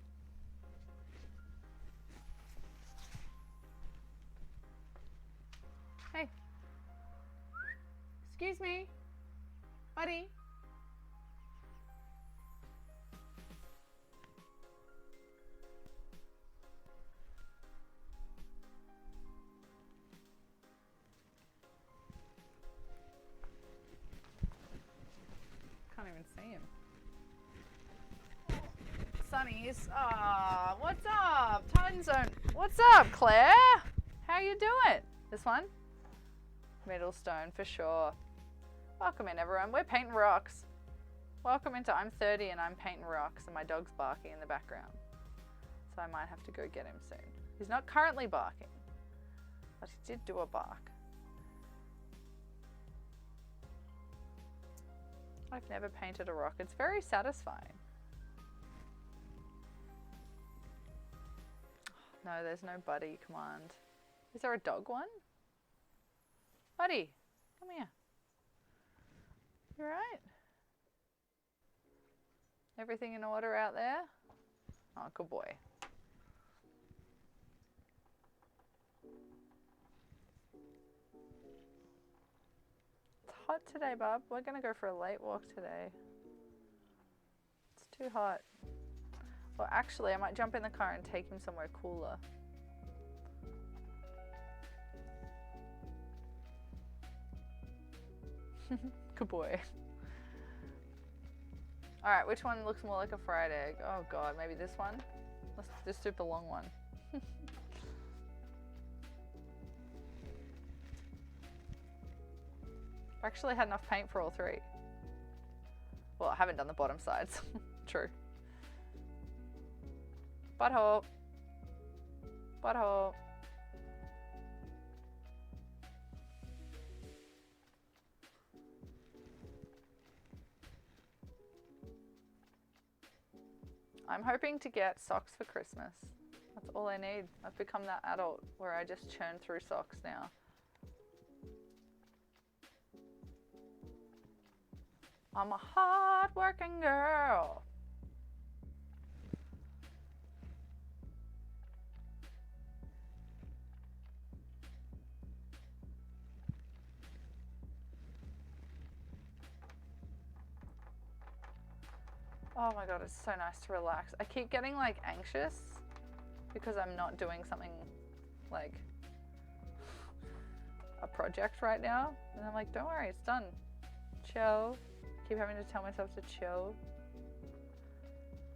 Hey. Excuse me. Buddy. Can't even see him. Sunnies. Ah, what's up? Time zone. What's up, Claire? How you doing? This one? Middlestone for sure. Welcome in, everyone. We're painting rocks. Welcome into I'm 30 and I'm painting rocks and my dog's barking in the background. So I might have to go get him soon. He's not currently barking, but he did do a bark. I've never painted a rock. It's very satisfying. No, there's no buddy command. Is there a dog one? Buddy, come here. You alright? Everything in order out there? Oh, good boy. It's hot today, bub. We're gonna go for a late walk today. It's too hot. Well, actually, I might jump in the car and take him somewhere cooler. Good boy. Alright, which one looks more like a fried egg? Oh god, maybe this one? Let's do this super long one. I actually had enough paint for all 3. Well, I haven't done the bottom sides. True. Butthole. Butthole. I'm hoping to get socks for Christmas. That's all I need. I've become that adult where I just churn through socks now. I'm a hard-working girl. Oh my god, it's so nice to relax. I keep getting like anxious because I'm not doing something like a project right now. And I'm like, don't worry, it's done. Chill. Keep having to tell myself to chill.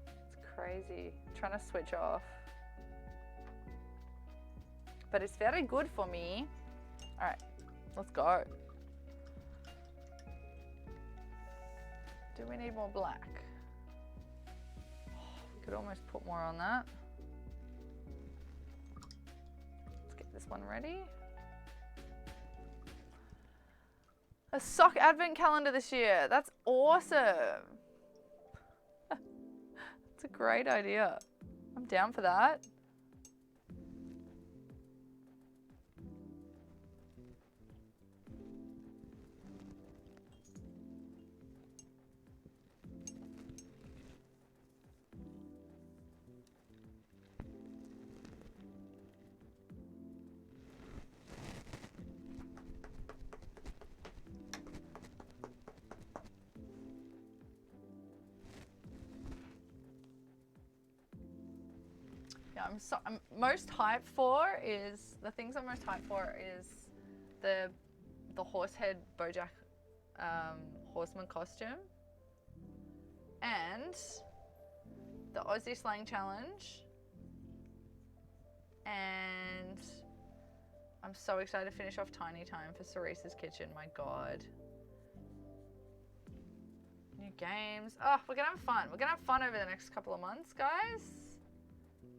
It's crazy. I'm trying to switch off. But it's very good for me. All right, let's go. Do we need more black? We could almost put more on that. Let's get this one ready. A sock advent calendar this year. That's awesome. That's a great idea. I'm down for that. I'm most hyped for is the things I'm most hyped for is the horsehead Bojack horseman costume and the Aussie slang challenge, and I'm so excited to finish off Tiny Time for Cerise's Kitchen. My god, new games. Oh, we're gonna have fun. We're gonna have fun over the next couple of months, guys.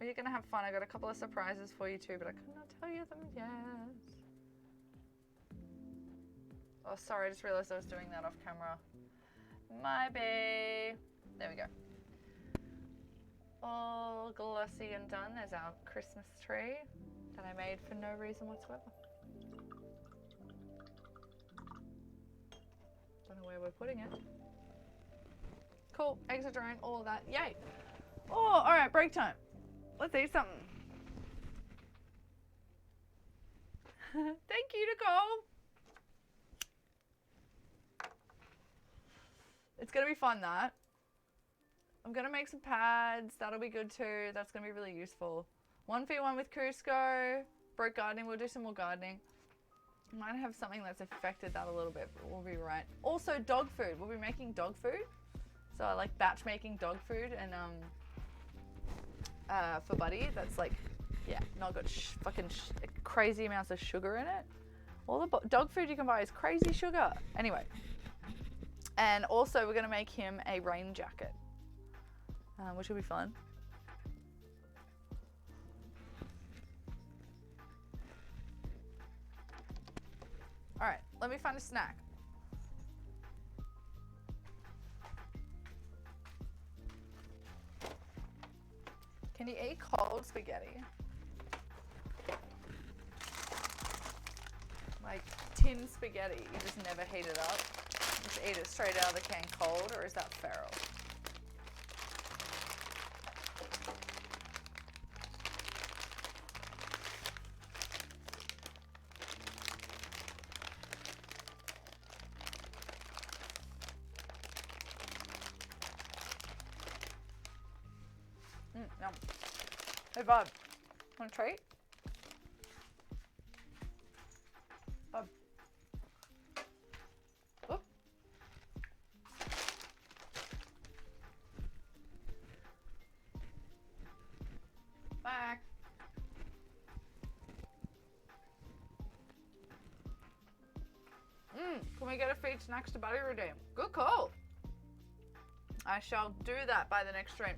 You're gonna have fun. I got a couple of surprises for you too, but I could not tell you them yet. Oh, sorry, I just realized I was doing that off camera. My bae. There we go. All glossy and done. There's our Christmas tree that I made for no reason whatsoever. Don't know where we're putting it. Cool. Eggs are drying. All of that. Yay. Oh, all right. Break time. Let's eat something. Thank you, Nicole. It's gonna be fun, that. I'm gonna make some pads. That'll be good too. That's gonna be really useful. 1v1 with Cusco. Broke gardening. We'll do some more gardening. Might have something that's affected that a little bit, but we'll be right. Also, dog food. We'll be making dog food. So I like batch making dog food, and for Buddy, that's like, yeah, not got crazy amounts of sugar in it. All the dog food you can buy is crazy sugar. Anyway, and also we're gonna make him a rain jacket, which will be fun. All right, let me find a snack. Can you eat cold spaghetti? Like tin spaghetti, you just never heat it up. Just eat it straight out of the can cold, or is that feral? Yum. Hey, Bob. Want a treat? Bob. Oop. Back. Can we get a feed snacks to Buddy redeem? Good call. I shall do that by the next stream.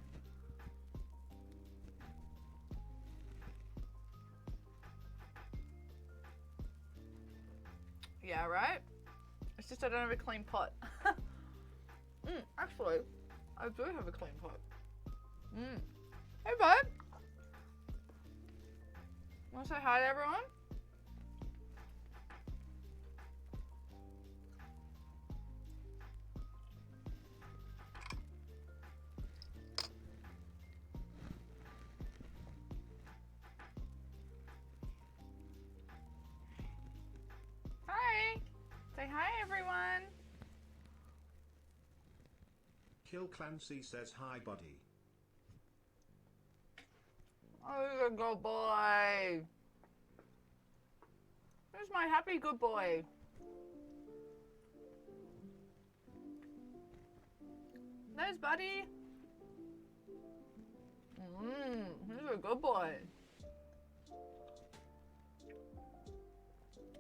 Yeah, right? It's just I don't have a clean pot. Actually, I do have a clean pot. Hey, bud. Want to say hi to everyone? Hi. Say hi, everyone. Kill Clancy says hi, buddy. Oh, he's a good boy. Who's my happy good boy? There's Buddy. He's a good boy.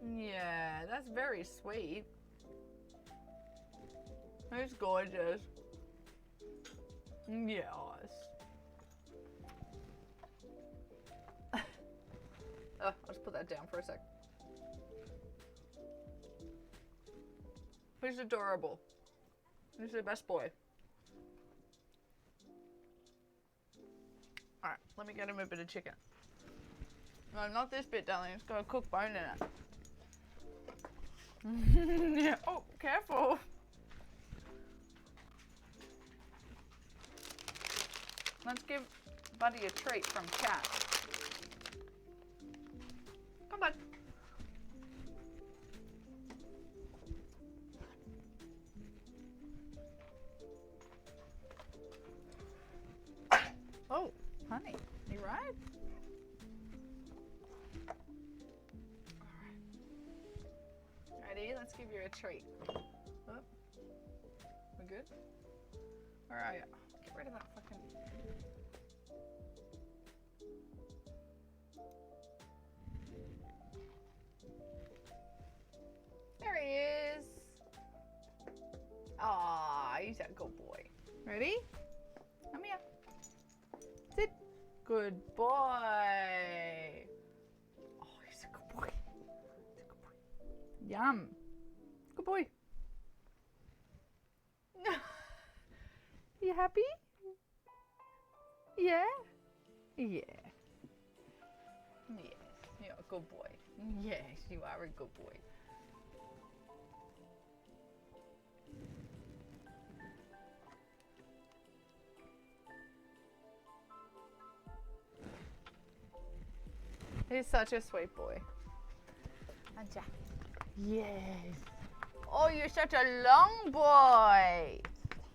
Yeah, that's very sweet. He's gorgeous. Yes. I'll just put that down for a sec. He's adorable. He's the best boy. Alright, let me get him a bit of chicken. No, not this bit, darling. It's got a cooked bone in it. Yeah. Oh, careful. Let's give Buddy a treat from chat. Come on. Oh, honey, you right? All right. Ready? Let's give you a treat. Oh. We good? All right. Get rid of that fucking. There he is. Ah, he's a good boy. Ready? Come here. Sit. Good boy. Oh, he's a good boy. He's a good boy. Yum. Good boy. You happy? Yeah? Yeah. Yes, you're a good boy. Yes, you are a good boy. He's such a sweet boy. Aren't ya? Yes. Oh, you're such a long boy.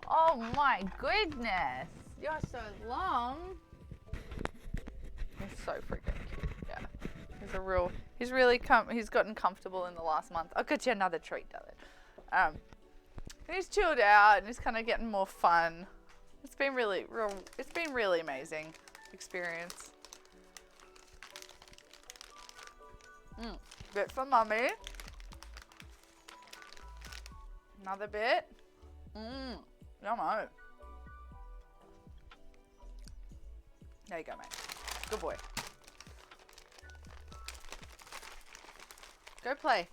Oh my goodness. You're so long. He's so freaking cute. Yeah. He's gotten comfortable in the last month. I'll get you another treat, darling. He's chilled out and he's kind of getting more fun. It's been really amazing experience. Bit for mummy. Another bit. Yummo. There you go, mate. Good boy. Go play.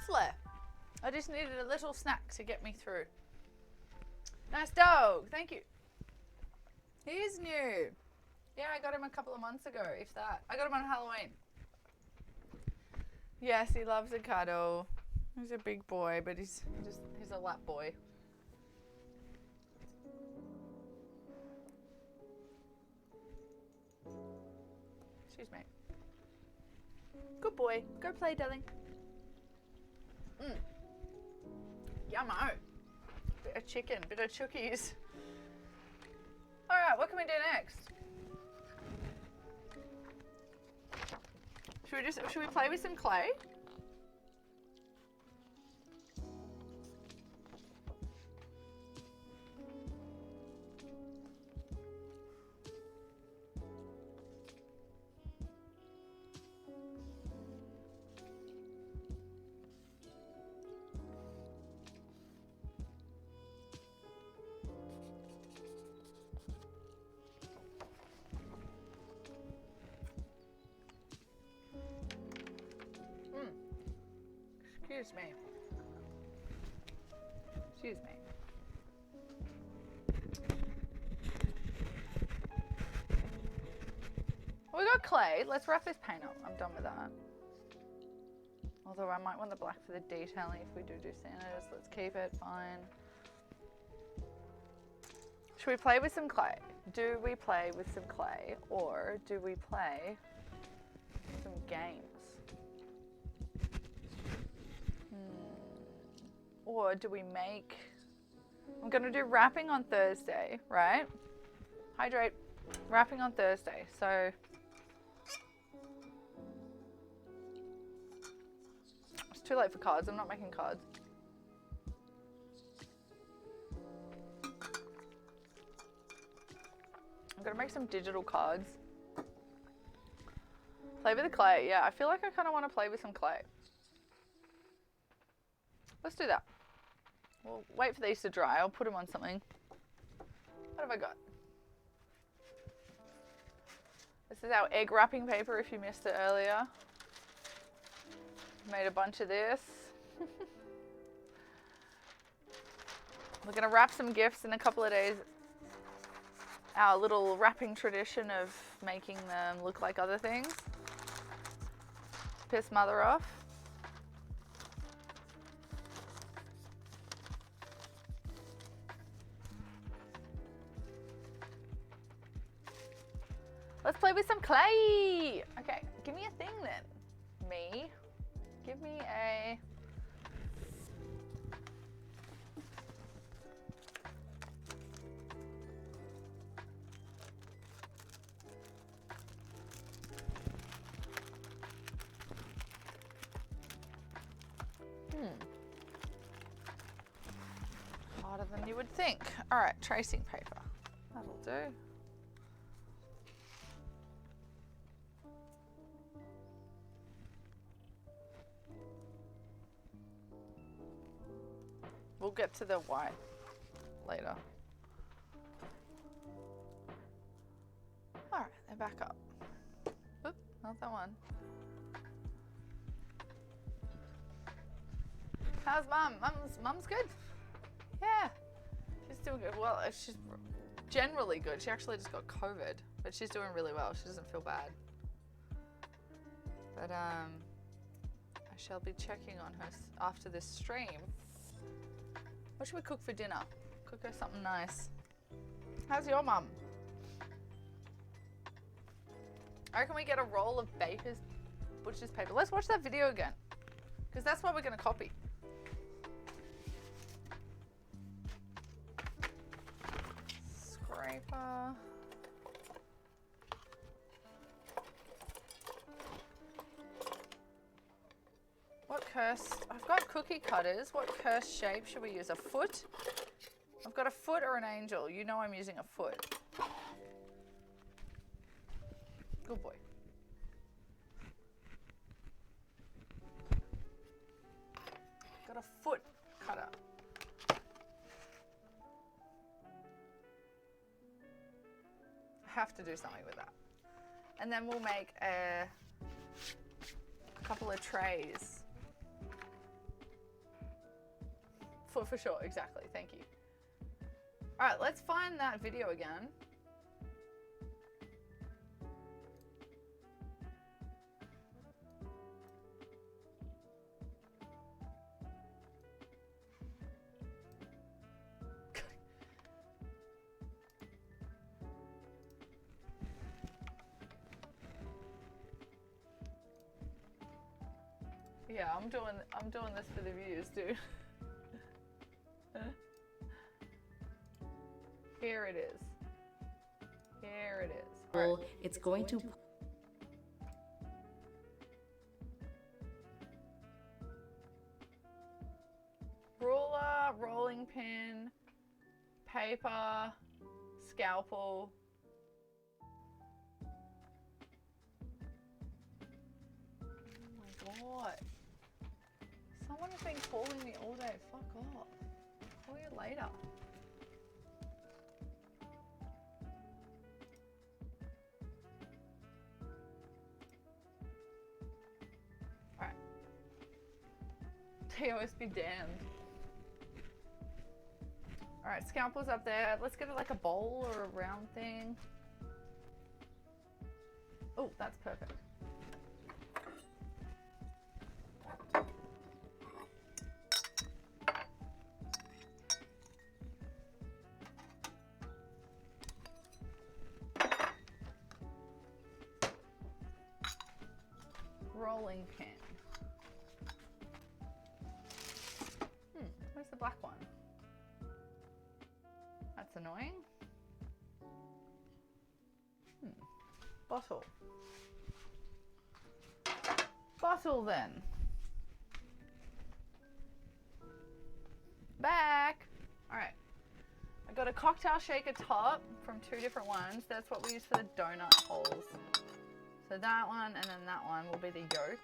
Lovely. I just needed a little snack to get me through. Nice dog. Thank you. He is new. Yeah, I got him a couple of months ago, if that. I got him on Halloween. Yes, he loves a cuddle. He's a big boy, but he's a lap boy. Excuse me. Good boy. Go play, darling. Yummo. Bit of chicken, bit of chookies. Alright, what can we do next? Should we play with some clay? Excuse me. Excuse me. We got clay. Let's wrap this paint up. I'm done with that. Although I might want the black for the detailing if we do Santas. Let's keep it, fine. Should we play with some clay? Do we play with some clay or do we play some games? Or do we make... I'm going to do wrapping on Thursday, right? Hydrate. Wrapping on Thursday, so... It's too late for cards. I'm not making cards. I'm going to make some digital cards. Play with the clay. Yeah, I feel like I kind of want to play with some clay. Let's do that. We'll wait for these to dry. I'll put them on something. What have I got? This is our egg wrapping paper if you missed it earlier. Made a bunch of this. We're going to wrap some gifts in a couple of days. Our little wrapping tradition of making them look like other things. Piss mother off. Let's play with some clay. Okay, give me a thing then. Me. Give me a... Harder than you would think. All right, tracing paper. That'll do. We'll get to the white later. All right, they're back up. Oop, not that one. How's mum? Mum's good. Yeah, she's doing good. Well, she's generally good. She actually just got COVID, but she's doing really well. She doesn't feel bad. But I shall be checking on her after this stream. What should we cook for dinner? Cook her something nice. How's your mum? I reckon we get a roll of butcher's paper. Let's watch that video again, because that's what we're going to copy. Scraper. What cursed? I've got cookie cutters. What cursed shape should we use? A foot? I've got a foot or an angel. You know I'm using a foot. Good boy. Got a foot cutter. I have to do something with that. And then we'll make a couple of trays. For sure, exactly. Thank you. All right, let's find that video again. Yeah, I'm doing this for the views, dude. Here it is. Here it is. Well, it's going to... Ruler, rolling pin, paper, scalpel. Oh my god. Someone has been calling me all day. Fuck off. Call you later. TOS be damned. Alright, scalpel's up there. Let's get it like a bowl or a round thing. Oh, that's perfect. Rolling pin. Where's the black one? That's annoying. Bottle. Bottle then. Back. Alright. I got a cocktail shaker top from 2 different ones. That's what we use for the donut holes. So that one and then that one will be the yolk.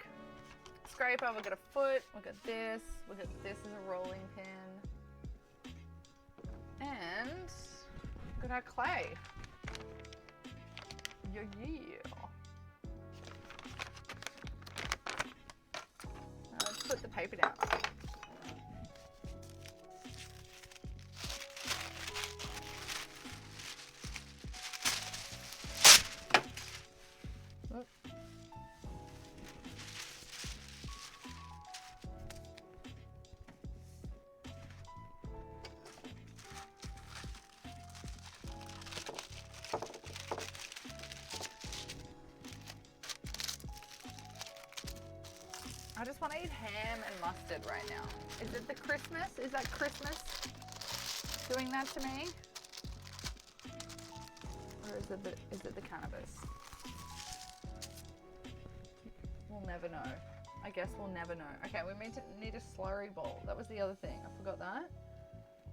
Scraper, we've got a foot, we've got this as a rolling pin. And we've got our clay. Yeah. Now let's put the paper down. I just want to eat ham and mustard right now. Is it the Christmas? Is that Christmas doing that to me? Or is it the cannabis? We'll never know. I guess we'll never know. Okay, we need a slurry bowl. That was the other thing. I forgot that.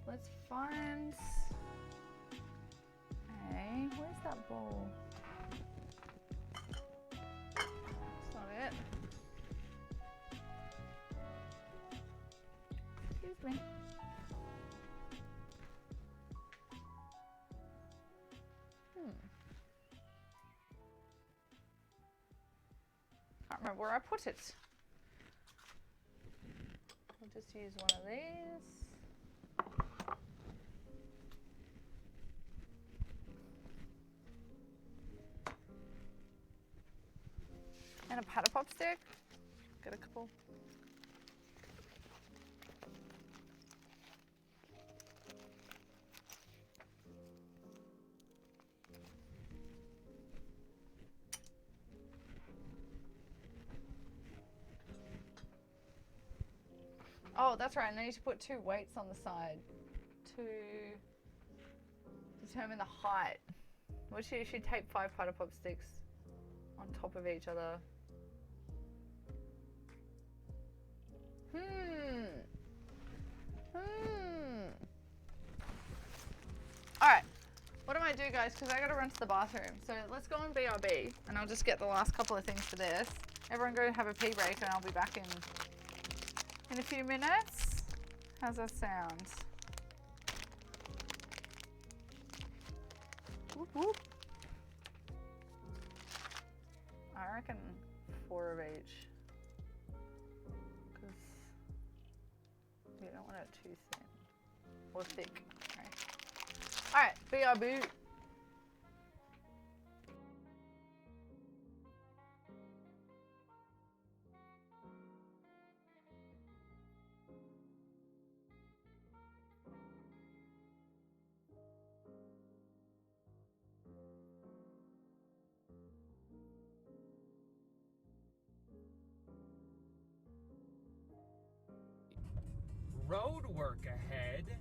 Let's find... Hey, where's that bowl? That's not it. Excuse me. Can't remember where I put it. I'll just use one of these. And a paddle pop stick. Got a couple. Oh, that's right. And I need to put 2 weights on the side to determine the height. Well, you should tape 5 paddle pop sticks on top of each other. Alright. What do I do, guys? Because I got to run to the bathroom. So let's go on BRB and I'll just get the last couple of things for this. Everyone go have a pee break and I'll be back in a few minutes. How's that sound? Whoop, whoop. I reckon 4 of each. Because you don't want it too thin or thick. Alright, BRB. Road work ahead.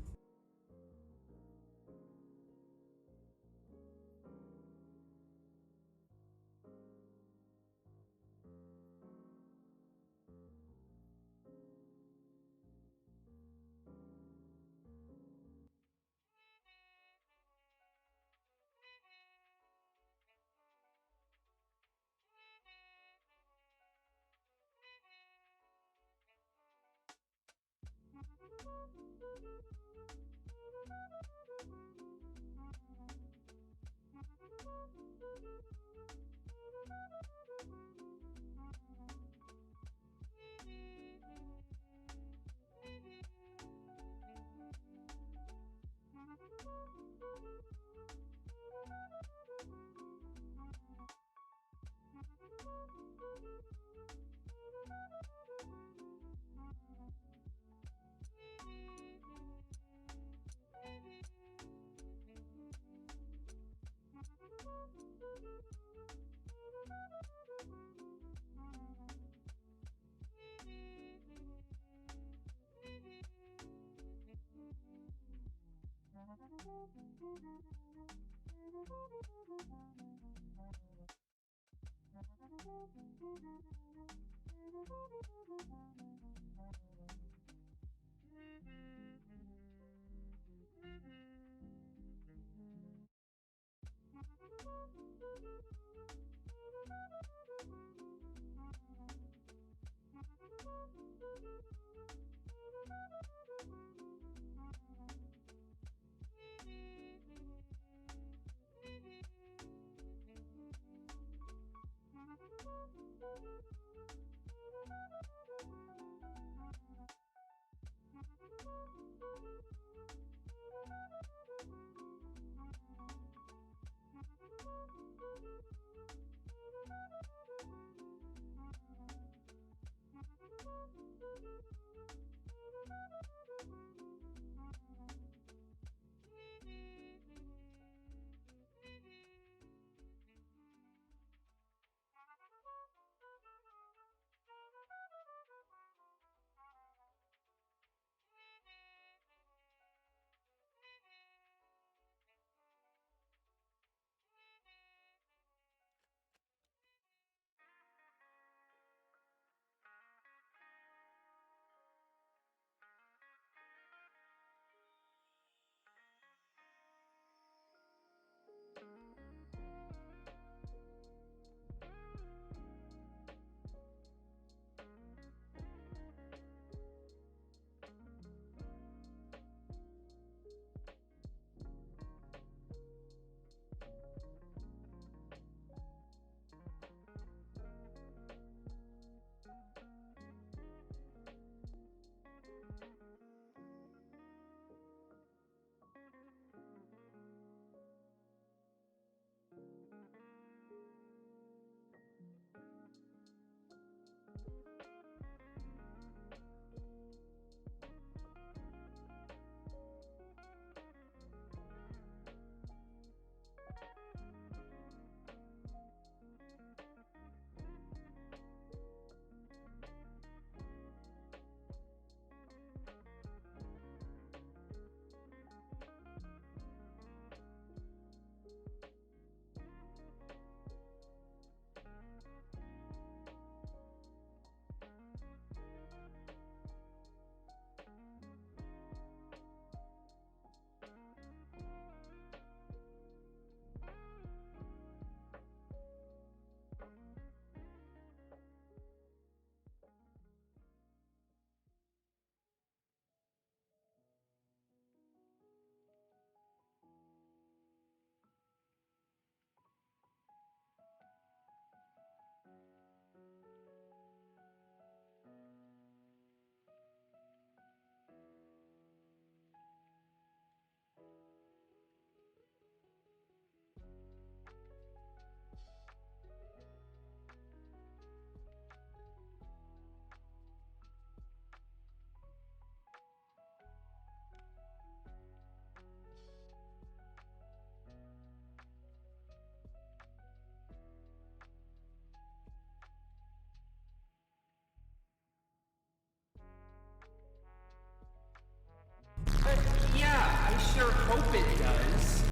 Yeah, I sure hope it does.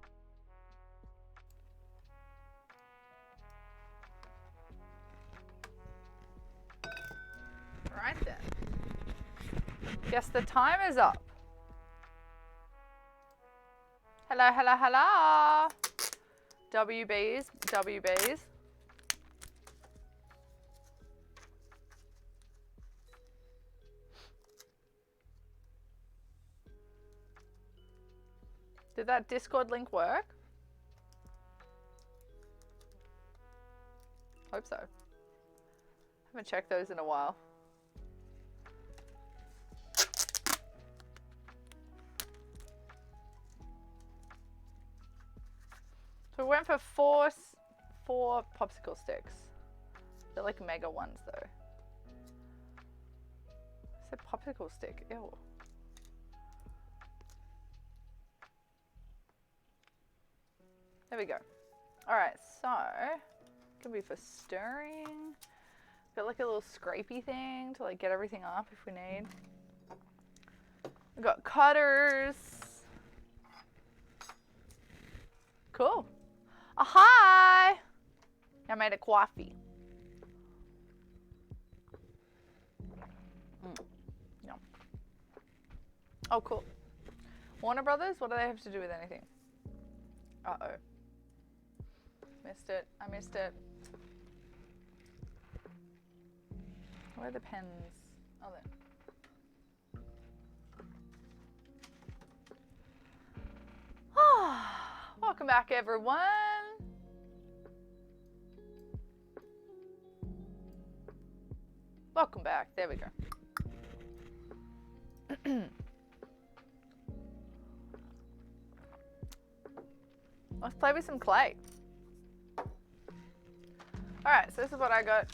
Right then. Guess the time is up. Hello, hello, hello. WBs, WBs. Did that Discord link work? Hope so. Haven't checked those in a while. So we went for four popsicle sticks. They're like mega ones though. It's a popsicle stick. Ew. There we go. Alright, so can be for stirring. Got like a little scrapey thing to like get everything up if we need. We've got cutters. Cool. Oh, hi! I made a coffee. Yum. Oh, cool. Warner Brothers? What do they have to do with anything? Uh-oh. Missed it. I missed it. Where are the pens? Oh, there. Welcome back, everyone. Welcome back. There we go. Let's play with some clay. Alright, so this is what I got.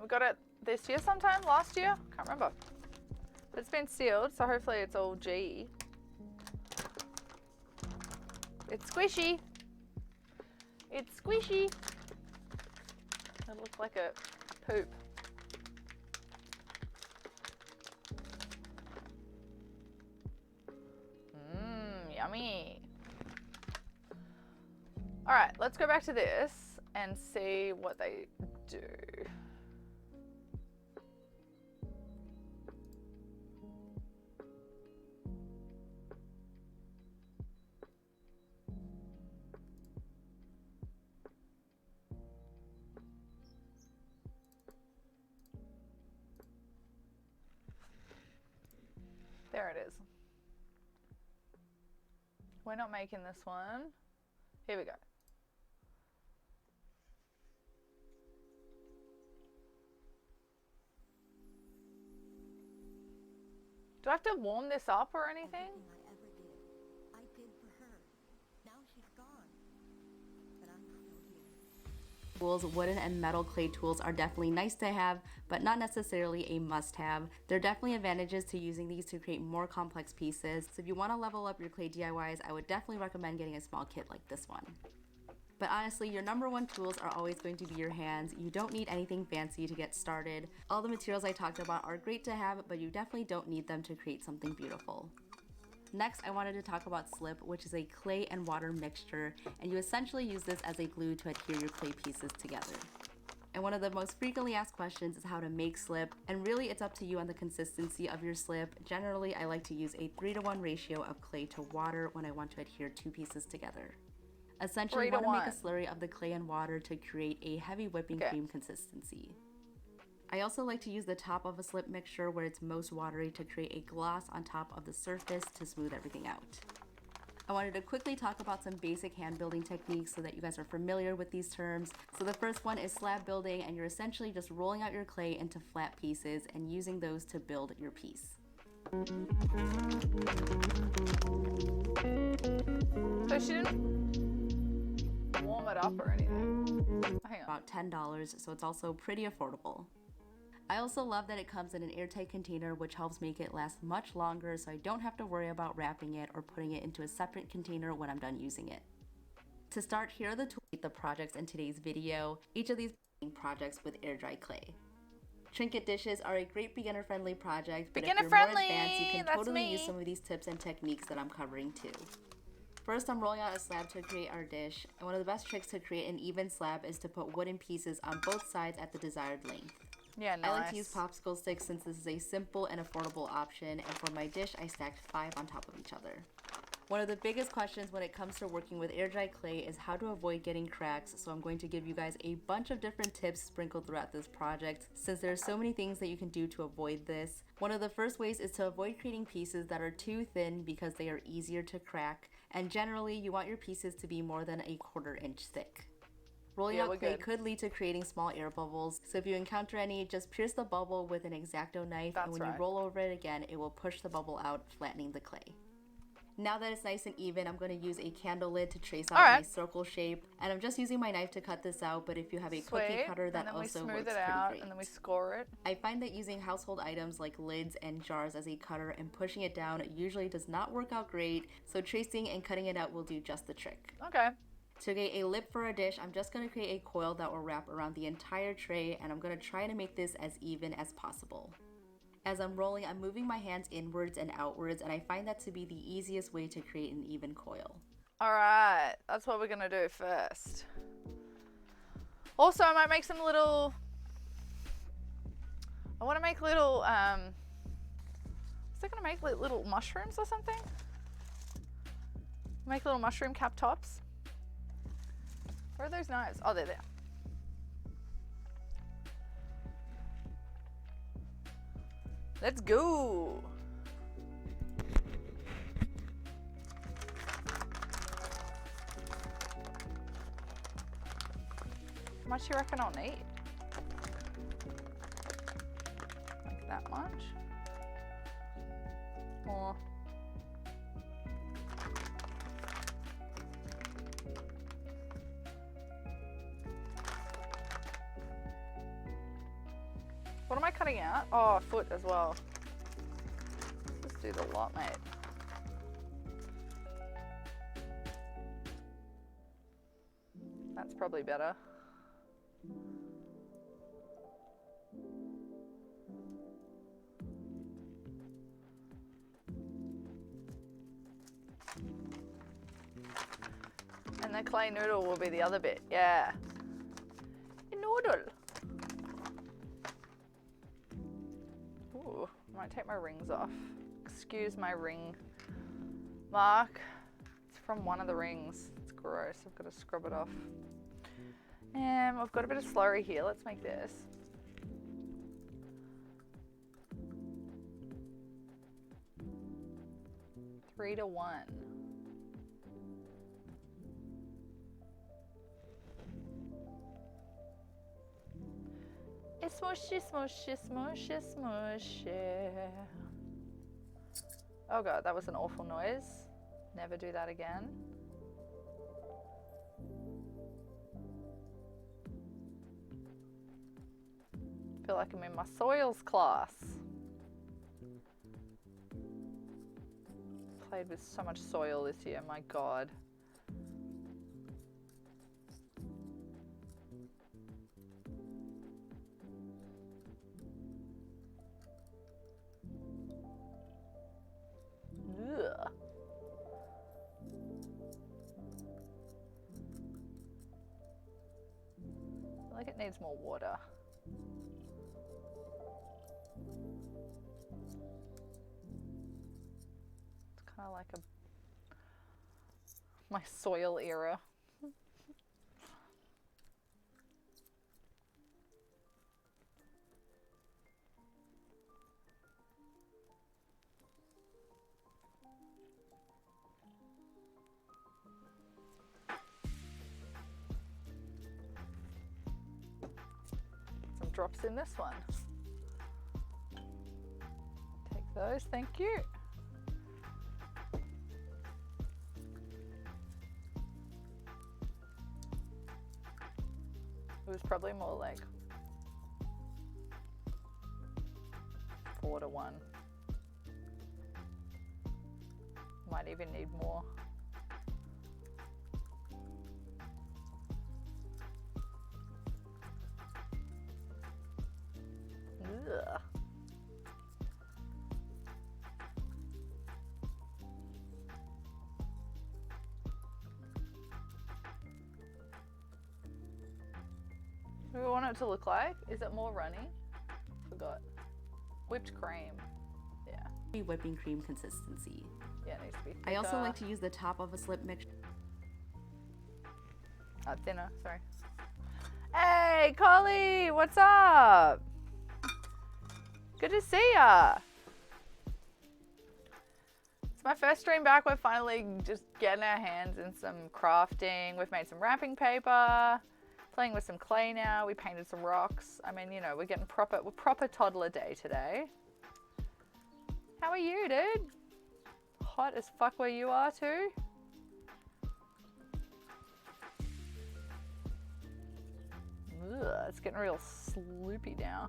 We got it this year sometime? Last year? Can't remember. But it's been sealed, so hopefully it's all G. It's squishy. It's squishy. It looks like a poop. Mmm, yummy. Alright, let's go back to this and see what they do. There it is. We're not making this one. Here we go. Do I have to warm this up or anything? Everything I ever did, I did for her. Now she's gone, but I'm still here. Tools, wooden and metal clay tools are definitely nice to have, but not necessarily a must-have. There are definitely advantages to using these to create more complex pieces. So if you want to level up your clay DIYs, I would definitely recommend getting a small kit like this one. But honestly, your number one tools are always going to be your hands. You don't need anything fancy to get started. All the materials I talked about are great to have, but you definitely don't need them to create something beautiful. Next, I wanted to talk about slip, which is a clay and water mixture, and you essentially use this as a glue to adhere your clay pieces together. And one of the most frequently asked questions is how to make slip, and really it's up to you on the consistency of your slip. Generally, I like to use a 3:1 ratio of clay to water when I want to adhere two pieces together. Essentially, you want to make a slurry of the clay and water to create a heavy whipping cream consistency. I also like to use the top of a slip mixture where it's most watery to create a gloss on top of the surface to smooth everything out. I wanted to quickly talk about some basic hand building techniques so that you guys are familiar with these terms. So the first one is slab building, and you're essentially just rolling out your clay into flat pieces and using those to build your piece. So she didn't warm it up or anything. Hang on. About $10, so it's also pretty affordable. I also love that it comes in an airtight container, which helps make it last much longer, so I don't have to worry about wrapping it or putting it into a separate container when I'm done using it. To start, here are the tools to the projects in today's video, each of these projects with air dry clay. Trinket dishes are a great beginner-friendly project, but if you're more advanced, you can totally use some of these tips and techniques that I'm covering too. First, I'm rolling out a slab to create our dish, and one of the best tricks to create an even slab is to put wooden pieces on both sides at the desired length. Yeah, nice. I like to use popsicle sticks since this is a simple and affordable option, and for my dish, I stacked 5 on top of each other. One of the biggest questions when it comes to working with air dry clay is how to avoid getting cracks, so I'm going to give you guys a bunch of different tips sprinkled throughout this project, since there are so many things that you can do to avoid this. One of the first ways is to avoid creating pieces that are too thin because they are easier to crack, and generally you want your pieces to be more than a 1/4 inch thick. Rolling out clay could lead to creating small air bubbles, so if you encounter any, just pierce the bubble with an X-Acto knife, and when you roll over it again, it will push the bubble out, flattening the clay. Now that it's nice and even, I'm going to use a candle lid to trace out my circle shape, and I'm just using my knife to cut this out, but if you have a cookie cutter, that also works pretty great. And then we score it. I find that using household items like lids and jars as a cutter and pushing it down usually does not work out great, so tracing and cutting it out will do just the trick. Okay. To create a lip for a dish, I'm just going to create a coil that will wrap around the entire tray, and I'm going to try to make this as even as possible. As I'm rolling, I'm moving my hands inwards and outwards, and I find that to be the easiest way to create an even coil. Alright, that's what we're gonna do first. Also, I might make some little... I want to make little, was I gonna make little mushrooms or something? Make little mushroom cap tops. Where are those knives? Oh, they're there. Let's go. How much do you reckon I'll need? Like that much? Or... what am I cutting out? Oh, foot as well. Let's do the lot, mate. That's probably better. And the clay noodle will be the other bit, yeah. A noodle. Ooh, I might take my rings off. Excuse my ring mark. It's from one of the rings. It's gross, I've got to scrub it off. And I've got a bit of slurry here, let's make this. Three to 1. It's smushy, smushy, smushy, smushy. Oh god, that was an awful noise. Never do that again. Feel like I'm in my soils class. Played with so much soil this year, my god. Ugh. I feel like it needs more water. It's kind of like my soil era. Some drops in this one. Take those, thank you. It was probably more like 4 to 1. Might even need more. Ugh. What do we want it to look like? Is it more runny? Forgot. Whipped cream. Yeah. Whipping cream consistency. Yeah, it needs to be thicker. I also like to use the top of a slip mixture. Thinner, sorry. Hey, Collie, what's up? Good to see ya. It's my first stream back. We're finally just getting our hands in some crafting. We've made some wrapping paper. Playing with some clay now. We painted some rocks. I mean, you know, we're getting proper toddler day today. How are you, dude? Hot as fuck where you are too? Ugh, it's getting real sloopy now.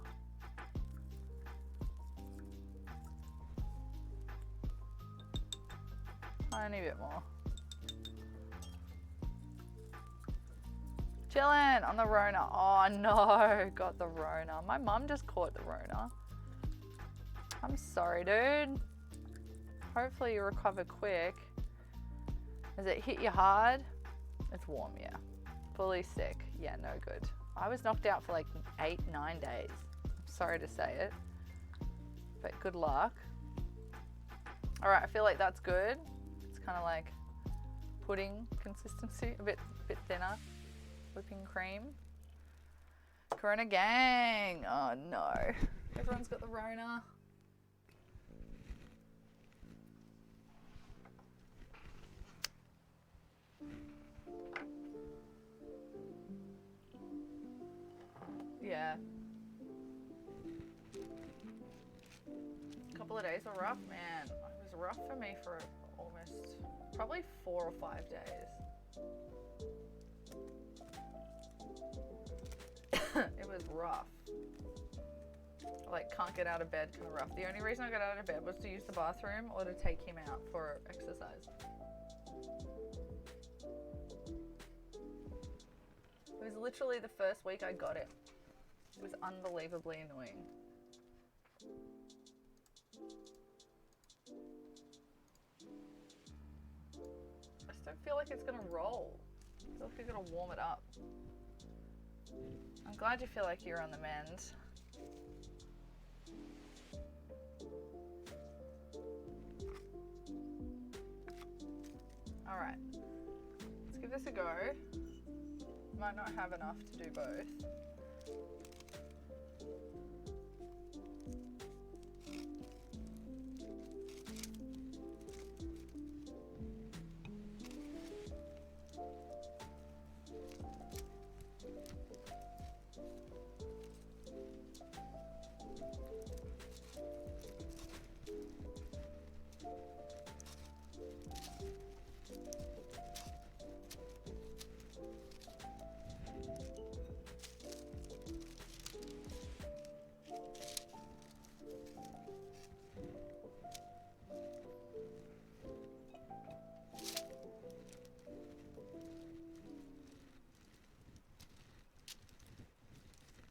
Tiny bit more. Chillin' on the Rona. Oh no, got the Rona. My mum just caught the Rona. I'm sorry, dude. Hopefully you recover quick. Does it hit you hard? It's warm, yeah. Fully sick, yeah, no good. I was knocked out for like 8-9 days. I'm sorry to say it, but good luck. All right, I feel like that's good. It's kind of like pudding consistency, a bit thinner. Whipping cream. Corona gang. Oh no. Everyone's got the Rona. Yeah. A couple of days were rough, man. It was rough for me for almost, probably 4 or 5 days. It was rough. Like, can't get out of bed, kind of rough. The only reason I got out of bed was to use the bathroom or to take him out for exercise. It was literally the first week I got it. It was unbelievably annoying. I just don't feel like it's gonna roll. I feel like you're gonna warm it up. I'm glad you feel like you're on the mend. All right, let's give this a go. Might not have enough to do both.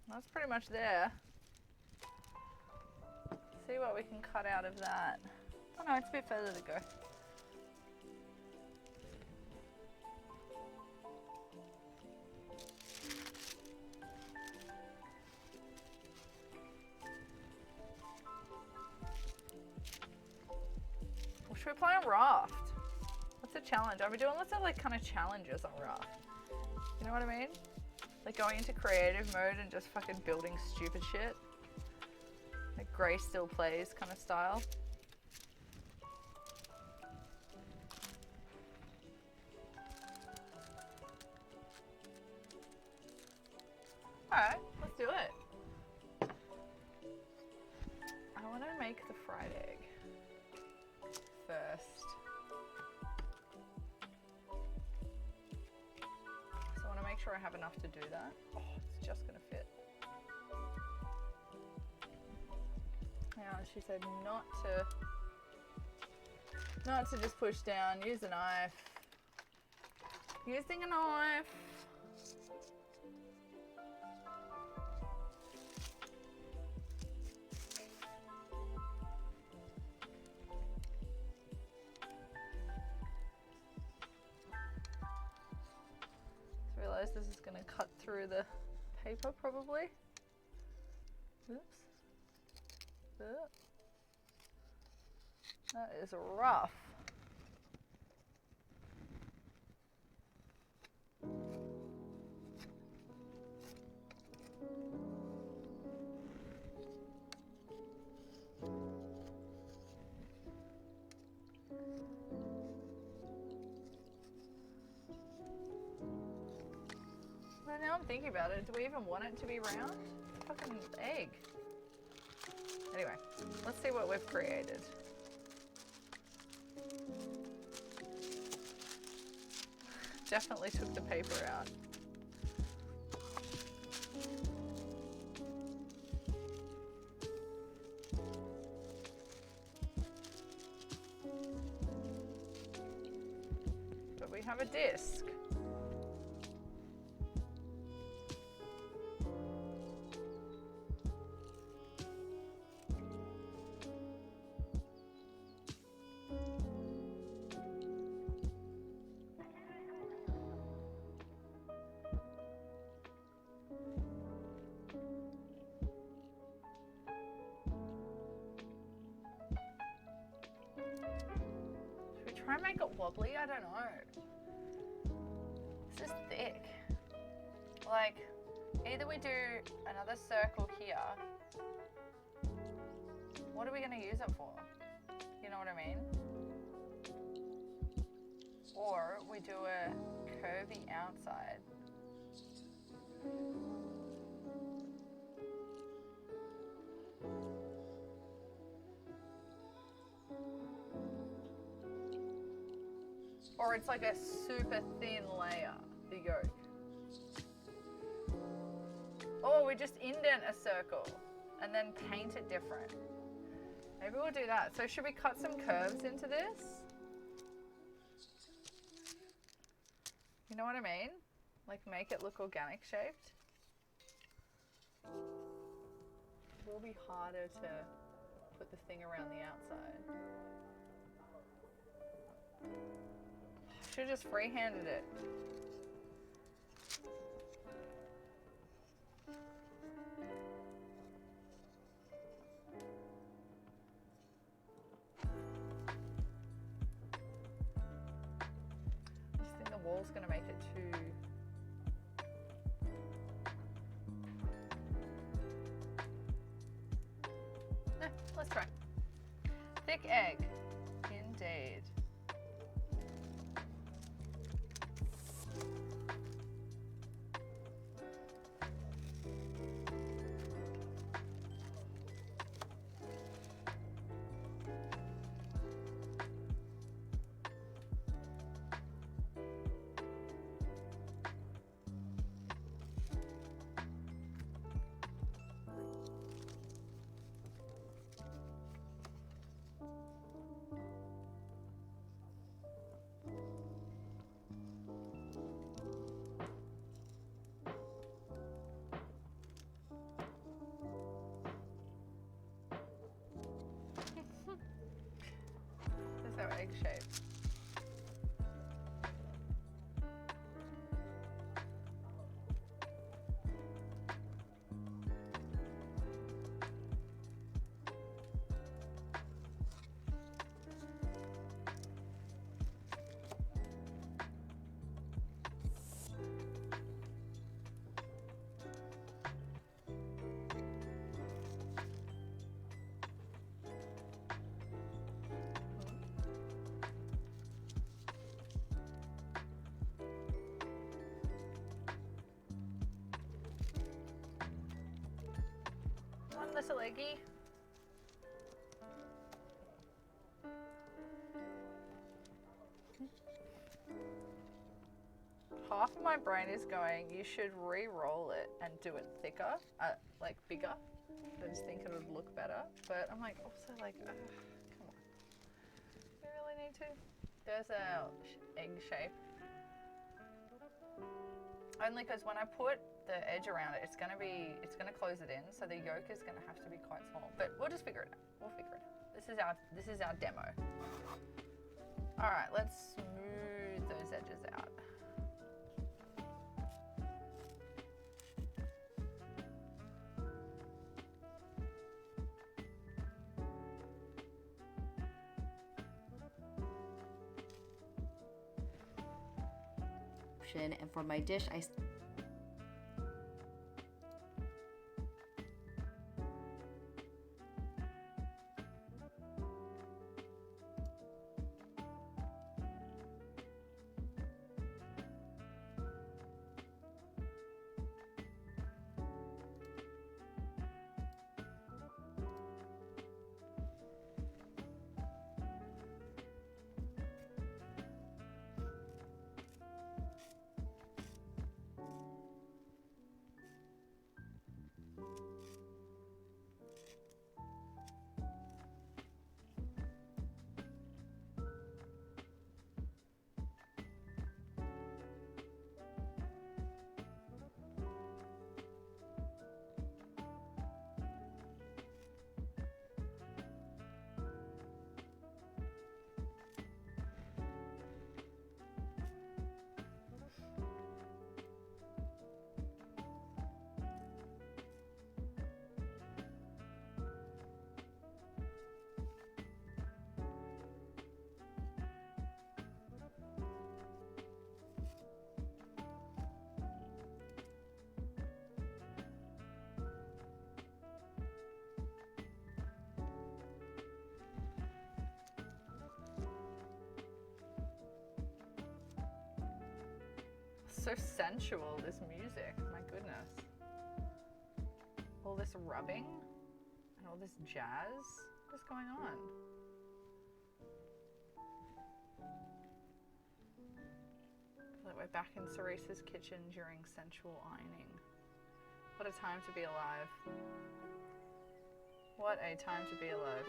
That's pretty much there. See what we can cut out of that. Oh no, it's a bit further to go. Well, should we play on Raft? What's a challenge? Are we doing lots of like kind of challenges on Raft? You know what I mean? Like going into creative mode and just fucking building stupid shit. Like Grace Still Plays kind of style. Alright, let's do it. I want to make the fried egg first. Make sure I have enough to do that. Oh, it's just gonna fit. Now she said not to just push down, use a knife. Using a knife. This is going to cut through the paper probably. Oops. That is rough. Now I'm thinking about it, do we even want it to be round? Fucking egg. Anyway, let's see what we've created. Definitely took the paper out. But we have a disc. make it wobbly? I don't know. This is thick. Like, either we do another circle here. What are we gonna use it for? You know what I mean? Or we do a curvy outside. Or it's like a super thin layer, the yolk. Or we just indent a circle and then paint it different. Maybe we'll do that. So should we cut some curves into this? You know what I mean? Like make it look organic shaped. It will be harder to put the thing around the outside. Should have just freehanded it. I just think the wall's gonna make it too. Let's try. Thick egg. Indeed. That's our egg shape. One little eggy. Half of my brain is going, you should re-roll it and do it thicker, like bigger. I just think it would look better. But I'm like, also like, come on. We really need to. There's our egg shape. Only because when I put the edge around it, it's gonna close it in, so the yolk is gonna have to be quite small. But we'll just figure it out. We'll figure it out. This is our demo. All right, let's smooth those edges out. And for my dish, I so sensual, this music. My goodness. All this rubbing and all this jazz. What is going on? I feel like we're back in Ceresa's kitchen during sensual ironing. What a time to be alive. What a time to be alive.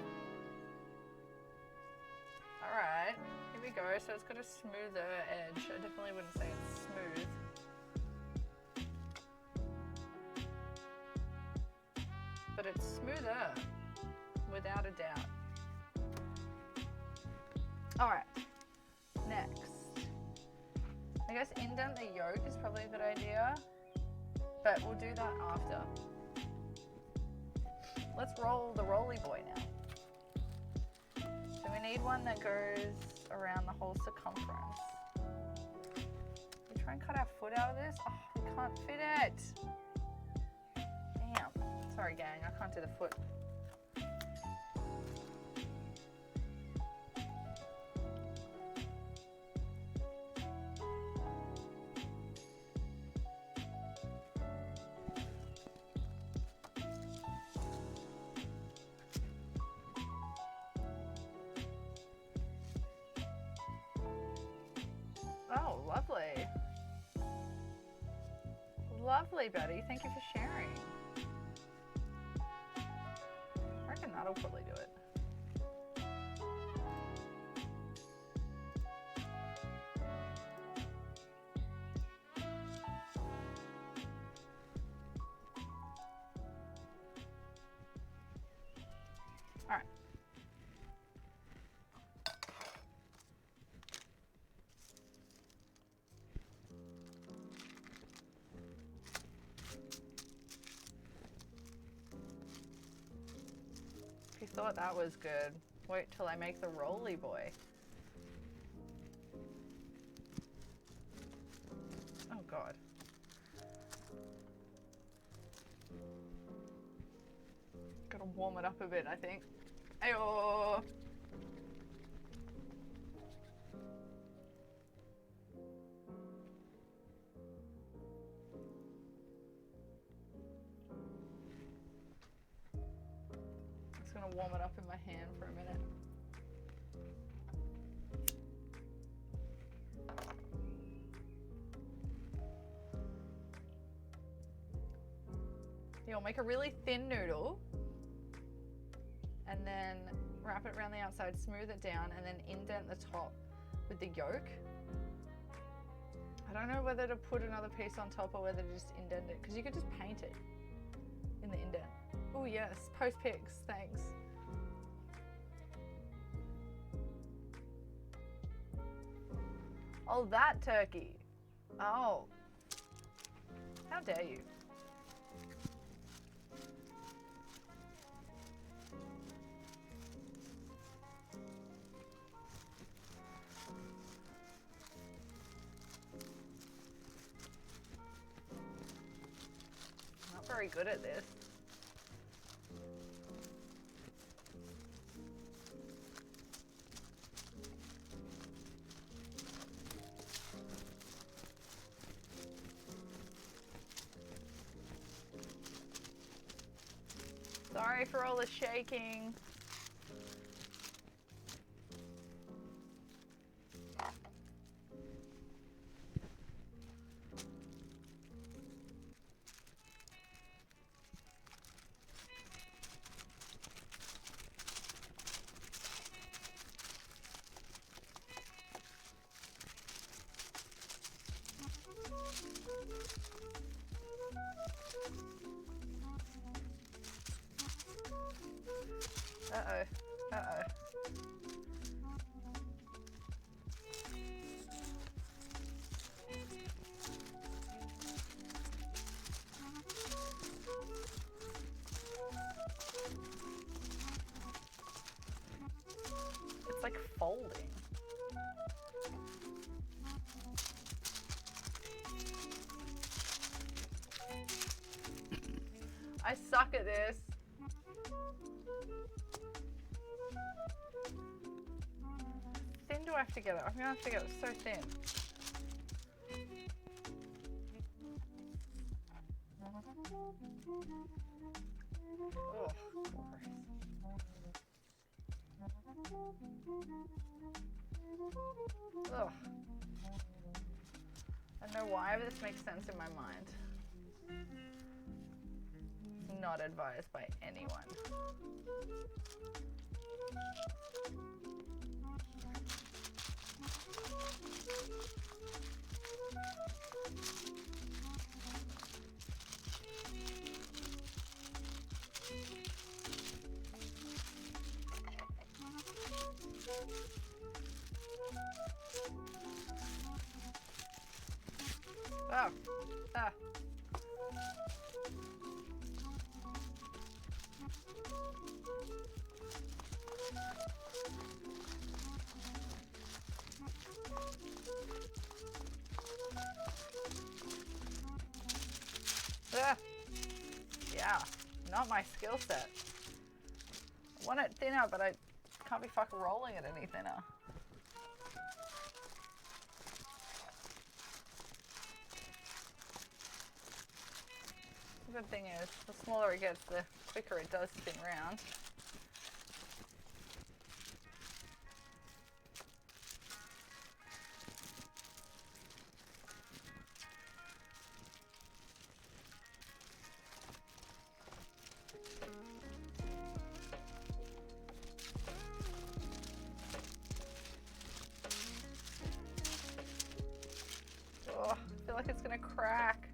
Alright, here we go. So it's got a smoother edge. I definitely wouldn't say it's smooth. But it's smoother, without a doubt. Alright, next. I guess indent the yolk is probably a good idea, but we'll do that after. Let's roll the roly boy now. So we need one that goes around the whole circumference. We try and cut our foot out of this. Oh, we can't fit it. Damn. Sorry, gang, I can't do the foot. Oh, lovely. Lovely, Betty. Thank you for sharing. I reckon that'll probably do it. All right. If you thought that was good, wait till I make the roly boy. Oh God. Gotta warm it up a bit, I think. Ayo. Just gonna warm it up in my hand for a minute. You'll make a really thin noodle and then wrap it around the outside, smooth it down, and then indent the top with the yolk. I don't know whether to put another piece on top or whether to just indent it, because you could just paint it in the indent. Oh yes, post pics, thanks. Oh, that turkey. Oh, how dare you. Not very good at this. Sorry for all the shaking. Uh-oh. Uh-oh. It's like folding. I suck at this. Thin do I have to get it? I'm gonna have to get it so thin. Oh, ugh. I don't know why, but this makes sense in my mind. Not advised by anyone. Oh. Ah. Ah. Yeah, not my skill set. I want it thinner, but I can't be fucking rolling it any thinner. The good thing is, the smaller it gets, the quicker it does spin round. Oh, I feel like it's gonna crack.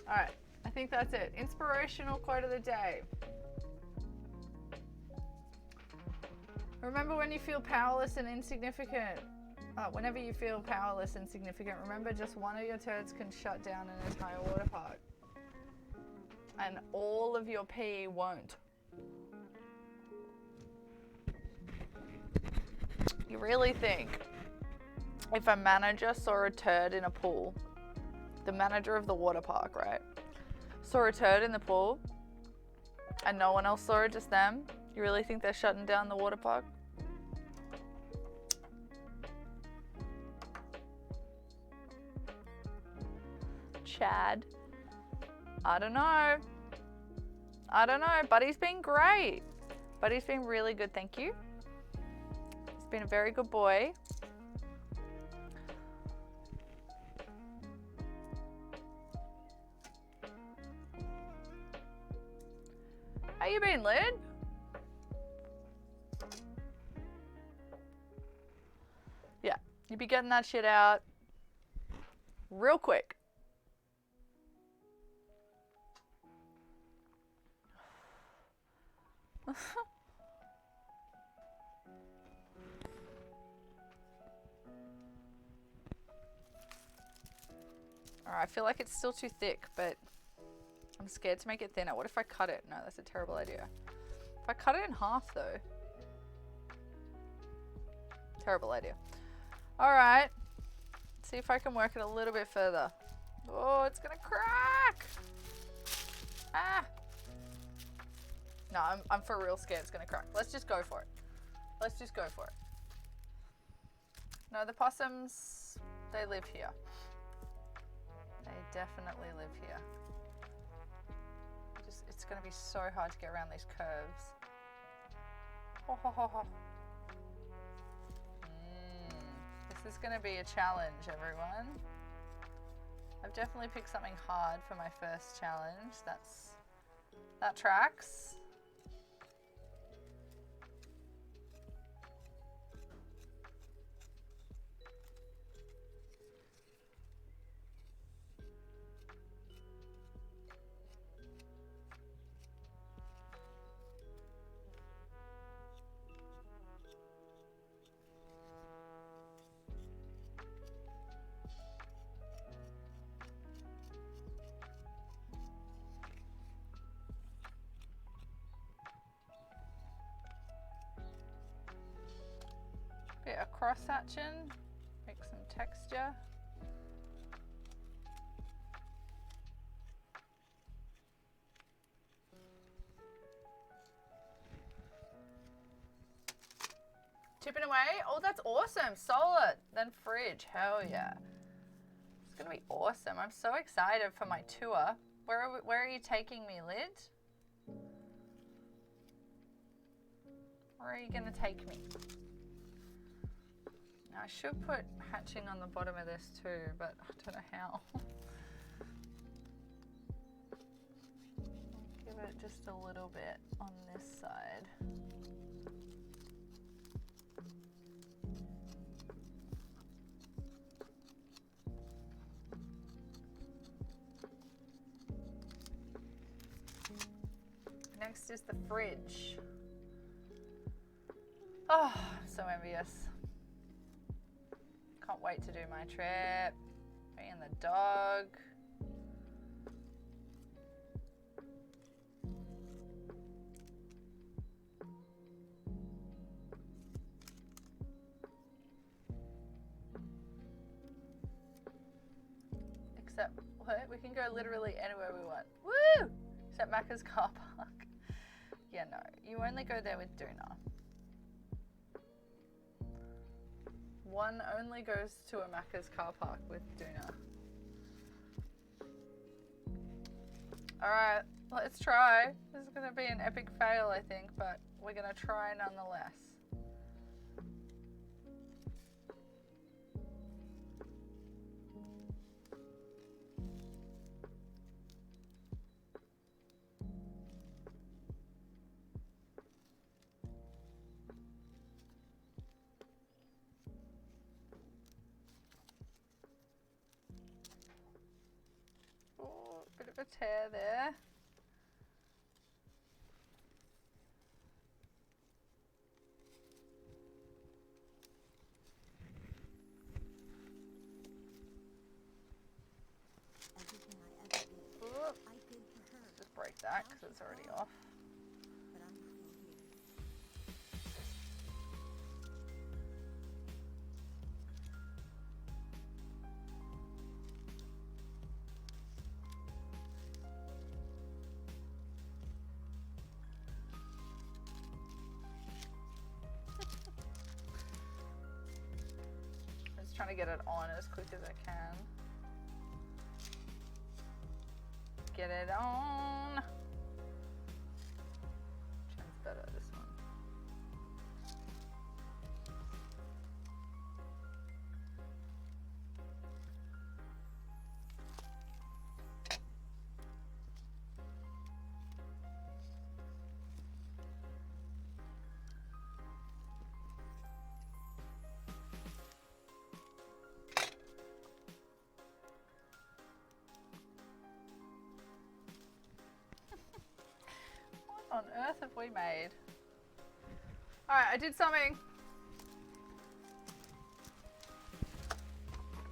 All right. I think that's it. Inspirational quote of the day. Remember when you feel powerless and insignificant. Whenever you feel powerless and insignificant, remember just one of your turds can shut down an entire water park. And all of your pee won't. You really think if a manager saw a turd in a pool, the manager of the water park, right? Saw a turd in the pool and no one else saw it, just them, you really think they're shutting down the water park? Chad, I don't know. Buddy's been great. Buddy's been really good, thank you. He's been a very good boy. How you been, Lid? Yeah, you be getting that shit out real quick. Alright, I feel like it's still too thick, but I'm scared to make it thinner. What if I cut it? No, that's a terrible idea. If I cut it in half, though. Terrible idea. Alright. See if I can work it a little bit further. Oh, it's gonna crack! Ah! No, I'm for real scared it's gonna crack. Let's just go for it. Let's just go for it. No, the possums, they live here. They definitely live here. It's gonna be so hard to get around these curves. Ho, ho, ho, ho. This is gonna be a challenge, everyone. I've definitely picked something hard for my first challenge. That tracks. Bit of cross hatching, make some texture. Chipping away. Oh, that's awesome. Solar, then fridge. Hell yeah. It's gonna be awesome. I'm so excited for my tour. Where are you taking me, Lid? Where are you gonna take me? Now I should put hatching on the bottom of this too, but I don't know how. Give it just a little bit on this side. Next is the fridge. Oh, so envious. Can't wait to do my trip. Me and the dog. Except, what? We can go literally anywhere we want. Woo! Except Macca's car park. Yeah, no. You only go there with Duna. One only goes to a Macca's car park with Duna. Alright, let's try. This is going to be an epic fail, I think, but we're going to try nonetheless. Bit of a tear there. Everything I ever did, Ooh, I did for her. just break that because it's already off. But I'm still here. I'm just trying to get it on as quick as I can. Get it on. Which one's better, this one? What on earth have we made? Alright, I did something.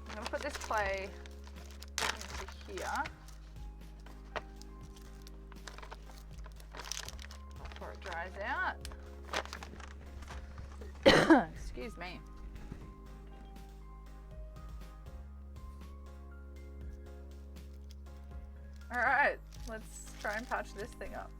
I'm gonna put this clay into here. Before it dries out. Excuse me. Alright, let's try and patch this thing up.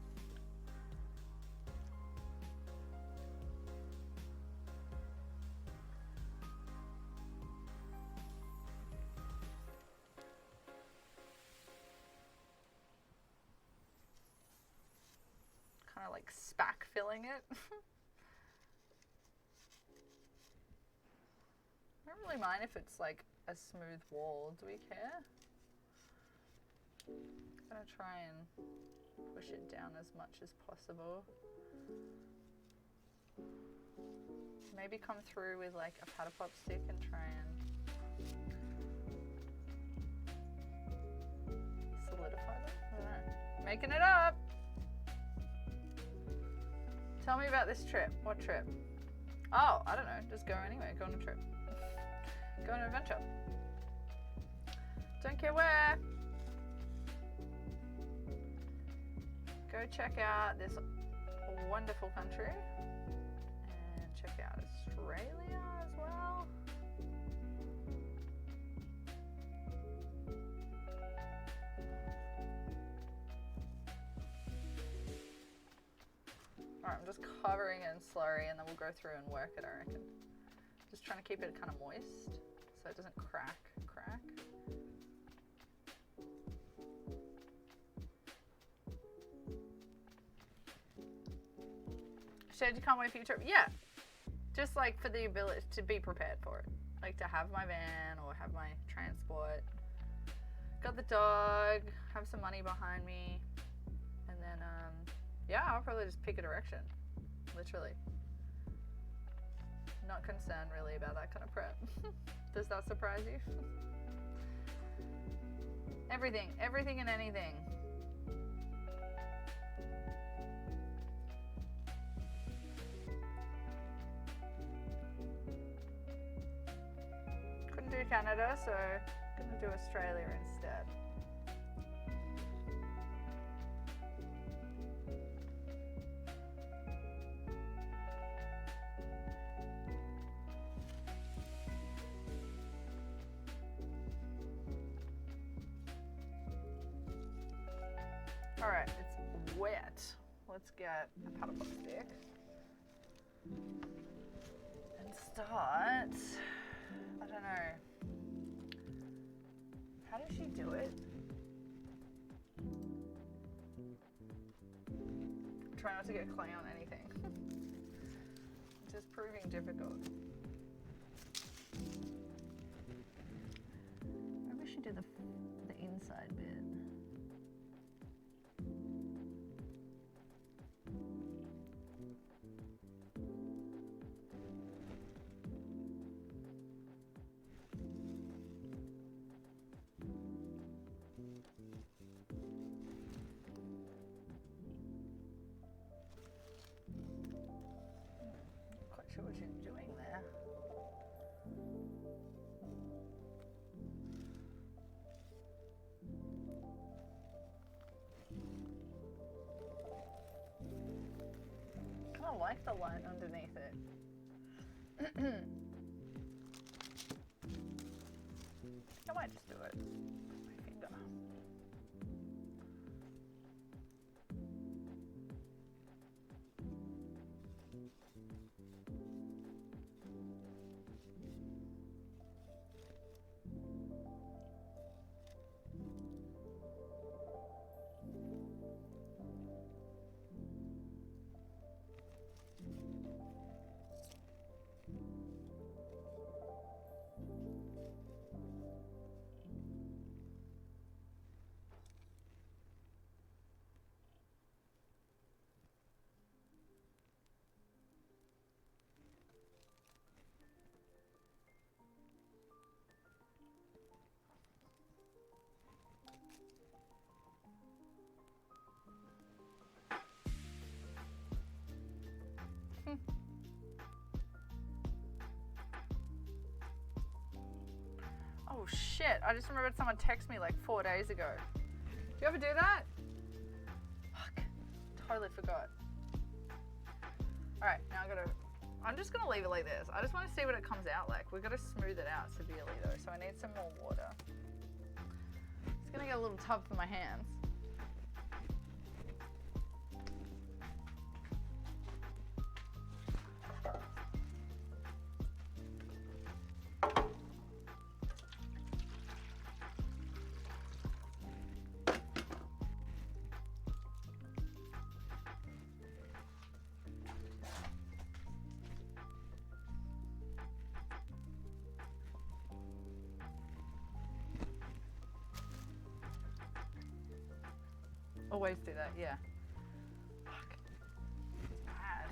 Kind of like spack filling it. I don't really mind if it's like a smooth wall. Do we care? I'm gonna try and push it down as much as possible. Maybe come through with like a paddle pop stick and try and solidify them. I don't know. Making it up. Tell me about this trip. What trip? Oh, I don't know. Just go anywhere. Go on a trip. Go on an adventure. Don't care where. Go check out this wonderful country. And check out Australia as well. Alright, I'm just covering it in slurry and then we'll go through and work it, I reckon. Just trying to keep it kind of moist so it doesn't crack. said you can't wait for your trip. Yeah. Just like for the ability to be prepared for it. Like to have my van or have my transport. Got the dog, have some money behind me. And then, yeah, I'll probably just pick a direction. Literally. Not concerned really about that kind of prep. Does that surprise you? Everything and anything. Couldn't do Canada, so gonna do Australia instead. Alright, it's wet. Let's get a paddle box stick. And start. I don't know. How does she do it? Try not to get clay on anything. It's just proving difficult. Maybe we should do the inside bit. What she's doing there. I like the light underneath it. I might just do it with my finger. Oh shit, I just remembered someone texted me like 4 days ago. Do you ever do that? Fuck, totally forgot. Alright, now I'm just gonna leave it like this. I just want to see what it comes out like. We've got to smooth it out severely though, so I need some more water. It's gonna get a little tub for my hands. Always do that, yeah. Fuck. It's bad.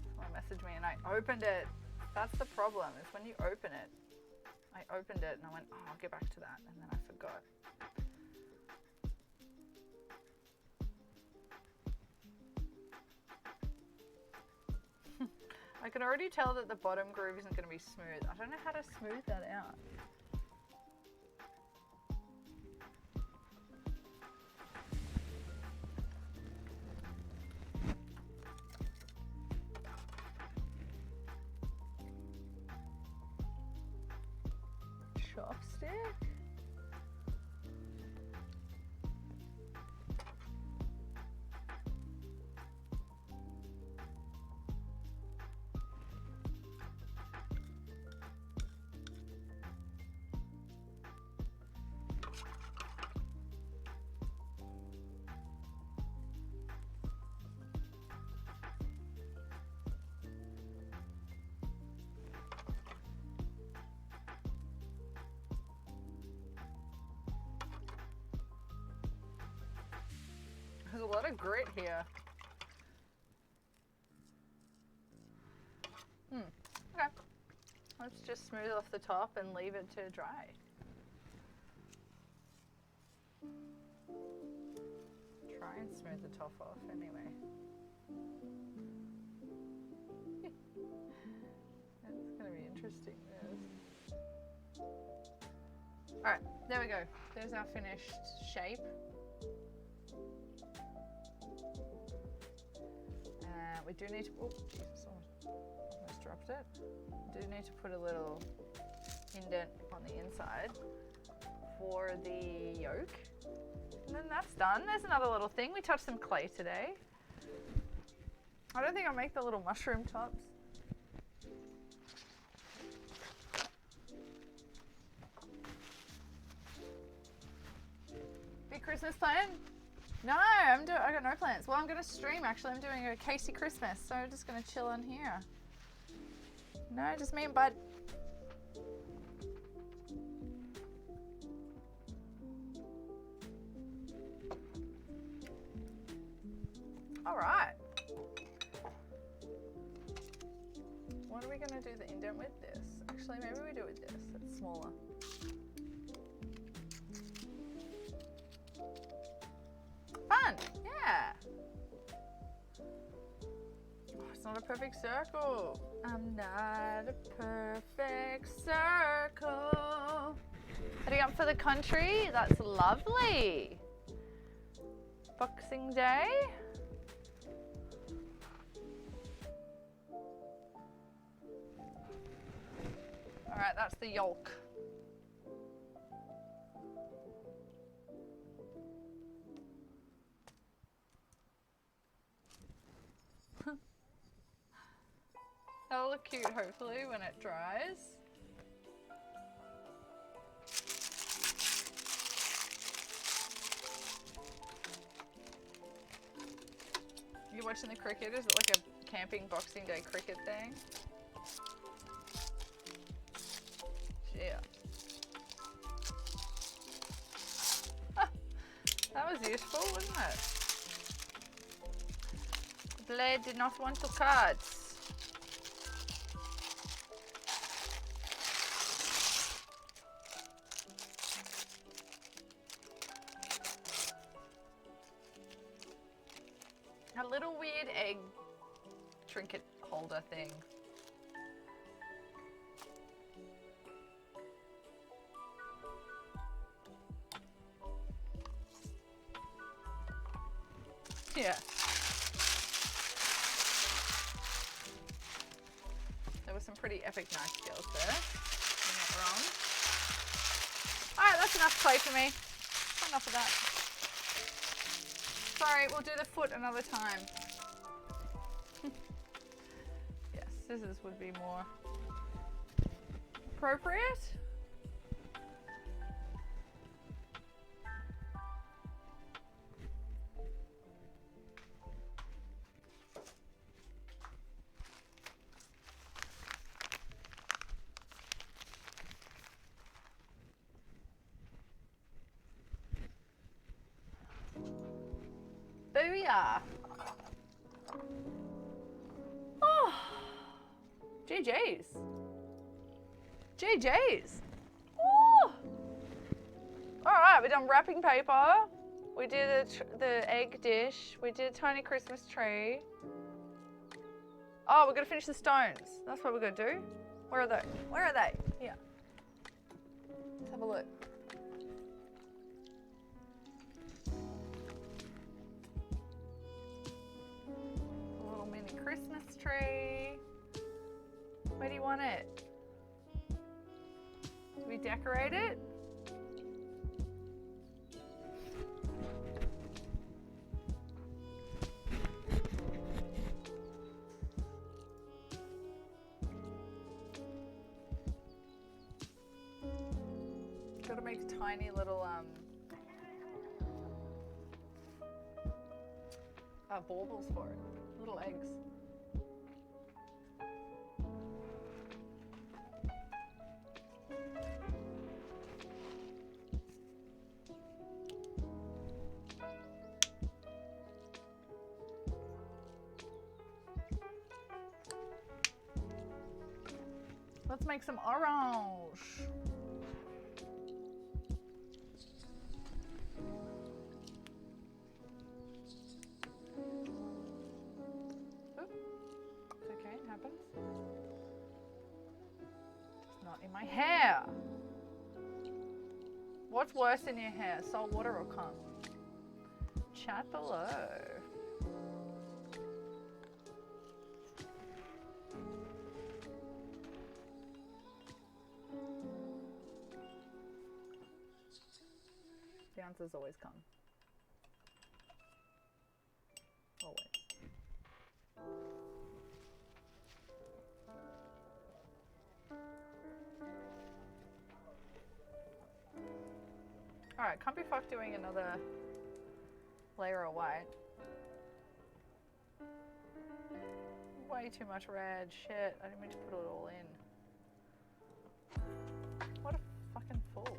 Someone messaged me and I opened it. That's the problem, is when you open it. I opened it and I went, oh, I'll get back to that. And then I forgot. I can already tell that the bottom groove isn't going to be smooth. I don't know how to smooth that out. Chopstick? There's a lot of grit here. Okay. Let's just smooth off the top and leave it to dry. Try and smooth the top off anyway. That's gonna be interesting. Alright, there we go. There's our finished shape. We do need to, oh Jesus, almost dropped it. We do need to put a little indent on the inside for the yolk. And then that's done. There's another little thing. We touched some clay today. I don't think I'll make the little mushroom tops. Big Christmas plan? No, I got no plans. Well, I'm gonna stream actually. I'm doing a Casey Christmas, so I'm just gonna chill on here. No, just me and Bud. All right. What are we gonna do the indent with this? Actually, maybe we do it with this. It's smaller. Fun, yeah. Oh, it's not a perfect circle. I'm not a perfect circle. Heading up for the country. That's lovely. Boxing Day. All right, that's the yolk. That'll look cute, hopefully, when it dries. You watching the cricket? Is it like a camping Boxing Day cricket thing? Yeah. That was useful, wasn't it? The blade did not want to cut. A little weird egg trinket holder thing. Yeah. There were some pretty epic knife skills there. I'm not wrong. Alright, that's enough clay for me. Enough of that. Sorry, we'll do the foot another time. Yes, scissors would be more appropriate. Booyah! Oh, GG's. GG's. Oh. All right, we've done wrapping paper. We did the egg dish. We did a tiny Christmas tree. Oh, we're gonna finish the stones. That's what we're gonna do. Where are they? Where are they? Here. Let's have a look. Christmas tree. Where do you want it? Do we decorate it? Gotta make tiny little baubles for it. Little eggs. Let's make some orange. Oop. It's okay, it happens. It's not in my hair. What's worse in your hair, salt water or cum? Chat below. The answers always come. Always. Alright, can't be fucked doing another layer of white. Way too much red. Shit, I didn't mean to put it all in. What a fucking fool.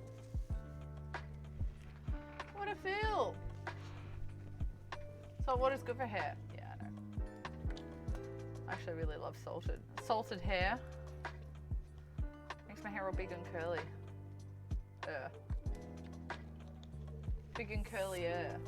What a fool! Salt water's good for hair. Yeah, I know. I actually really love salted hair. Makes my hair all big and curly. Big and curly hair.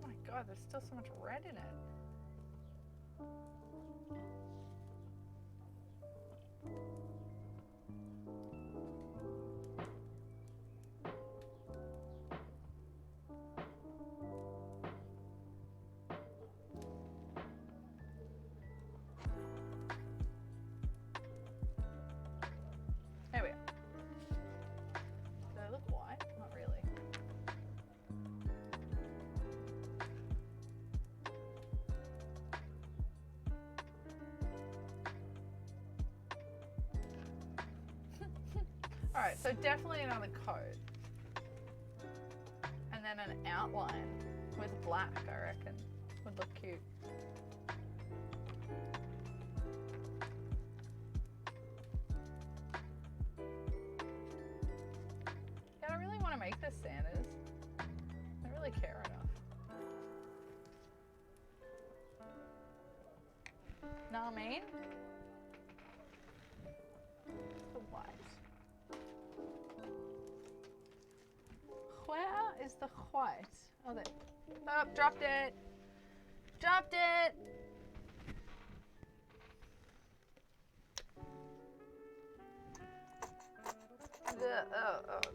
Oh my god, there's still so much red in it. There we go. Do they look white? Not really. Alright, so definitely another coat. And then an outline with black, I reckon. Would look cute. Yeah, I don't really want to make this Santas. I don't really care enough. Know what I mean? The white. Where is the white? Oh, there. Oh, dropped it. Dropped it. Oh, God.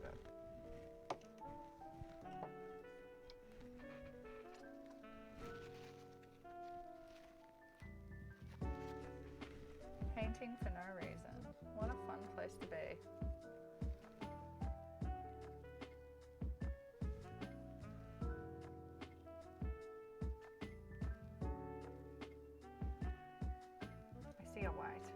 Painting for no reason. What a fun place to be. I see a white.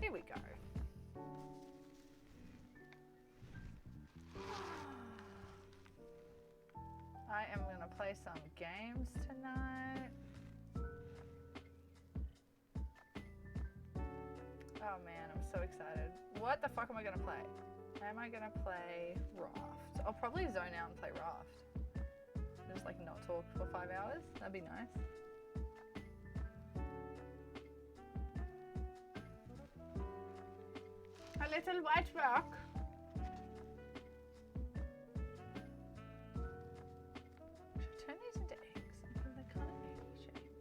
Here we go. I am gonna play some games tonight. Oh man, I'm so excited. What the fuck am I gonna play? Am I gonna play Raft? I'll probably zone out and play Raft. Just like not talk for 5 hours. That'd be nice. A little white rock. Should I turn these into eggs? I think they're kind of eggy shaped.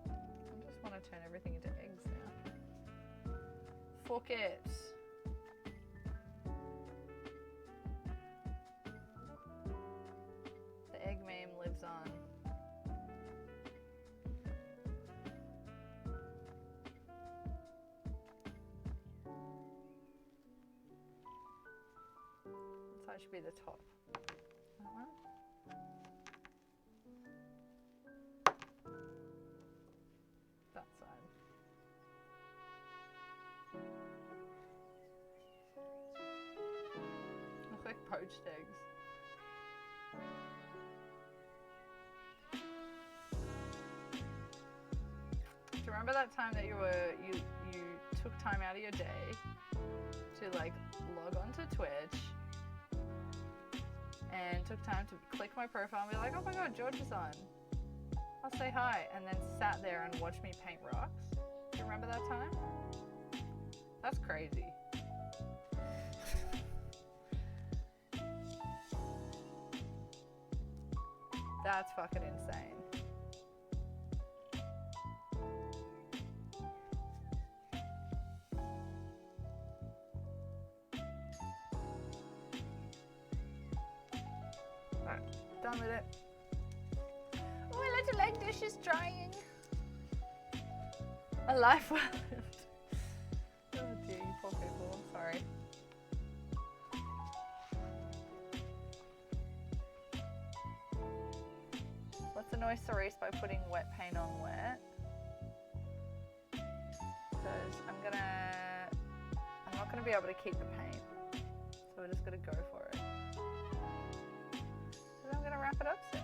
I just want to turn everything into eggs now. Fuck it. That should be the top. That one. That side. Look like poached eggs. Do you remember that time that you took time out of your day to like log onto Twitch and took time to click my profile and be like, oh my god, George is on. I'll say hi, and then sat there and watched me paint rocks? Do you remember that time? That's crazy. That's fucking insane. Alright, done with it. Oh, my little egg dish is drying. A life well lived. Oh dear, you poor people. I'm sorry. Let's annoy Cerise by putting wet paint on wet. Because I'm not gonna be able to keep the paint. So we're just gonna go for it. And I'm gonna wrap it up soon.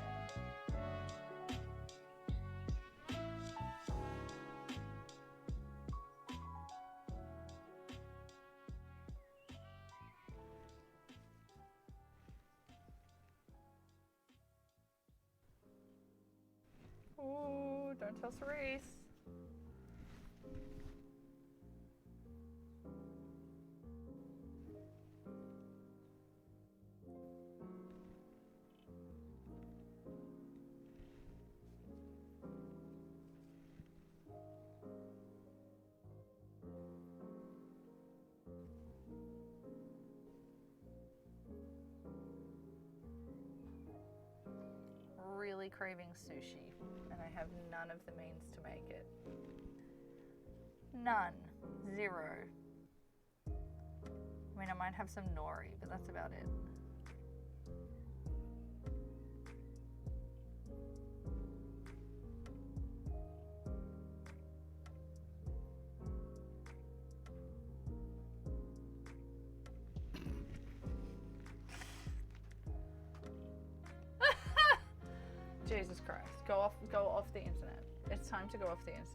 Ooh, don't tell Cerise. Really craving sushi, and I have none of the means to make it. None. Zero. I mean, I might have some nori, but that's about it. Jesus Christ. Go off the internet. It's time to go off the internet.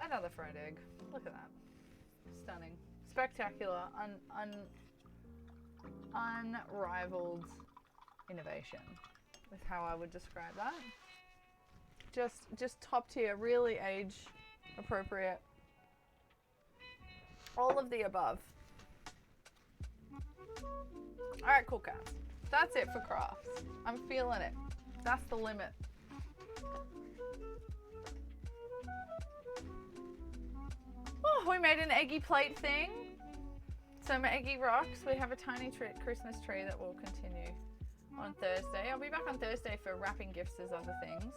Another fried egg. Look at that. Stunning. Spectacular. Unrivaled innovation is how I would describe that. Just top tier, really age appropriate. All of the above. Alright, cool cats. That's it for crafts. I'm feeling it. That's the limit. Oh, we made an eggy plate thing. Some eggy rocks. We have a tiny Christmas tree that will continue on Thursday. I'll be back on Thursday for wrapping gifts as other things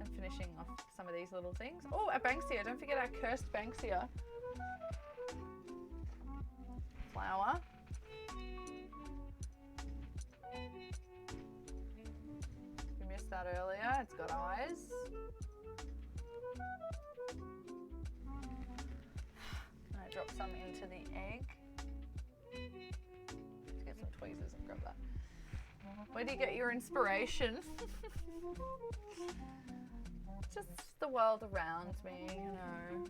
and finishing off some of these little things. Oh, a Banksia. Don't forget our cursed Banksia. Flower. We missed that earlier. It's got eyes. Drop some into the egg. Let's get some tweezers and grab that. Where do you get your inspiration? just the world around me, you know.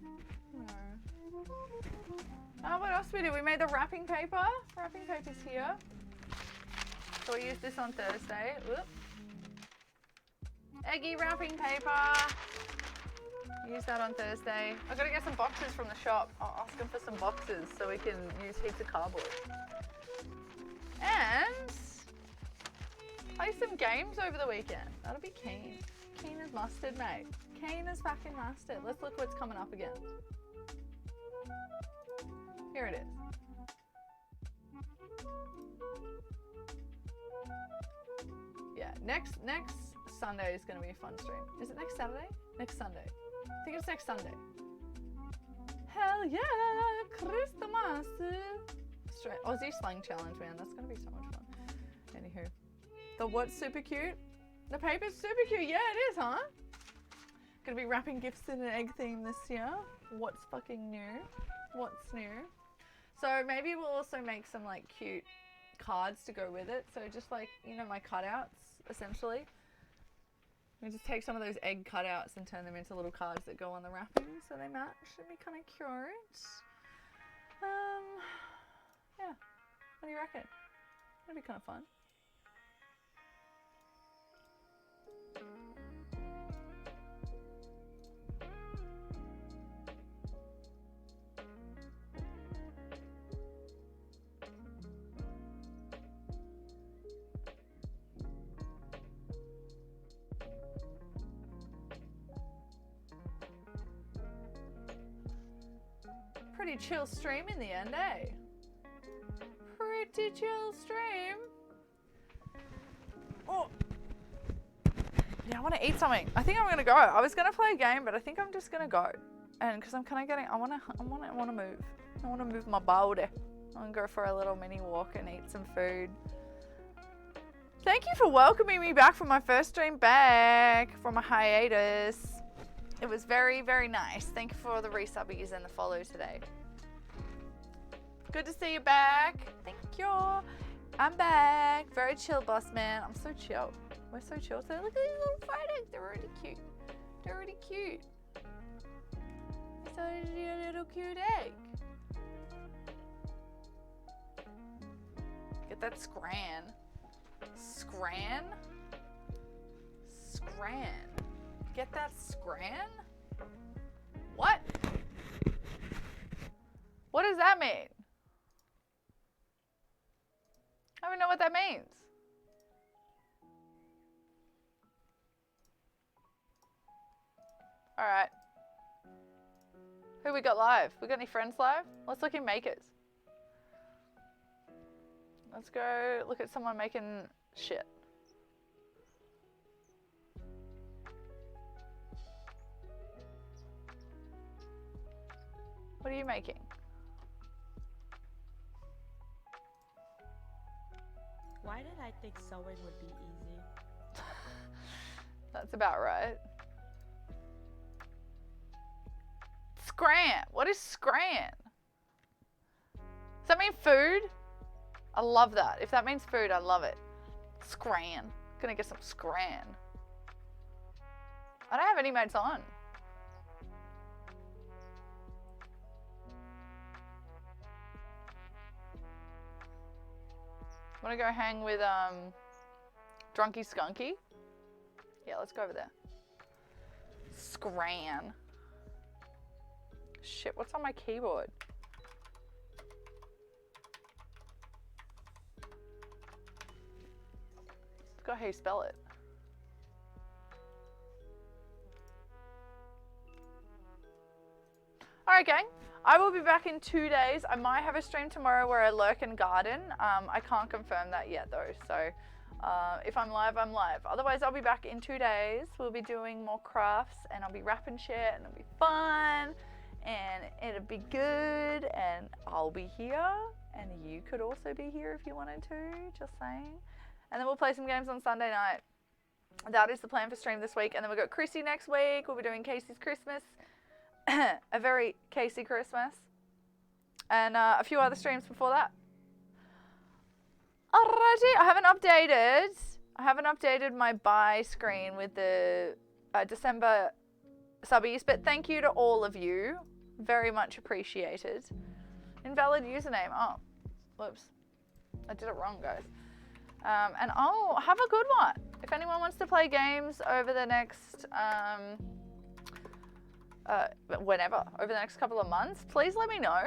Oh, what else we do? We made the wrapping paper. Wrapping paper's here. So we used this on Thursday. Whoop. Eggy wrapping paper. Use that on Thursday. I've got to get some boxes from the shop. I'll ask them for some boxes so we can use heaps of cardboard. And play some games over the weekend. That'll be keen. Keen as mustard, mate. Keen as fucking mustard. Let's look what's coming up again. Here it is. Yeah, next Sunday is going to be a fun stream. Is it next Saturday? Next Sunday. I think it's next Sunday. Hell yeah! Christmas! Aussie slang challenge, man. That's going to be so much fun. Anywho. The what's super cute? The paper's super cute. Yeah, it is, huh? Gonna be wrapping gifts in an egg theme this year. What's fucking new? What's new? So maybe we'll also make some like cute cards to go with it. So just like, you know, my cutouts, essentially. We just take some of those egg cutouts and turn them into little cards that go on the wrapping so they match. Should be kind of cute. Yeah. What do you reckon? That'd be kind of fun. Pretty chill stream in the end, eh? Pretty chill stream. Oh. Yeah, I want to eat something. I think I'm gonna go. I was gonna play a game, but I think I'm just gonna go. And because I'm kind of getting, I wanna move. I wanna move my body. I wanna go for a little mini walk and eat some food. Thank you for welcoming me back from my first stream back from a hiatus. It was very, very nice. Thank you for the resubbies and the follow today. Good to see you back. Thank you. I'm back. Very chill, boss man. I'm so chill. We're so chill. So look at these little fried eggs. They're already cute. They're already cute. It's already a little cute egg. Get that scran. Scran? Scran. Get that scran? What? What does that mean? I don't even know what that means. Alright. Who we got live? We got any friends live? Let's look in makers. Let's go look at someone making shit. What are you making? Why did I think sewing would be easy? That's about right. Scran. What is scran? Does that mean food? I love that. If that means food, I love it. Scran. Gonna get some scran. I don't have any mates on. Wanna go hang with Drunky Skunky? Yeah, let's go over there. Scran. Shit, what's on my keyboard? Forgot how you spell it. Alright gang, I will be back in 2 days. I might have a stream tomorrow where I lurk and garden. I can't confirm that yet though, so if I'm live, I'm live. Otherwise, I'll be back in 2 days. We'll be doing more crafts and I'll be wrapping shit and it'll be fun and it'll be good and I'll be here and you could also be here if you wanted to, just saying. And then we'll play some games on Sunday night. That is the plan for stream this week. And then we've got Chrissy next week. We'll be doing Casey's Christmas. A very Casey Christmas. And a few other streams before that. Alrighty, I haven't updated my buy screen with the December subbies, but thank you to all of you. Very much appreciated. Invalid username. Oh, whoops. I did it wrong, guys. And oh, have a good one. If anyone wants to play games over the next, whenever, over the next couple of months, please let me know.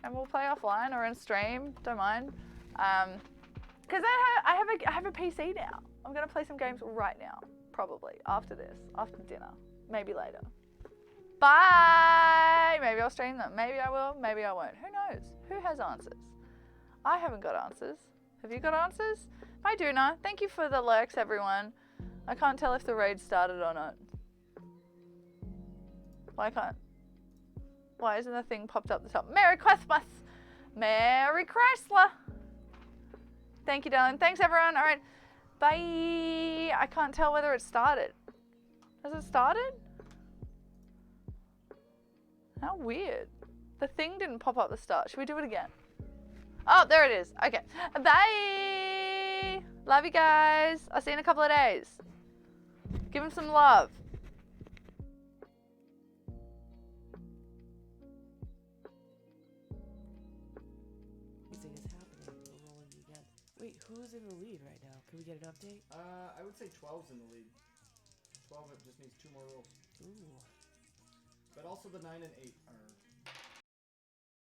And we'll play offline or in stream, don't mind. Because I have a PC now. I'm going to play some games right now, probably, after this, after dinner, maybe later. Bye! Maybe I'll stream them. Maybe I will, maybe I won't. Who knows? Who has answers? I haven't got answers. Have you got answers? I do know. Thank you for the lurks, everyone. I can't tell if the raid started or not. Why isn't the thing popped up the top? Merry Christmas! Merry Chrysler! Thank you, darling. Thanks, everyone. All right. Bye. I can't tell whether it started. Has it started? How weird. The thing didn't pop up at the start. Should we do it again? Oh, there it is. Okay. Bye. Love you guys. I'll see you in a couple of days. Give him some love. Wait, who's in the lead right now? Can we get an update? I would say 12's in the lead. 12 just needs 2 more rolls. Ooh. But also the 9 and 8 are